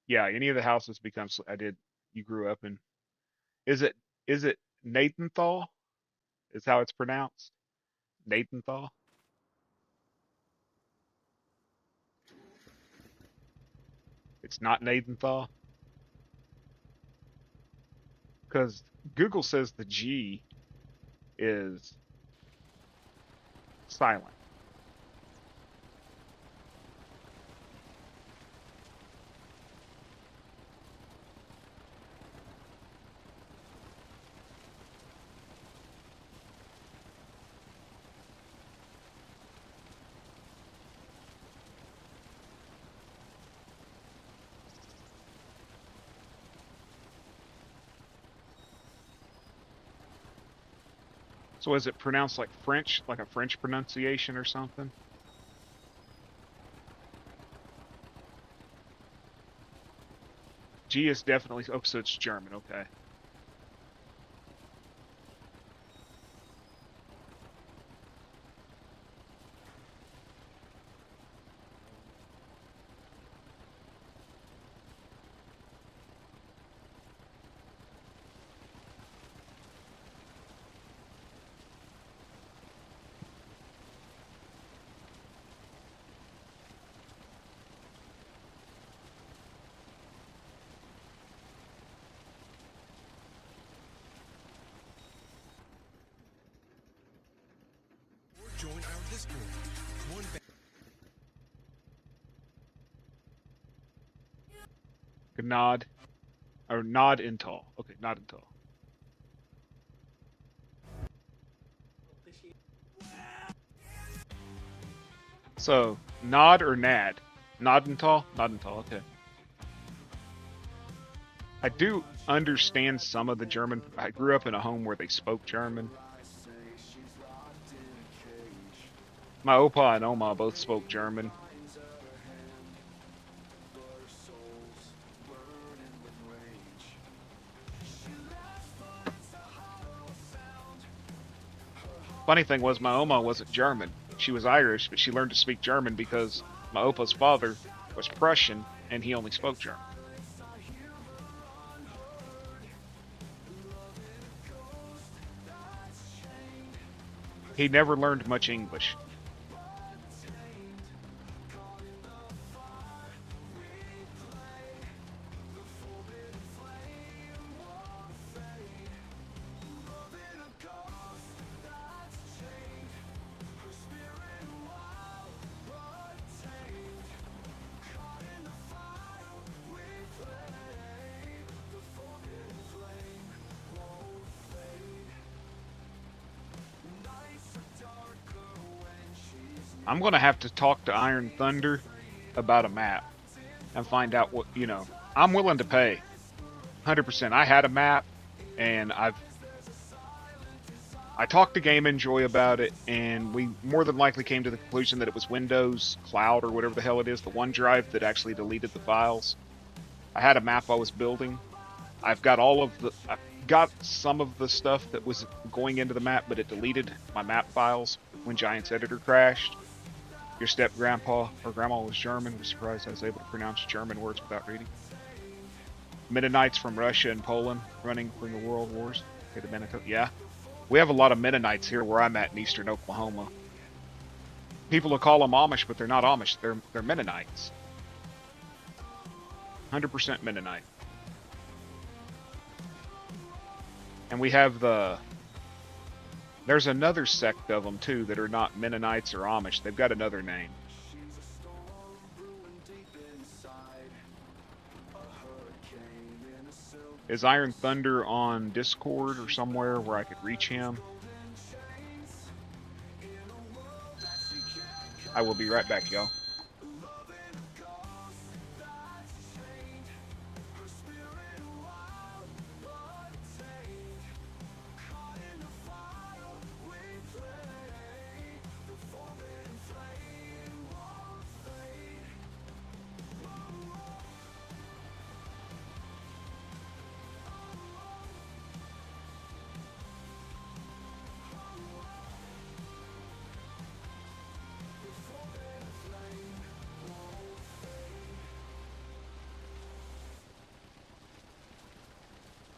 Yeah, any of the houses becomes I did you grew up in is it is it Nathanthal? Is how it's pronounced? Nathanthal? It's not Nathanthal? Because Google says the G is silent. So is it pronounced like French, like a French pronunciation or something? G is definitely, oh, so it's German, okay. Join our Discord. One Gnad, or Gnadenthal. Okay, Gnadenthal. So, Nod or Nad? Gnadenthal? Gnadenthal, okay. I do understand some of the German. I grew up in a home where they spoke German. My Opa and Oma both spoke German. Funny thing was, my Oma wasn't German. She was Irish, but she learned to speak German because my Opa's father was Prussian and he only spoke German. He never learned much English. I'm gonna have to talk to Iron Thunder about a map and find out what, you know. I'm willing to pay 100%. I had a map and I talked to Game Enjoy about it, and we more than likely came to the conclusion that it was Windows Cloud or whatever the hell it is, the OneDrive that actually deleted the files. I had a map I was building. I've got some of the stuff that was going into the map, but it deleted my map files when Giant's editor crashed. Your step-grandpa or grandma was German. I was surprised I was able to pronounce German words without reading. Mennonites from Russia and Poland running from the World Wars. Okay, the Manitoba. Yeah. We have a lot of Mennonites here where I'm at in eastern Oklahoma. People will call them Amish, but they're not Amish. They're Mennonites. 100% Mennonite. And we have there's another sect of them too that are not Mennonites or Amish. They've got another name. Is Iron Thunder on Discord or somewhere where I could reach him? I will be right back, y'all.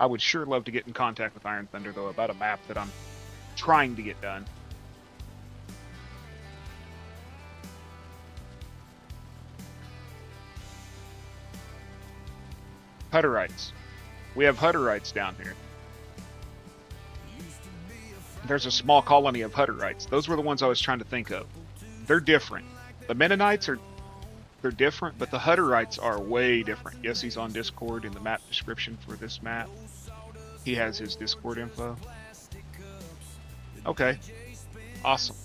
I would sure love to get in contact with Iron Thunder, though, about a map that I'm trying to get done. Hutterites. We have Hutterites down here. There's a small colony of Hutterites. Those were the ones I was trying to think of. They're different. The Mennonites they're different, but the Hutterites are way different. Yes, he's on Discord in the map description for this map. He has his Discord info. Okay. Awesome.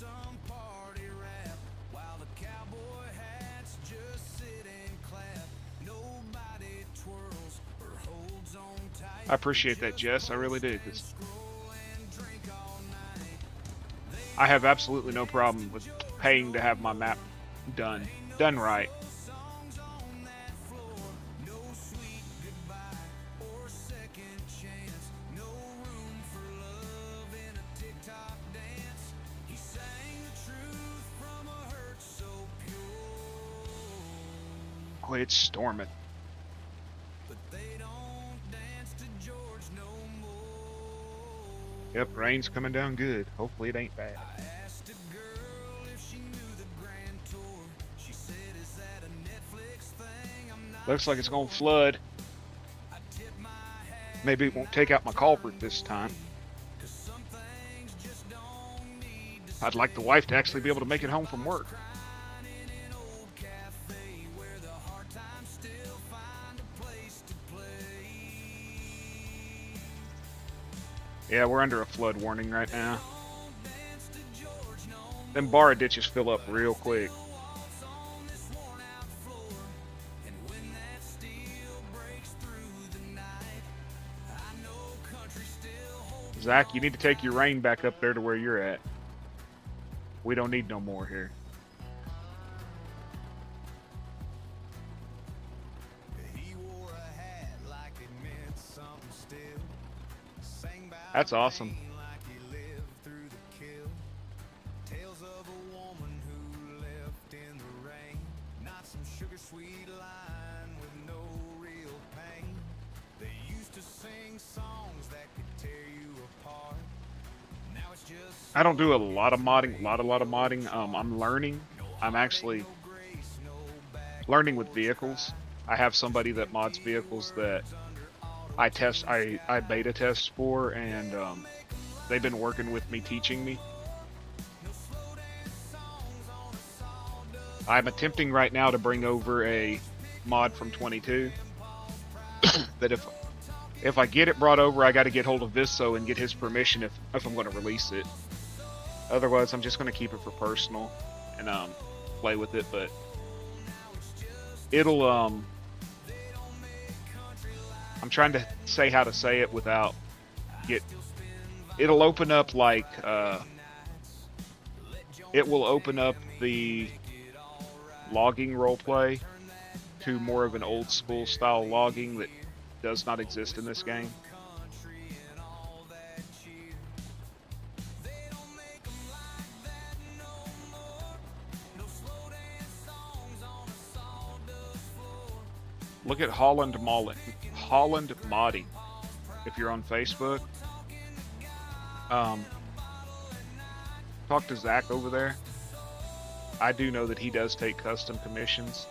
I appreciate that, Jess. I really do. I have absolutely no problem with paying to have my map done right. Oh, it's storming. Yep, rain's coming down good. Hopefully it ain't bad. Looks like it's gonna flood. Maybe it won't take out my culvert this time. I'd like the wife to actually be able to make it home from work. Yeah, we're under a flood warning right now. Them bar ditches fill up real quick. Zach, you need to take your rain back up there to where you're at. We don't need no more here. That's awesome. I don't do a lot of modding, a lot of modding. I'm learning. I'm actually learning with vehicles. I have somebody that mods vehicles that I beta test for, and they've been working with me, teaching me. I'm attempting right now to bring over a mod from 22 that if I get it brought over, I got to get hold of Visso and get his permission if I'm going to release it. Otherwise, I'm just going to keep it for personal and play with it. But it'll I'm trying to say how to say it without it'll open up like it will open up the logging roleplay to more of an old school style logging that does not exist in this game. Look at Holland Modding if you're on Facebook. Talk to Zach over there. I do know that he does take custom commissions.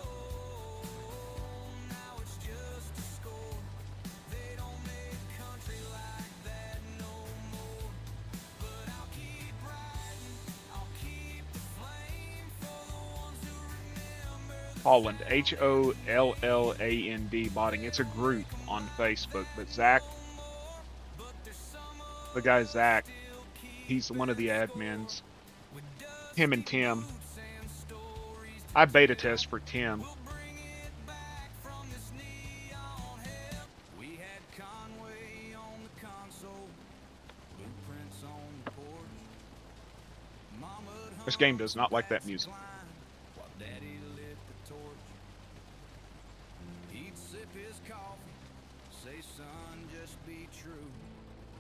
Holland, Holland modding. It's a group on Facebook, but Zach, the guy Zach, he's one of the admins. Him and Tim. I beta test for Tim. This game does not like that music.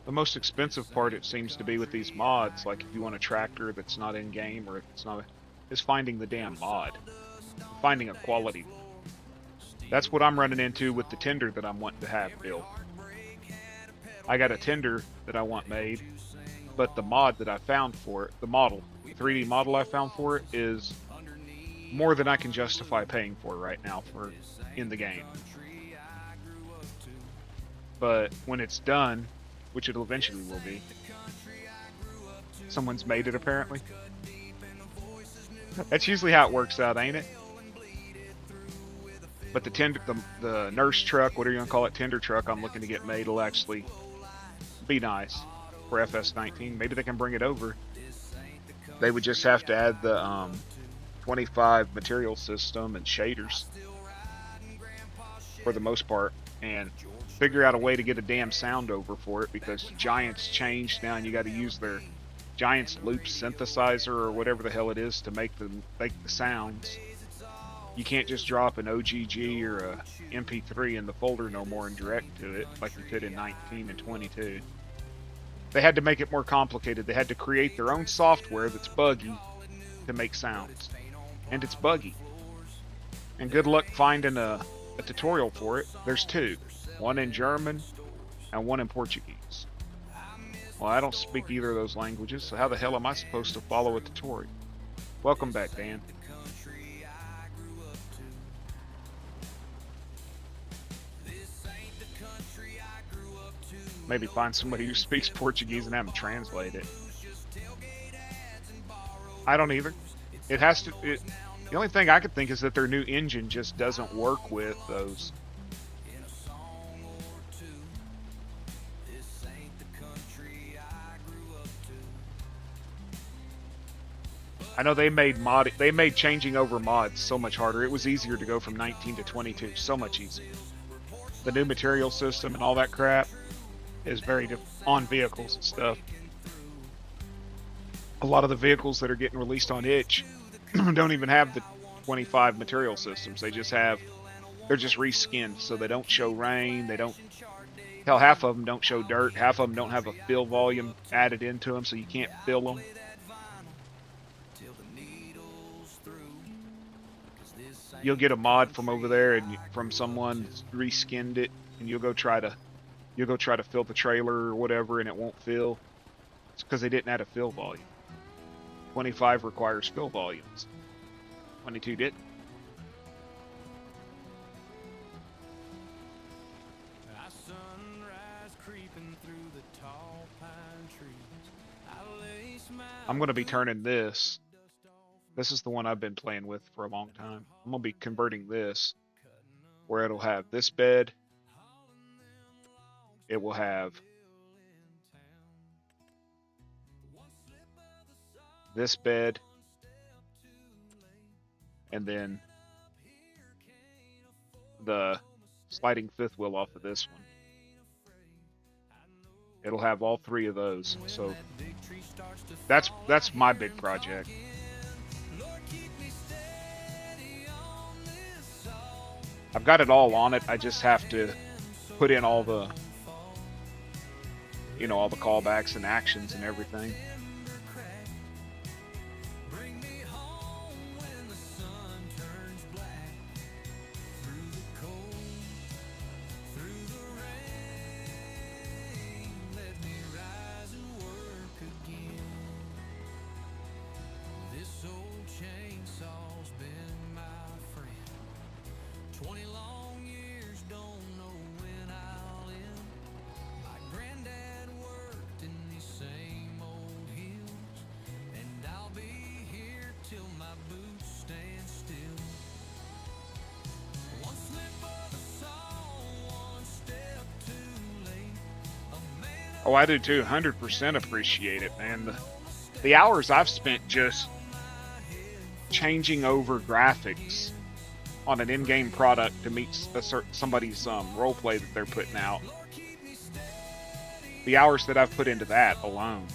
The most expensive part, it seems to be, with these mods, like if you want a tractor that's not in game, or if it's not, is finding the damn mod, finding a quality. That's what I'm running into with the tender that I'm wanting to have built. I got a tender that I want made, but the mod that I found for it, the 3D model I found for it, is more than I can justify paying for right now for in the game. But when it's done, which it eventually will be, someone's made it apparently. That's usually how it works out, ain't it? But the nurse truck, whatever you want to call it, tender truck I'm looking to get made will actually be nice for FS19. Maybe they can bring it over. They would just have to add the 25 material system and shaders for the most part, and figure out a way to get a damn sound over for it, because Giants changed now and you got to use their Giant's loop synthesizer or whatever the hell it is to make the sounds. You can't just drop an OGG or a MP3 in the folder no more and direct to it like you could in 19 and 22. They had to make it more complicated. They had to create their own software that's buggy to make sounds. And it's buggy. And good luck finding a tutorial for it. There's two. One in German and one in Portuguese. Well, I don't speak either of those languages, so how the hell am I supposed to follow a tutorial? Welcome back, Dan. Maybe find somebody who speaks Portuguese and have them translate it. I don't either. It has to... the only thing I could think is that their new engine just doesn't work with those. I know they made changing over mods so much harder. It was easier to go from 19 to 22, so much easier. The new material system and all that crap is very on vehicles and stuff. A lot of the vehicles that are getting released on itch don't even have the 25 material systems. They're just reskinned, so they don't show rain. They don't. Hell, half of them don't show dirt. Half of them don't have a fill volume added into them, so you can't fill them. You'll get a mod from over there and from someone reskinned it, and you'll go try to fill the trailer or whatever, and it won't fill. It's because they didn't add a fill volume. 25 requires fill volumes. 22 didn't. I'm going to be turning this. This is the one I've been playing with for a long time. I'm going to be converting this where it'll have this bed. It will have this bed. And then the sliding fifth wheel off of this one. It'll have all three of those. So that's my big project. I've got it all on it. I just have to put in all the, all the callbacks and actions and everything. Oh, I do too. 100% appreciate it, man. The hours I've spent just changing over graphics on an in-game product to meet somebody's roleplay that they're putting out. The hours that I've put into that alone.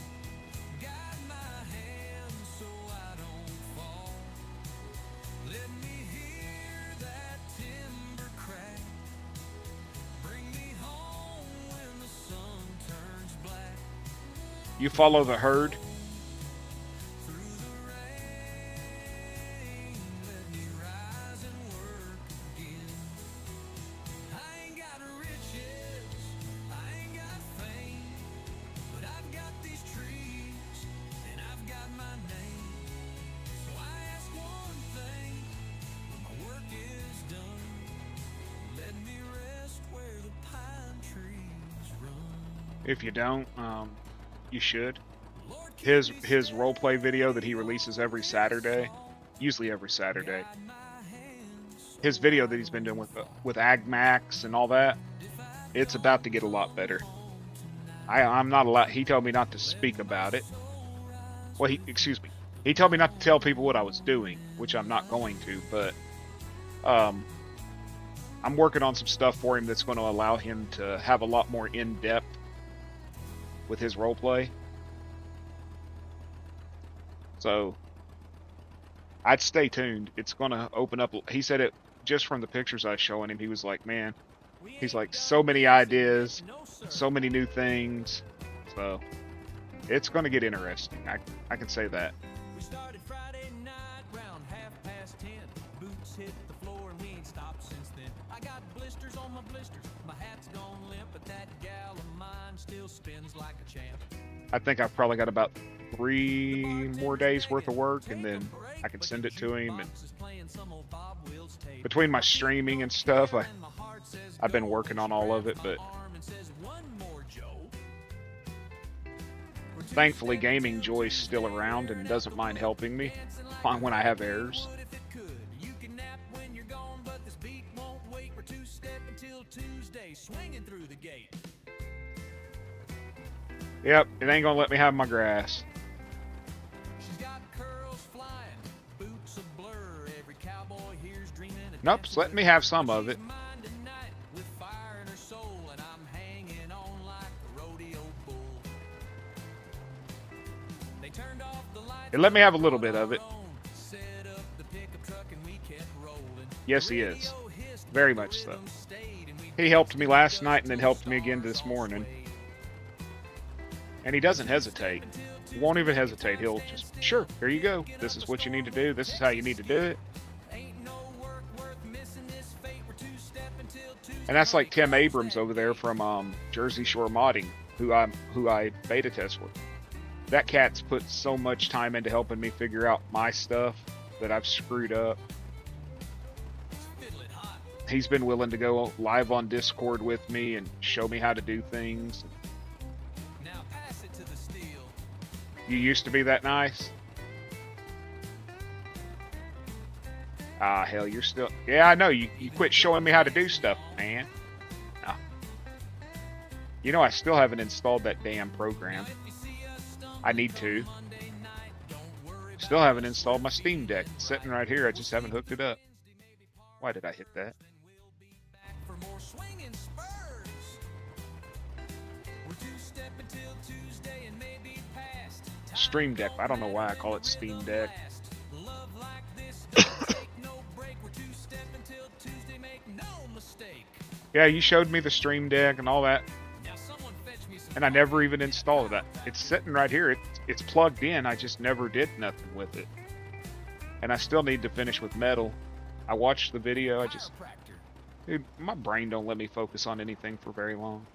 You follow the herd. If you don't, you should. His roleplay video that he releases every Saturday, usually every Saturday. His video that he's been doing with AgMax and all that, it's about to get a lot better. I'm not allowed. He told me not to speak about it. Well, he told me not to tell people what I was doing, which I'm not going to. But I'm working on some stuff for him that's going to allow him to have a lot more in-depth with his roleplay. So I'd stay tuned. It's gonna open up. He said it just from the pictures I was showing him. He was like, man, he's like, so many ideas, so many new things. So it's gonna get interesting. I can say that. We started Friday night round 10:30. Boots hit the floor and we ain't stopped since then. I got blisters on my blisters. My hat's gone limp, but that gal of mine still spins like a champ. I think I've probably got about 3 more days worth of work, and then I can send it to him. And between my streaming and stuff, I've been working on all of it, but thankfully Gaming Joy's still around and doesn't mind helping me when I have errors. Yep, it ain't gonna let me have my grass. Nope, it's letting me have some of it. It let me have a little bit of it. Yes, he is. Very much so. He helped me last night and then helped me again this morning. And he doesn't hesitate. He won't even hesitate. He'll just, sure, here you go. This is what you need to do. This is how you need to do it. And that's like Tim Abrams over there from Jersey Shore Modding, who I beta test with. That cat's put so much time into helping me figure out my stuff that I've screwed up. He's been willing to go live on Discord with me and show me how to do things. You used to be that nice? Ah, hell, you're still... Yeah, I know. You quit showing me how to do stuff, man. Oh. You know, I still haven't installed that damn program. I need to. Still haven't installed my Steam Deck. It's sitting right here. I just haven't hooked it up. Why did I hit that? Stream Deck. I don't know why I call it Steam Deck. Yeah, you showed me the Stream Deck and all that, and I never even installed that. It's sitting right here. It's plugged in. I just never did nothing with it. And I still need to finish with Metal. I watched the video. Dude, my brain don't let me focus on anything for very long.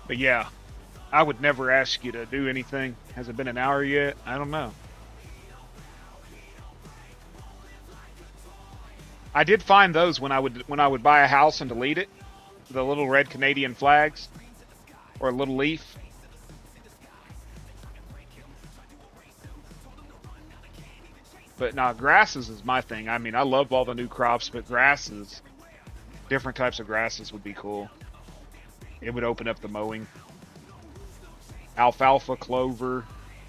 But yeah, I would never ask you to do anything. Has it been an hour yet? I don't know. I did find those when I would buy a house and delete it. The little red Canadian flags. Or a little leaf. But nah, grasses is my thing. I mean, I love all the new crops, but grasses, different types of grasses would be cool. It would open up the mowing. Alfalfa, clover.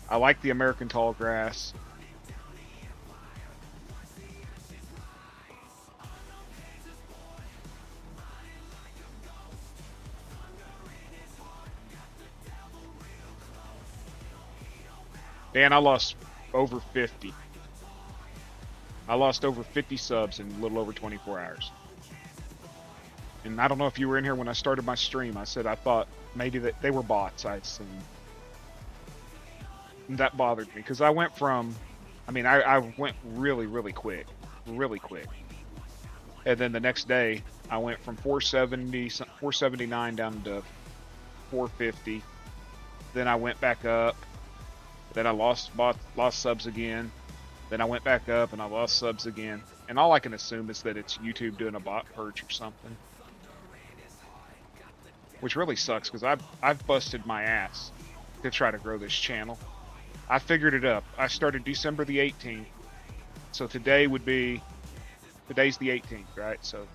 I like the American tall grass. Dan, I lost over 50. I lost over 50 subs in a little over 24 hours. And I don't know if you were in here when I started my stream. I said I thought maybe that they were bots I'd seen. And that bothered me because I went from, I mean, I went really, really quick. Really quick. And then the next day, I went from 479 down to 450. Then I went back up. Then I lost subs again. Then I went back up and I lost subs again. And all I can assume is that it's YouTube doing a bot purge or something. which really sucks because I've busted my ass to try to grow this channel. I figured it up. I started December the 18th, so today's the 18th, right? So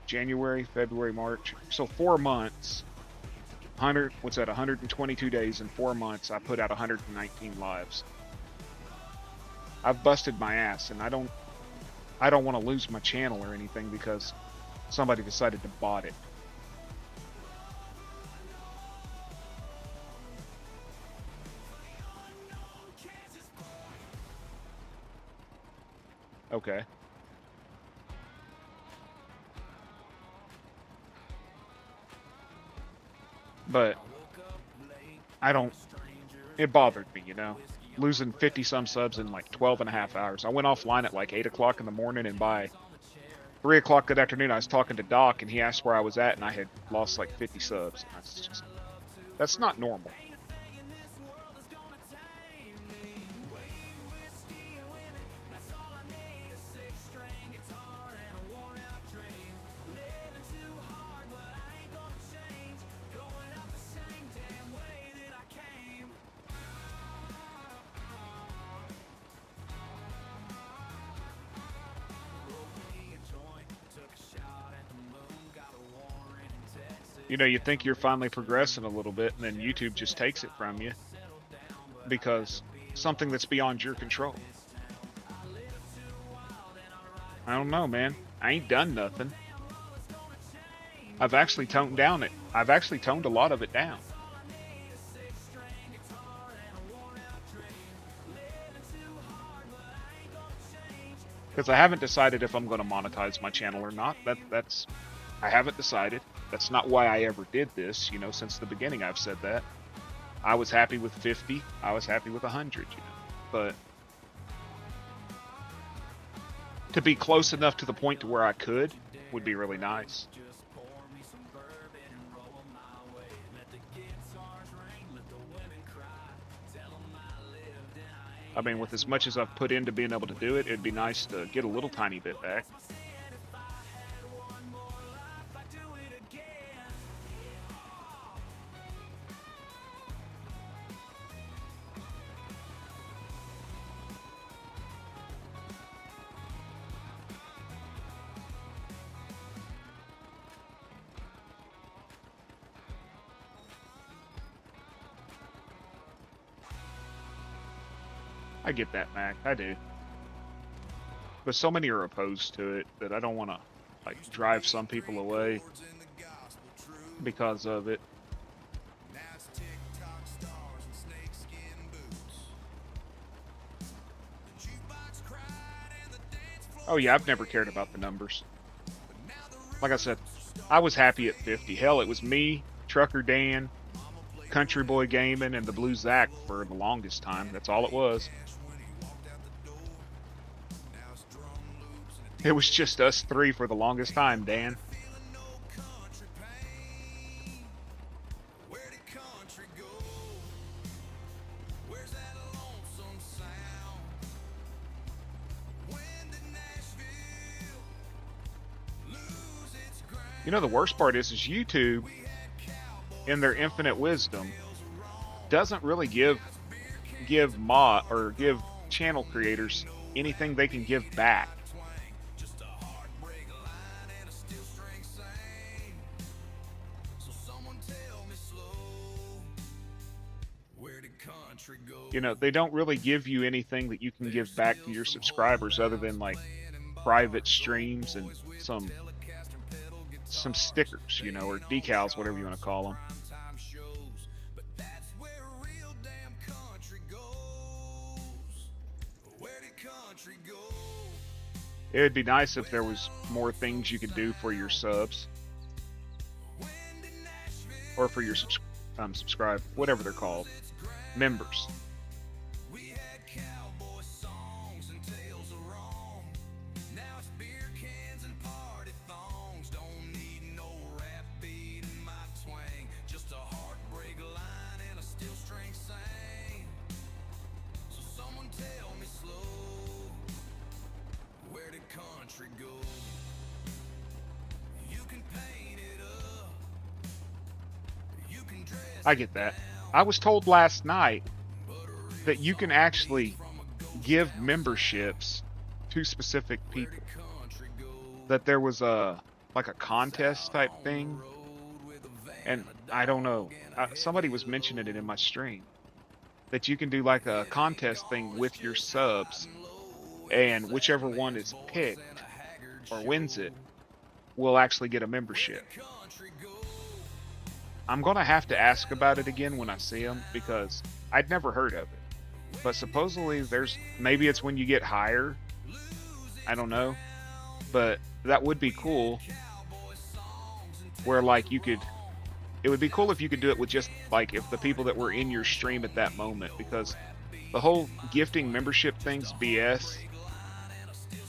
January, February, March. So 4 months. 122 days in 4 months. I put out 119 lives. I've busted my ass, and I don't want to lose my channel or anything because somebody decided to bot it. Okay. But it bothered me, you know, losing 50 some subs in like 12 and a half hours. I went offline at like 8 o'clock in the morning, and by 3 o'clock that afternoon I was talking to Doc, and he asked where I was at, and I had lost like 50 subs. That's not normal. You know, you think you're finally progressing a little bit, and then YouTube just takes it from you because something that's beyond your control. I don't know, man. I ain't done nothing. I've actually toned down it. I've actually toned a lot of it down. Because I haven't decided if I'm going to monetize my channel or not. I haven't decided. That's not why I ever did this, you know, since the beginning I've said that. I was happy with 50, I was happy with 100, you know. But to be close enough to the point to where I could would be really nice. I mean, with as much as I've put into being able to do it, it'd be nice to get a little tiny bit back. I get that, Mac. I do. But so many are opposed to it that I don't want to, like, drive some people away because of it. Oh yeah, I've never cared about the numbers. Like I said, I was happy at 50. Hell, it was me, Trucker Dan, Country Boy Gaming, and the Blue Zach for the longest time. That's all it was. It was just us three for the longest time, Dan. You know, the worst part is YouTube, in their infinite wisdom, doesn't really give channel creators anything they can give back. You know, they don't really give you anything that you can give back to your subscribers other than like private streams and some stickers, you know, or decals, whatever you want to call them. It would be nice if there was more things you could do for your subs or for your subscribe, whatever they're called, members. I get that. I was told last night that you can actually give memberships to specific people. That there was a like a contest type thing, and I don't know. Somebody was mentioning it in my stream that you can do like a contest thing with your subs, and whichever one is picked or wins it will actually get a membership. I'm gonna have to ask about it again when I see him because I'd never heard of it. But supposedly maybe it's when you get higher. I don't know. But that would be cool. Where like it would be cool if you could do it with just like if the people that were in your stream at that moment, because the whole gifting membership thing's BS.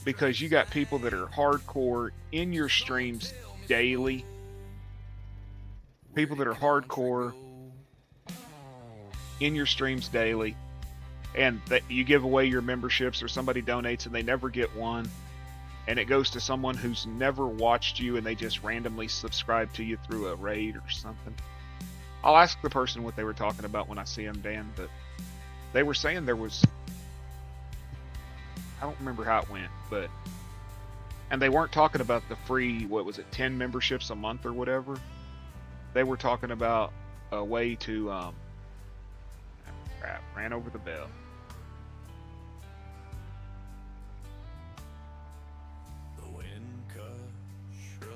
Because you got people that are hardcore in your streams daily. People that are hardcore in your streams daily, and that you give away your memberships or somebody donates and they never get one, and it goes to someone who's never watched you and they just randomly subscribe to you through a raid or something. I'll ask the person what they were talking about when I see them, Dan, but they were saying there was, I don't remember how it went, but, and they weren't talking about the free, what was it, 10 memberships a month or whatever. They were talking about a way to, crap, ran over the bell. The wind cut shrub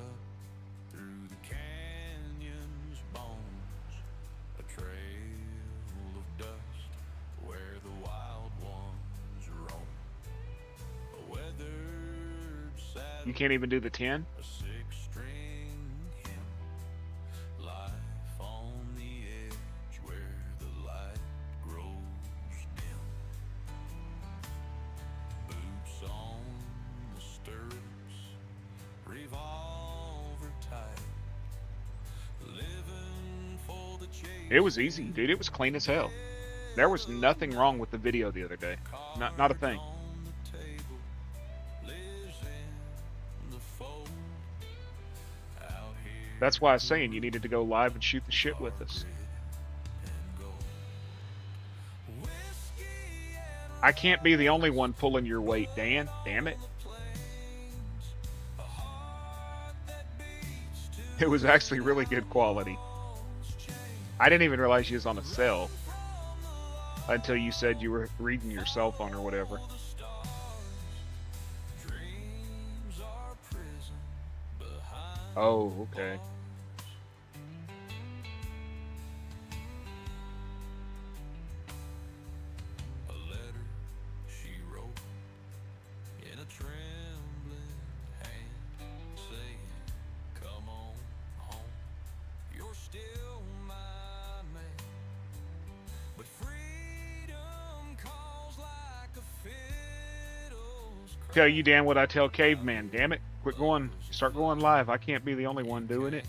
through the canyon's bones, a trail of dust where the wild ones roam. A weathered saddle, You can't even do the 10? a six-string hymn, life on the edge where the light grows dim. Boots on the stirrups, revolver tight, living for the chase. It was easy, dude. It was clean as hell. There was nothing wrong with the video the other day. Not a thing. On the table, lives in the fold. Out here That's why I was saying you needed to go live and shoot the shit with us. and gold. Whiskey and I can't be the only one pulling your weight, Dan. Damn it. plains, a heart that beats to It was actually really good quality. I didn't even realize you was on a cell until you said you were reading your cell phone or whatever. the stars. Dreams are prison behind Oh, okay. a letter she wrote in a trembling hand, saying, "Come on home, you're still my man." But freedom calls like a fiddle's Tell you, Dan, what I tell Caveman. Damn it. Quit going. Start going live. I can't be the only one doing it.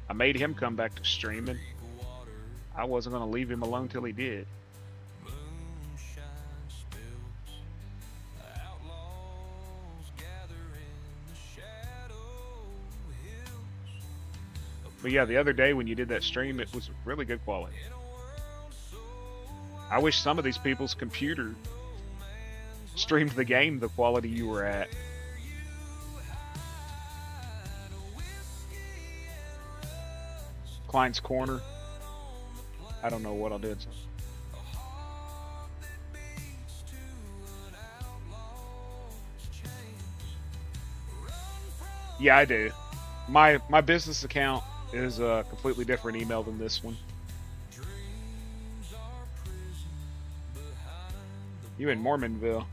I made him come back to streaming. water, I wasn't going to leave him alone till he did. moonshine spills, outlaws gather in the shadow hills. But yeah, the other day when you did that stream, it was really good quality. I wish some of these people's computer streamed the game the quality you were at. Klein's Corner. I don't know what I did. Yeah, I do. My business account is a completely different email than this one. You in Mormonville.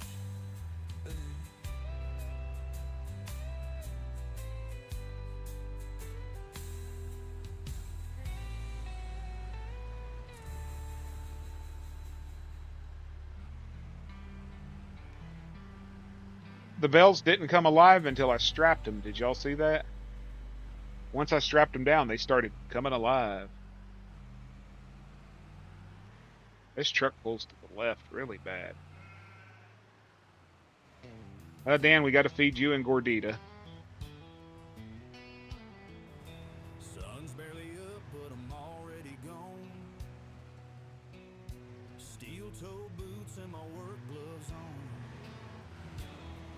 The bells didn't come alive until I strapped them. Did y'all see that? Once I strapped them down, they started coming alive. This truck pulls to the left really bad. Dan, we got to feed you and Gordita. Sun's barely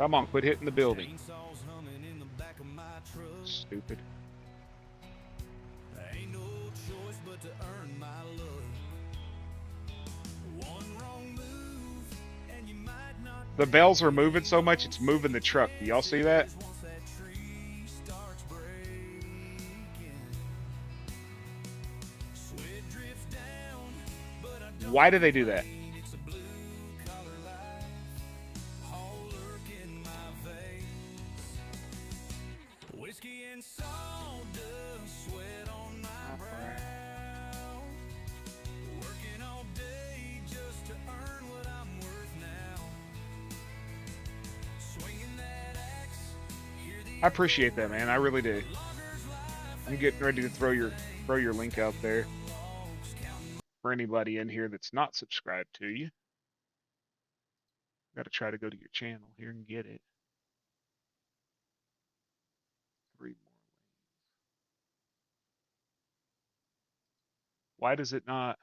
Come on, quit hitting the building. Chainsaws humming in the back of my truck. Stupid. Ain't no choice but to earn my love. One wrong move, and you might not. The bells are moving so much, it's moving the truck. Do y'all see that? Once that tree starts breaking, sweat drifts down, but I don't. Why do they do that? It's a blue collar life, all lurking my veins. Whiskey and sawdust, sweat on my brow. Working all day just to earn what I'm worth now. Swinging that axe, hear the I appreciate that, man. I really do. I'm getting ready to throw your link out there for anybody in here that's not subscribed to you. Got to try to go to your channel here and get it. 3 more lanes. Why does it not?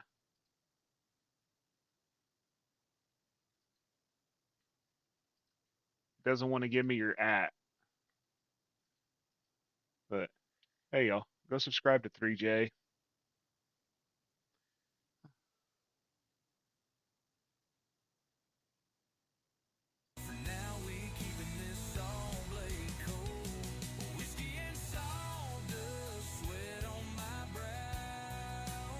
It doesn't want to give me your @ But hey, y'all, go subscribe to 3J. For now we keeping this all blade cold. Whiskey and sawdust, sweat on my brow.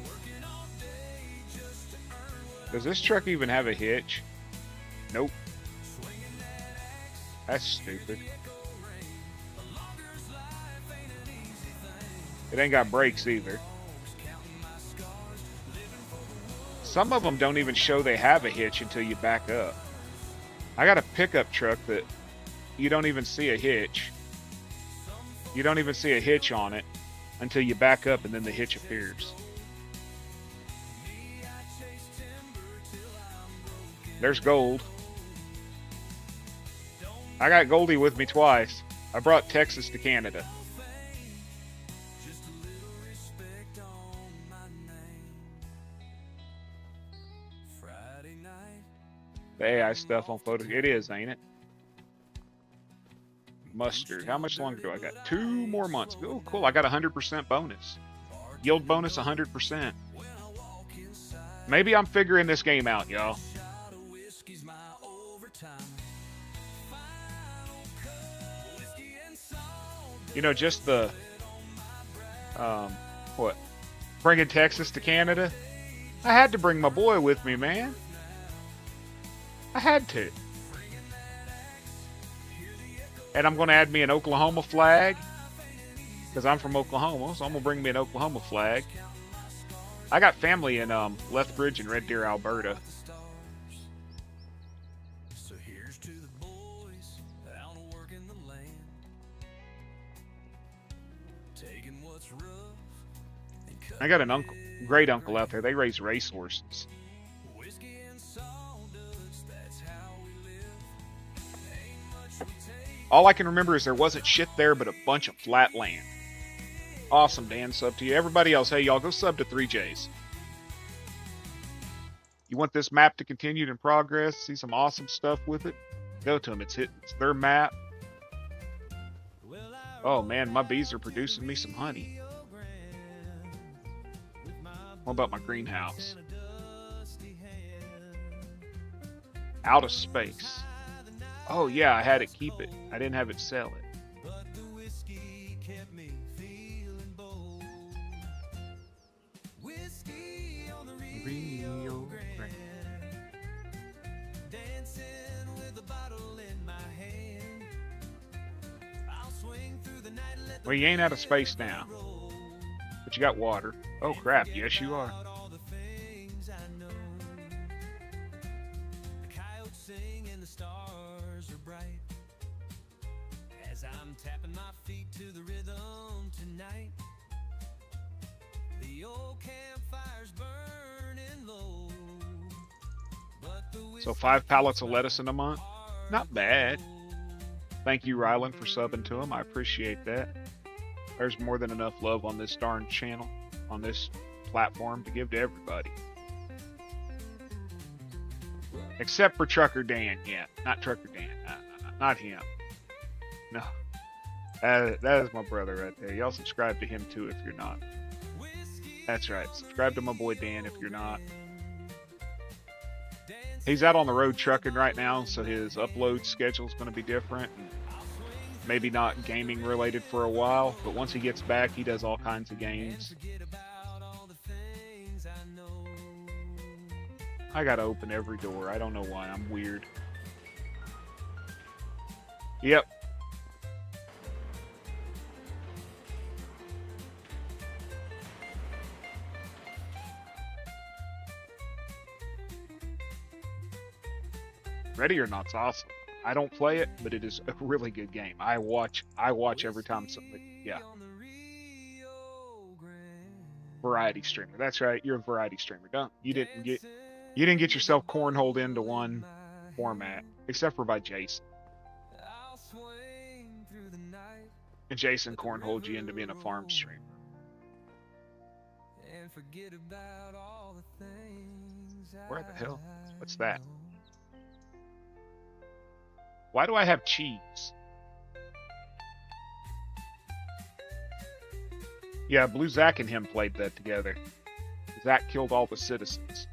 Working all day just to earn what Does this truck even have a hitch? Nope. swinging that axe. That's stupid. Echo ring. A logger's life ain't an easy thing. It ain't got brakes either. Folks counting my scars, living for the woods. Some of them don't even show they have a hitch until you back up. I got a pickup truck that you don't even see a hitch. You don't even see a hitch on it until you back up and then the hitch appears. Me, I chase timber till I'm broken. There's Gold. I got Goldie with me twice. I brought Texas to Canada. Just a little respect on my name. Friday night. The AI stuff on photo. It is, ain't it? Mustard. How much longer do I got? 2 more months. Oh, cool. I got 100% bonus. Yield bonus 100%. Maybe I'm figuring this game out, y'all. Shot of whiskey's my overtime. Final cut. Whiskey and sawdust. You know, just the what? Bringing Texas to Canada. I had to bring my boy with me, man. I had to. And I'm going to add me an Oklahoma flag because I'm from Oklahoma, so I'm going to bring me an Oklahoma flag. I got family in Lethbridge and Red Deer, Alberta. So here's to the boys out working the land, taking what's rough and I got an uncle, great uncle out there. They raise racehorses. whiskey and sawdust. That's how we live. Ain't much we take. All I can remember is there wasn't shit there but a bunch of flat land. Awesome, Dan. Sub to you. Everybody else, hey, y'all, go sub to 3Js. You want this map to continue in progress? See some awesome stuff with it? Go to them. It's their map. Well, I Oh, man, my bees are producing me some honey. Rio Grande with my What about my greenhouse? and a dusty hand. Out of space. Oh, yeah, I had it keep it. I didn't have it sell it. But the whiskey kept me feeling bold. Whiskey on the Rio Grande, dancing with a bottle in my hand. I'll swing through the night and let the Well, you ain't out of space now, roll. but you got water. Oh, crap. Yes, you are. About all the things I know. The coyotes sing and the stars are bright as I'm tapping my feet to the rhythm tonight. The old campfire's burning low, but the So 5 pallets of lettuce in a month? Not bad. Thank you, Rylan, for subbing to him. I appreciate that. There's more than enough love on this darn channel, on this platform, to give to everybody. Except for Trucker Dan. Yeah, not Trucker Dan. Not him. No. That is my brother right there. Y'all subscribe to him too if you're not. That's right. Subscribe to my boy Dan if you're not. He's out on the road trucking right now, so his upload schedule is going to be different. And maybe not gaming related for a while, but once he gets back, he does all kinds of games. I gotta open every door. I don't know why. I'm weird. Yep. Ready or Not's awesome. I don't play it, but it is a really good game. I watch every time something. Yeah. Variety streamer. That's right. You're a variety streamer. You didn't get yourself cornholed into one format, except for by Jason. And Jason cornholed you into being a farm streamer. Where the hell? What's that? Why do I have cheese? Yeah, Blue Zack and him played that together. Zack killed all the citizens.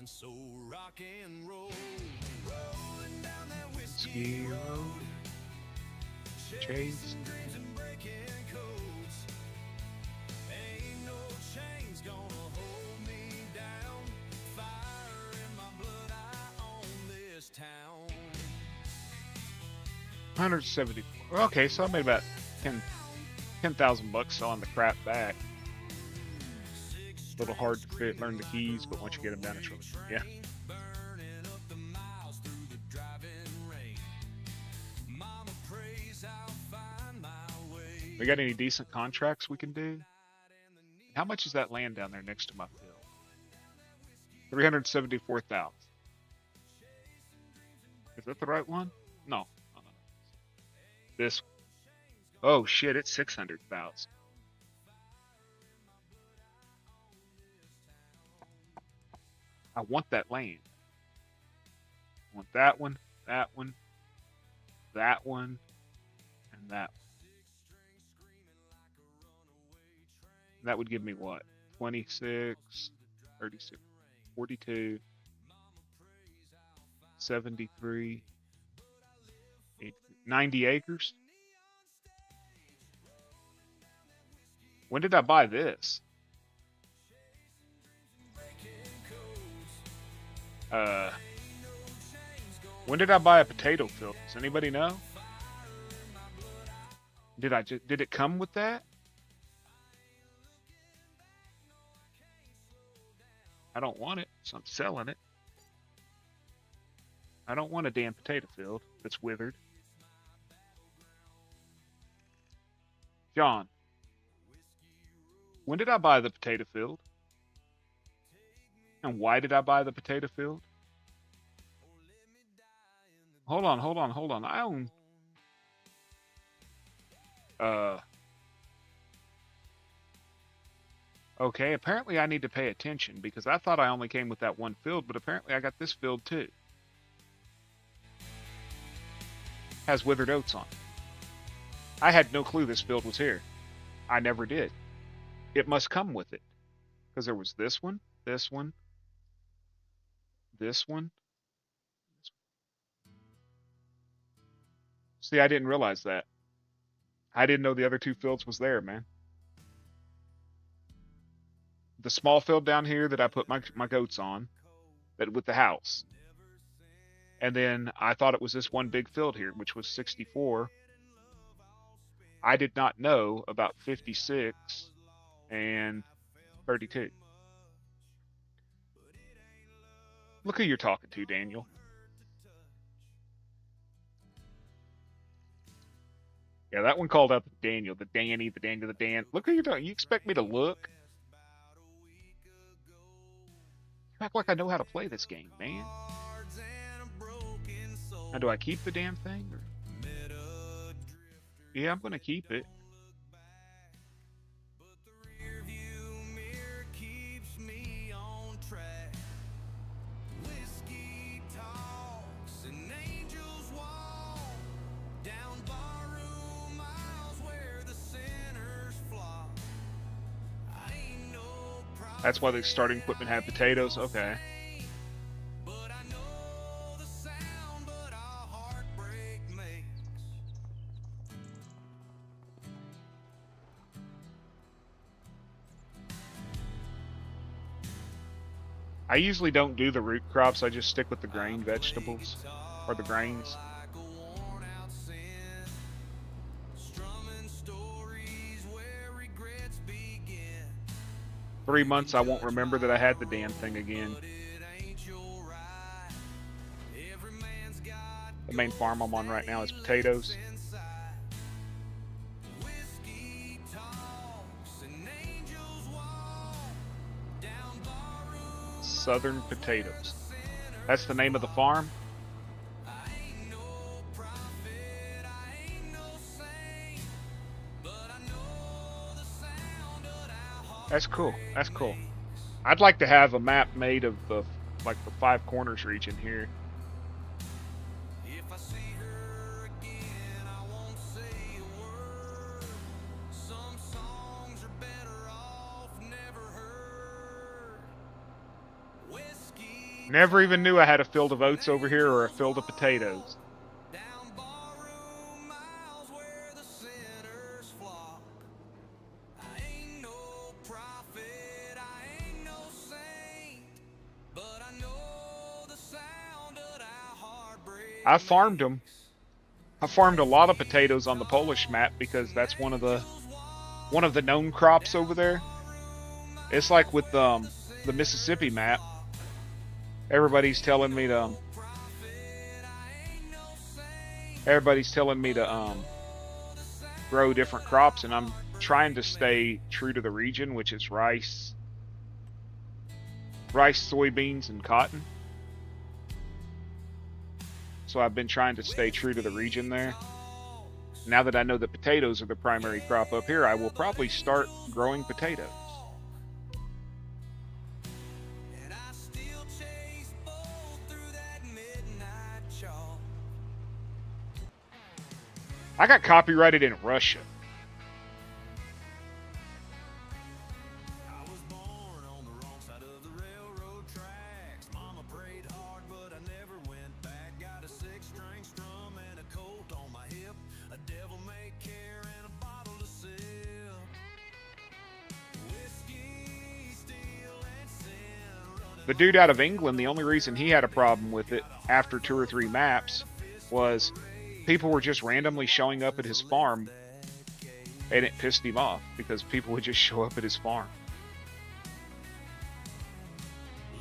So rock and roll, rolling down that whiskey road, chasing dreams and breaking codes. Ain't no chains gonna hold me down. Fire in my blood, I own this town. 174. Okay, so I made about 10,000 bucks selling the crap back. A little hard to learn the keys, but once you get them down, it's really fun. Yeah. We got any decent contracts we can do? How much is that land down there next to my field? 374,000. Is that the right one? No. This. Oh shit! It's 600,000. I want that land. I want that one, that one, that one, and that one. That would give me what? 26, 36, 42, 73, 90 acres. When did I buy this? When did I buy a potato field? Does anybody know? Did it come with that? I don't want it, so I'm selling it. I don't want a damn potato field that's withered. John, when did I buy the potato field? And why did I buy the potato field? Hold on. I own... Okay, apparently I need to pay attention because I thought I only came with that one field, but apparently I got this field too. Has withered oats on it. I had no clue this field was here. I never did. It must come with it. Because there was this one, this one, this one. See, I didn't realize that. I didn't know the other two fields was there, man. The small field down here that I put my goats on, that with the house. And then I thought it was this one big field here, which was 64. I did not know about 56 and 32. Look who you're talking to, Daniel. Yeah, that one called out the Daniel, the Danny, the Daniel, the Dan. Look who you're talking. You expect me to look? You act like I know how to play this game, man. Now, do I keep the damn thing? Or... Yeah, I'm gonna keep it. That's why the starting equipment had potatoes. Okay. I usually don't do the root crops. I just stick with the grain vegetables or the grains. 3 months, I won't remember that I had the damn thing again. The main farm I'm on right now is potatoes. Southern Potatoes. That's the name of the farm. That's cool. That's cool. I'd like to have a map made of the the Five Corners region here. Never even knew I had a field of oats over here or a field of potatoes. I farmed them. I farmed a lot of potatoes on the Polish map because that's one of the known crops over there. It's like with the Mississippi map. Everybody's telling me to grow different crops, and I'm trying to stay true to the region, which is rice, soybeans, and cotton. So I've been trying to stay true to the region there. Now that I know that potatoes are the primary crop up here, I will probably start growing potatoes. I got copyrighted in Russia. I was born on the wrong side of the railroad tracks. Mama prayed hard, but I never went back. Got a six-string strum and a colt on my hip, a devil-may care and a bottle to sip. Whiskey, steel, and sin. The dude out of England, the only reason he had a problem with it after 2 or 3 maps was people were just randomly showing up at his farm, and it pissed him off because people would just show up at his farm.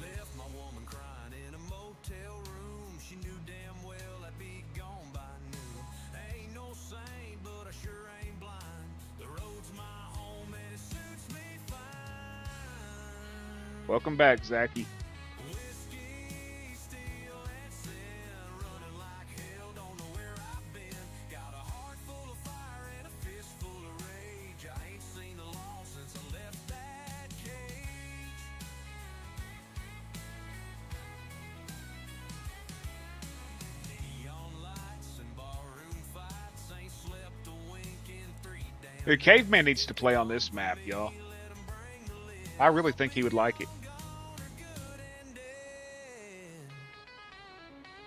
Left my woman crying in a motel room. She knew damn well I'd be gone by noon. Ain't no saint, but I sure ain't blind. The road's my home and it suits me fine. Welcome back, Zachy. Whiskey, steel, and sin. Running like hell, don't know where I've been. Got a heart full of fire and a fist full of rage. I ain't seen the law since I left that cage. Neon lights and barroom fights, ain't slept a wink in 3 damn. The caveman needs to play on this map, y'all. I really think he would like it.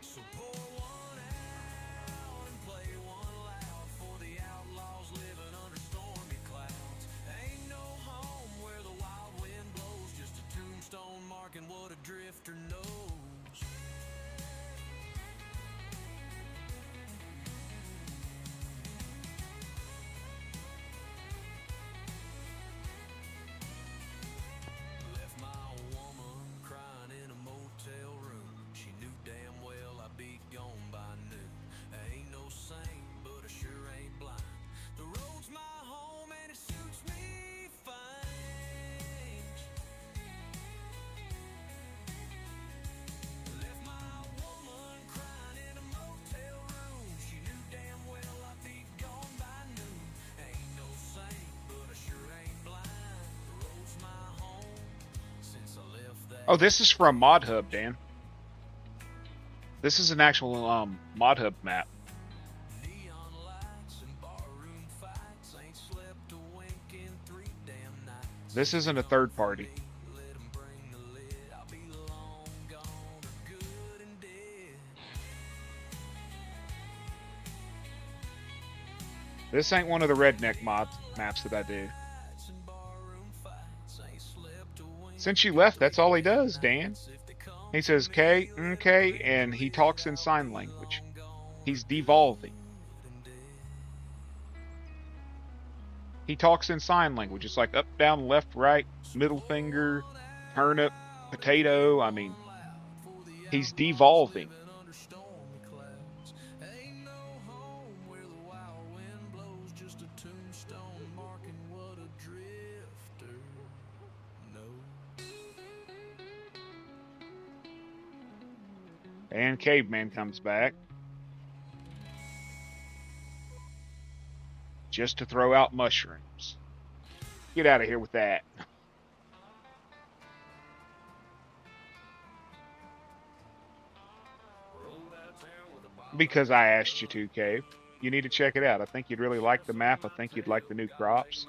So pour one out and play one loud for the outlaws living under stormy clouds. Ain't no home where the wild wind blows, just a tombstone marking what a drifter knows. Oh, this is from Mod Hub, Dan. This is an actual Mod Hub map. This isn't a third party. This ain't one of the redneck maps that I do. Since you left, that's all he does, Dan. He says K, okay, and he talks in sign language. He's devolving. He talks in sign language. It's like up, down, left, right, middle finger, turnip, potato. I mean, he's devolving. And Caveman comes back. Just to throw out mushrooms. Get out of here with that. Because I asked you to, Cave. You need to check it out. I think you'd really like the map. I think you'd like the new crops.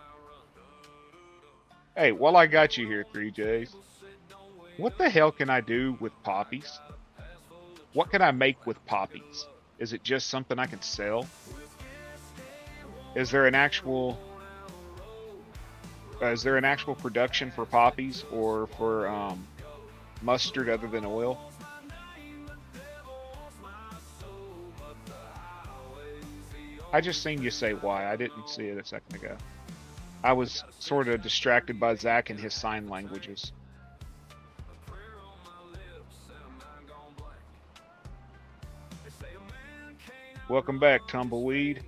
Hey, while I got you here, 3Js, what the hell can I do with poppies? What can I make with poppies? Is it just something I can sell? Is there an actual production for poppies or for mustard other than oil? I just seen you say why. I didn't see it a second ago. I was sort of distracted by Zach and his sign languages. Welcome back, Tumbleweed.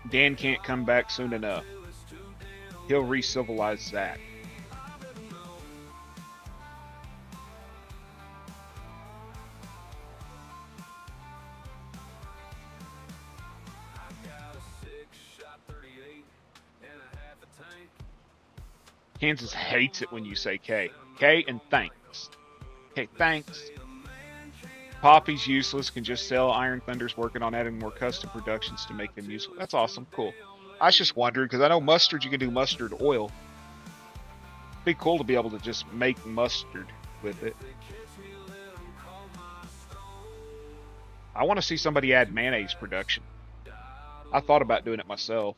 Dan can't come back soon enough. He'll re-civilize Zach. Kansas hates it when you say K. K and thanks. Okay, thanks. Poppy's useless, can just sell. Iron Thunder's working on adding more custom productions to make them useful. That's awesome, cool. I was just wondering, because I know mustard, you can do mustard oil. It'd be cool to be able to just make mustard with it. I want to see somebody add mayonnaise production. I thought about doing it myself.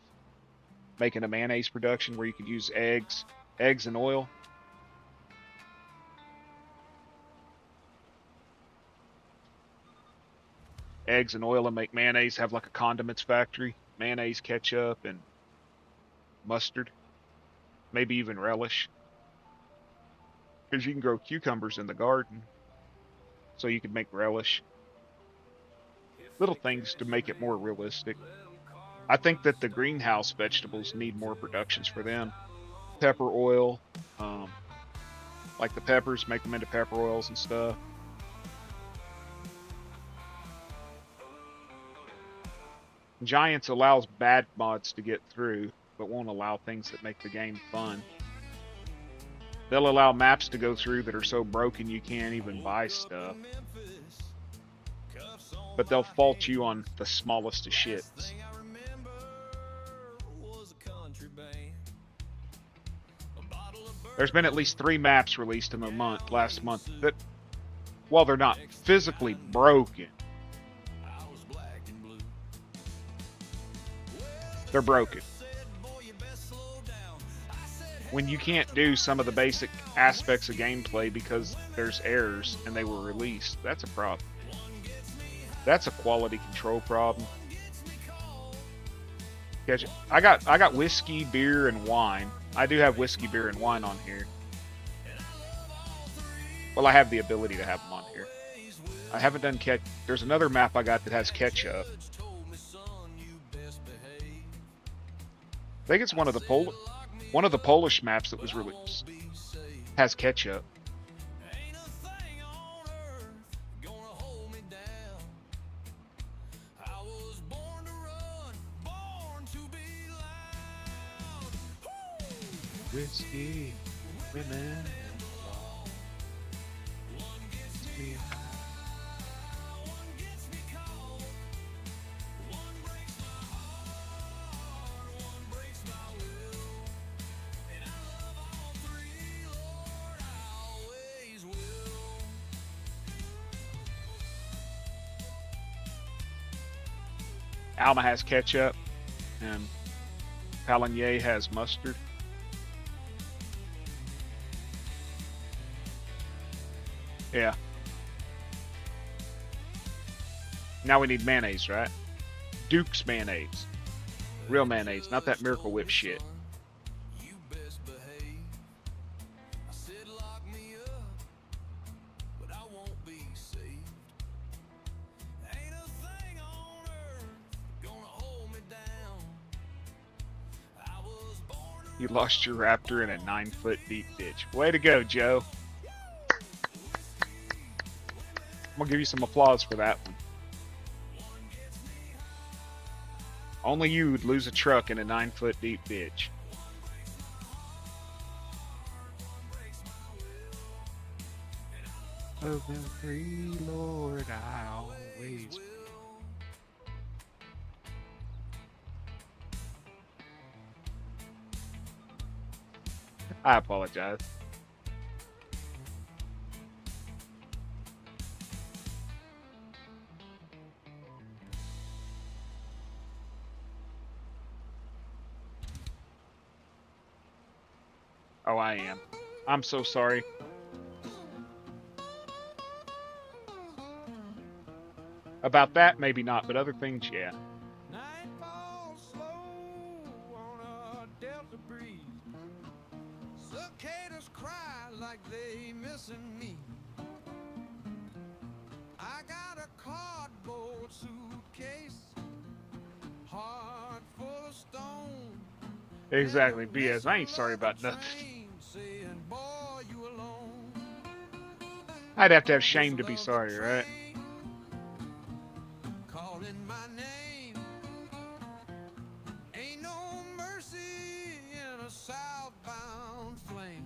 Making a mayonnaise production where you could use eggs and oil. Eggs and oil and make mayonnaise, have like a condiments factory. Mayonnaise, ketchup, and mustard. Maybe even relish. Because you can grow cucumbers in the garden. So you could make relish. Little things to make it more realistic. I think that the greenhouse vegetables need more productions for them. Pepper oil. Like the peppers, make them into pepper oils and stuff. Giants allows bad mods to get through, but won't allow things that make the game fun. They'll allow maps to go through that are so broken you can't even buy stuff. But they'll fault you on the smallest of shits. There's been at least 3 maps released in the last month that, while they're not physically broken, they're broken. When you can't do some of the basic aspects of gameplay because there's errors and they were released, that's a problem. That's a quality control problem. I got whiskey, beer, and wine. I do have whiskey, beer, and wine on here. Well, I have the ability to have them on here. I haven't done There's another map I got that has ketchup. I think it's one of the One of the Polish maps that was released has ketchup. Ain't a thing on earth gonna hold me down. I was born to run, born to be loud. Woo! Whiskey, women, One gets me high, one gets me cold. One breaks my heart, one breaks my will. And I love all three, Lord, I always will. Alma has ketchup, and Palanier has mustard. Yeah. Now we need mayonnaise, right? Duke's mayonnaise. Real mayonnaise, not that Miracle Whip shit. You best behave. I said lock me up, but I won't be saved. Ain't a thing on earth gonna hold me down. I was born to You lost your raptor in a 9-foot deep ditch. Way to go, Joe. I'm gonna give you some applause for that one. Only you would lose a truck in a 9-foot deep ditch. Of the free Lord, I always will. I apologize. Oh, I am. I'm so sorry. About that, maybe not, but other things, yeah. night falls slow on a delta breeze. Cicadas cry like they missing me. I got a cardboard suitcase, heart full of stone. Exactly, BS. I ain't sorry about nothing. Saying, boy, you alone. I'd have to have shame to be sorry, right? Calling my name. Ain't no mercy in a southbound flame.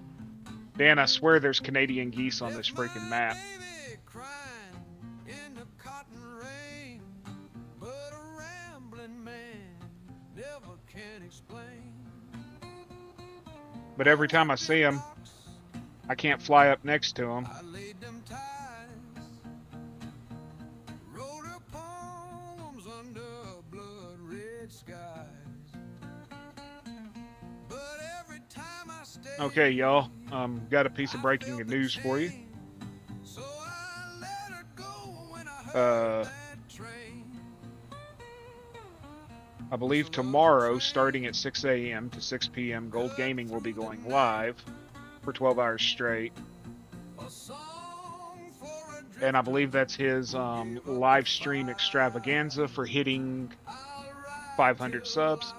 Dan, I swear there's Canadian geese on this Left freaking my map. baby crying in the cotton rain. But a rambling man never can explain. But every time I see him, I can't fly up next to him. I laid them ties, wrote her poems under blood red skies. But every time I stayed, Okay, y'all. Got a piece of breaking news for you. so I let her go when I heard Uh, that train. I believe tomorrow, starting at 6 a.m. to 6 p.m., Gold Gaming will be going live for 12 hours straight. A song for a And I believe that's his live stream extravaganza for hitting 500 subs,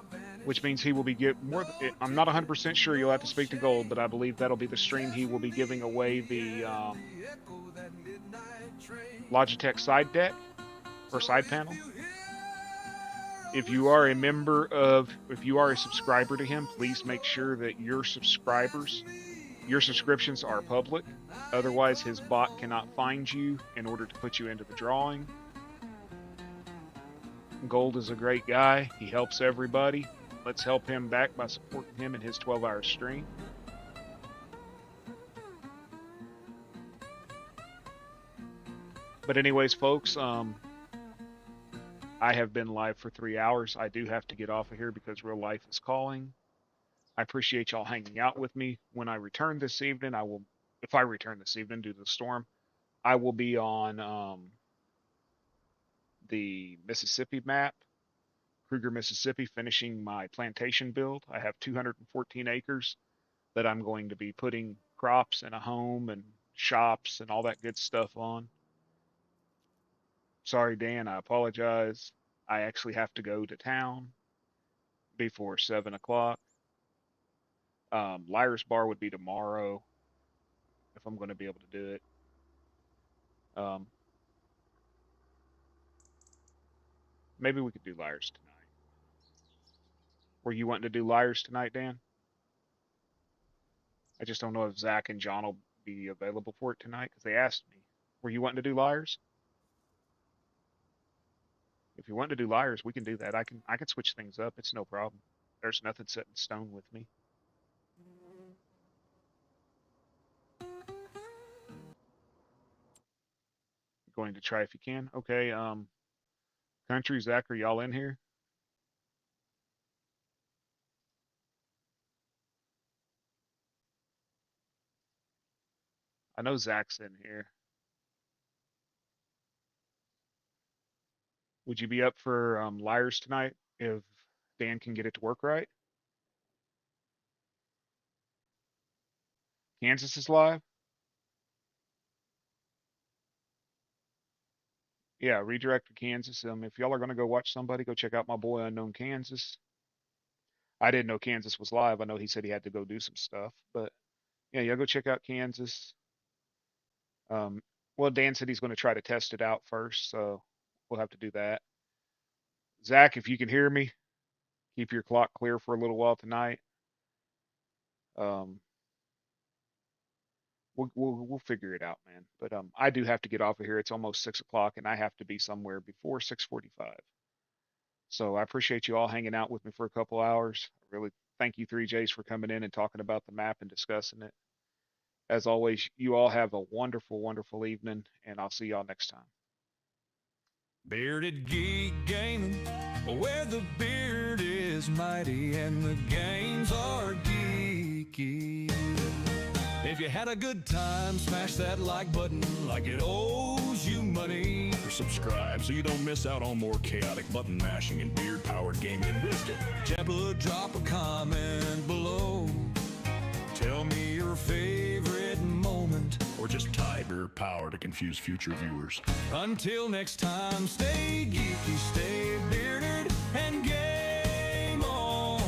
which means he will be more. I'm not 100% sure. You'll have to speak to Gold, but I believe that'll be the stream he will be giving away the Logitech side deck or side panel. If you are a subscriber to him, please make sure that your subscriptions are public. Otherwise, his bot cannot find you in order to put you into the drawing. Gold is a great guy. He helps everybody. Let's help him back by supporting him in his 12-hour stream. But anyways, folks, I have been live for 3 hours. I do have to get off of here because real life is calling. I appreciate y'all hanging out with me. When I return this evening, if I return this evening due to the storm, I will be on the Mississippi map, Kruger, Mississippi, finishing my plantation build. I have 214 acres that I'm going to be putting crops and a home and shops and all that good stuff on. Sorry, Dan, I apologize. I actually have to go to town before 7 o'clock. Liar's Bar would be tomorrow if I'm going to be able to do it. Um, maybe we could do Liars tonight. Were you wanting to do Liars tonight, Dan? I just don't know if Zach and John will be available for it tonight because they asked me. Were you wanting to do Liars? If you want to do Liars, we can do that. I can switch things up. It's no problem. There's nothing set in stone with me. Going to try if you can. Okay. Country, Zach, are y'all in here? I know Zach's in here. Would you be up for Liars tonight if Dan can get it to work right? Kansas is live? Yeah, redirect to Kansas. If y'all are going to go watch somebody, go check out my boy Unknown Kansas. I didn't know Kansas was live. I know he said he had to go do some stuff, but yeah, y'all go check out Kansas. Um, well, Dan said he's going to try to test it out first, so we'll have to do that. Zach, if you can hear me, keep your clock clear for a little while tonight. Um, we'll figure it out, man. But I do have to get off of here. It's almost 6 o'clock, and I have to be somewhere before 6:45. So I appreciate you all hanging out with me for a couple hours. I really thank you, 3Js, for coming in and talking about the map and discussing it. As always, you all have a wonderful, wonderful evening, and I'll see y'all next time. Bearded Geek Gaming, where the beard is mighty and the games are geeky. If you had a good time, smash that like button like it owes you money. Or subscribe so you don't miss out on more chaotic button mashing and beard-powered gaming and wisdom. Drop a comment below. Tell me your favorite moment. Or just tie beard power to confuse future viewers. Until next time, stay geeky, stay bearded, and game on.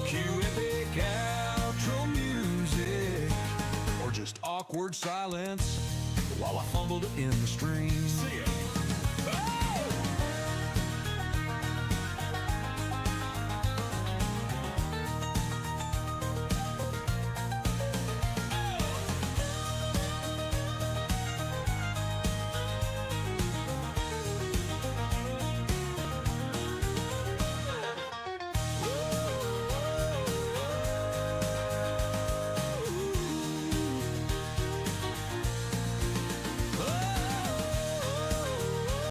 Cue epic outro music, or just awkward silence while I fumbled in the stream. See ya.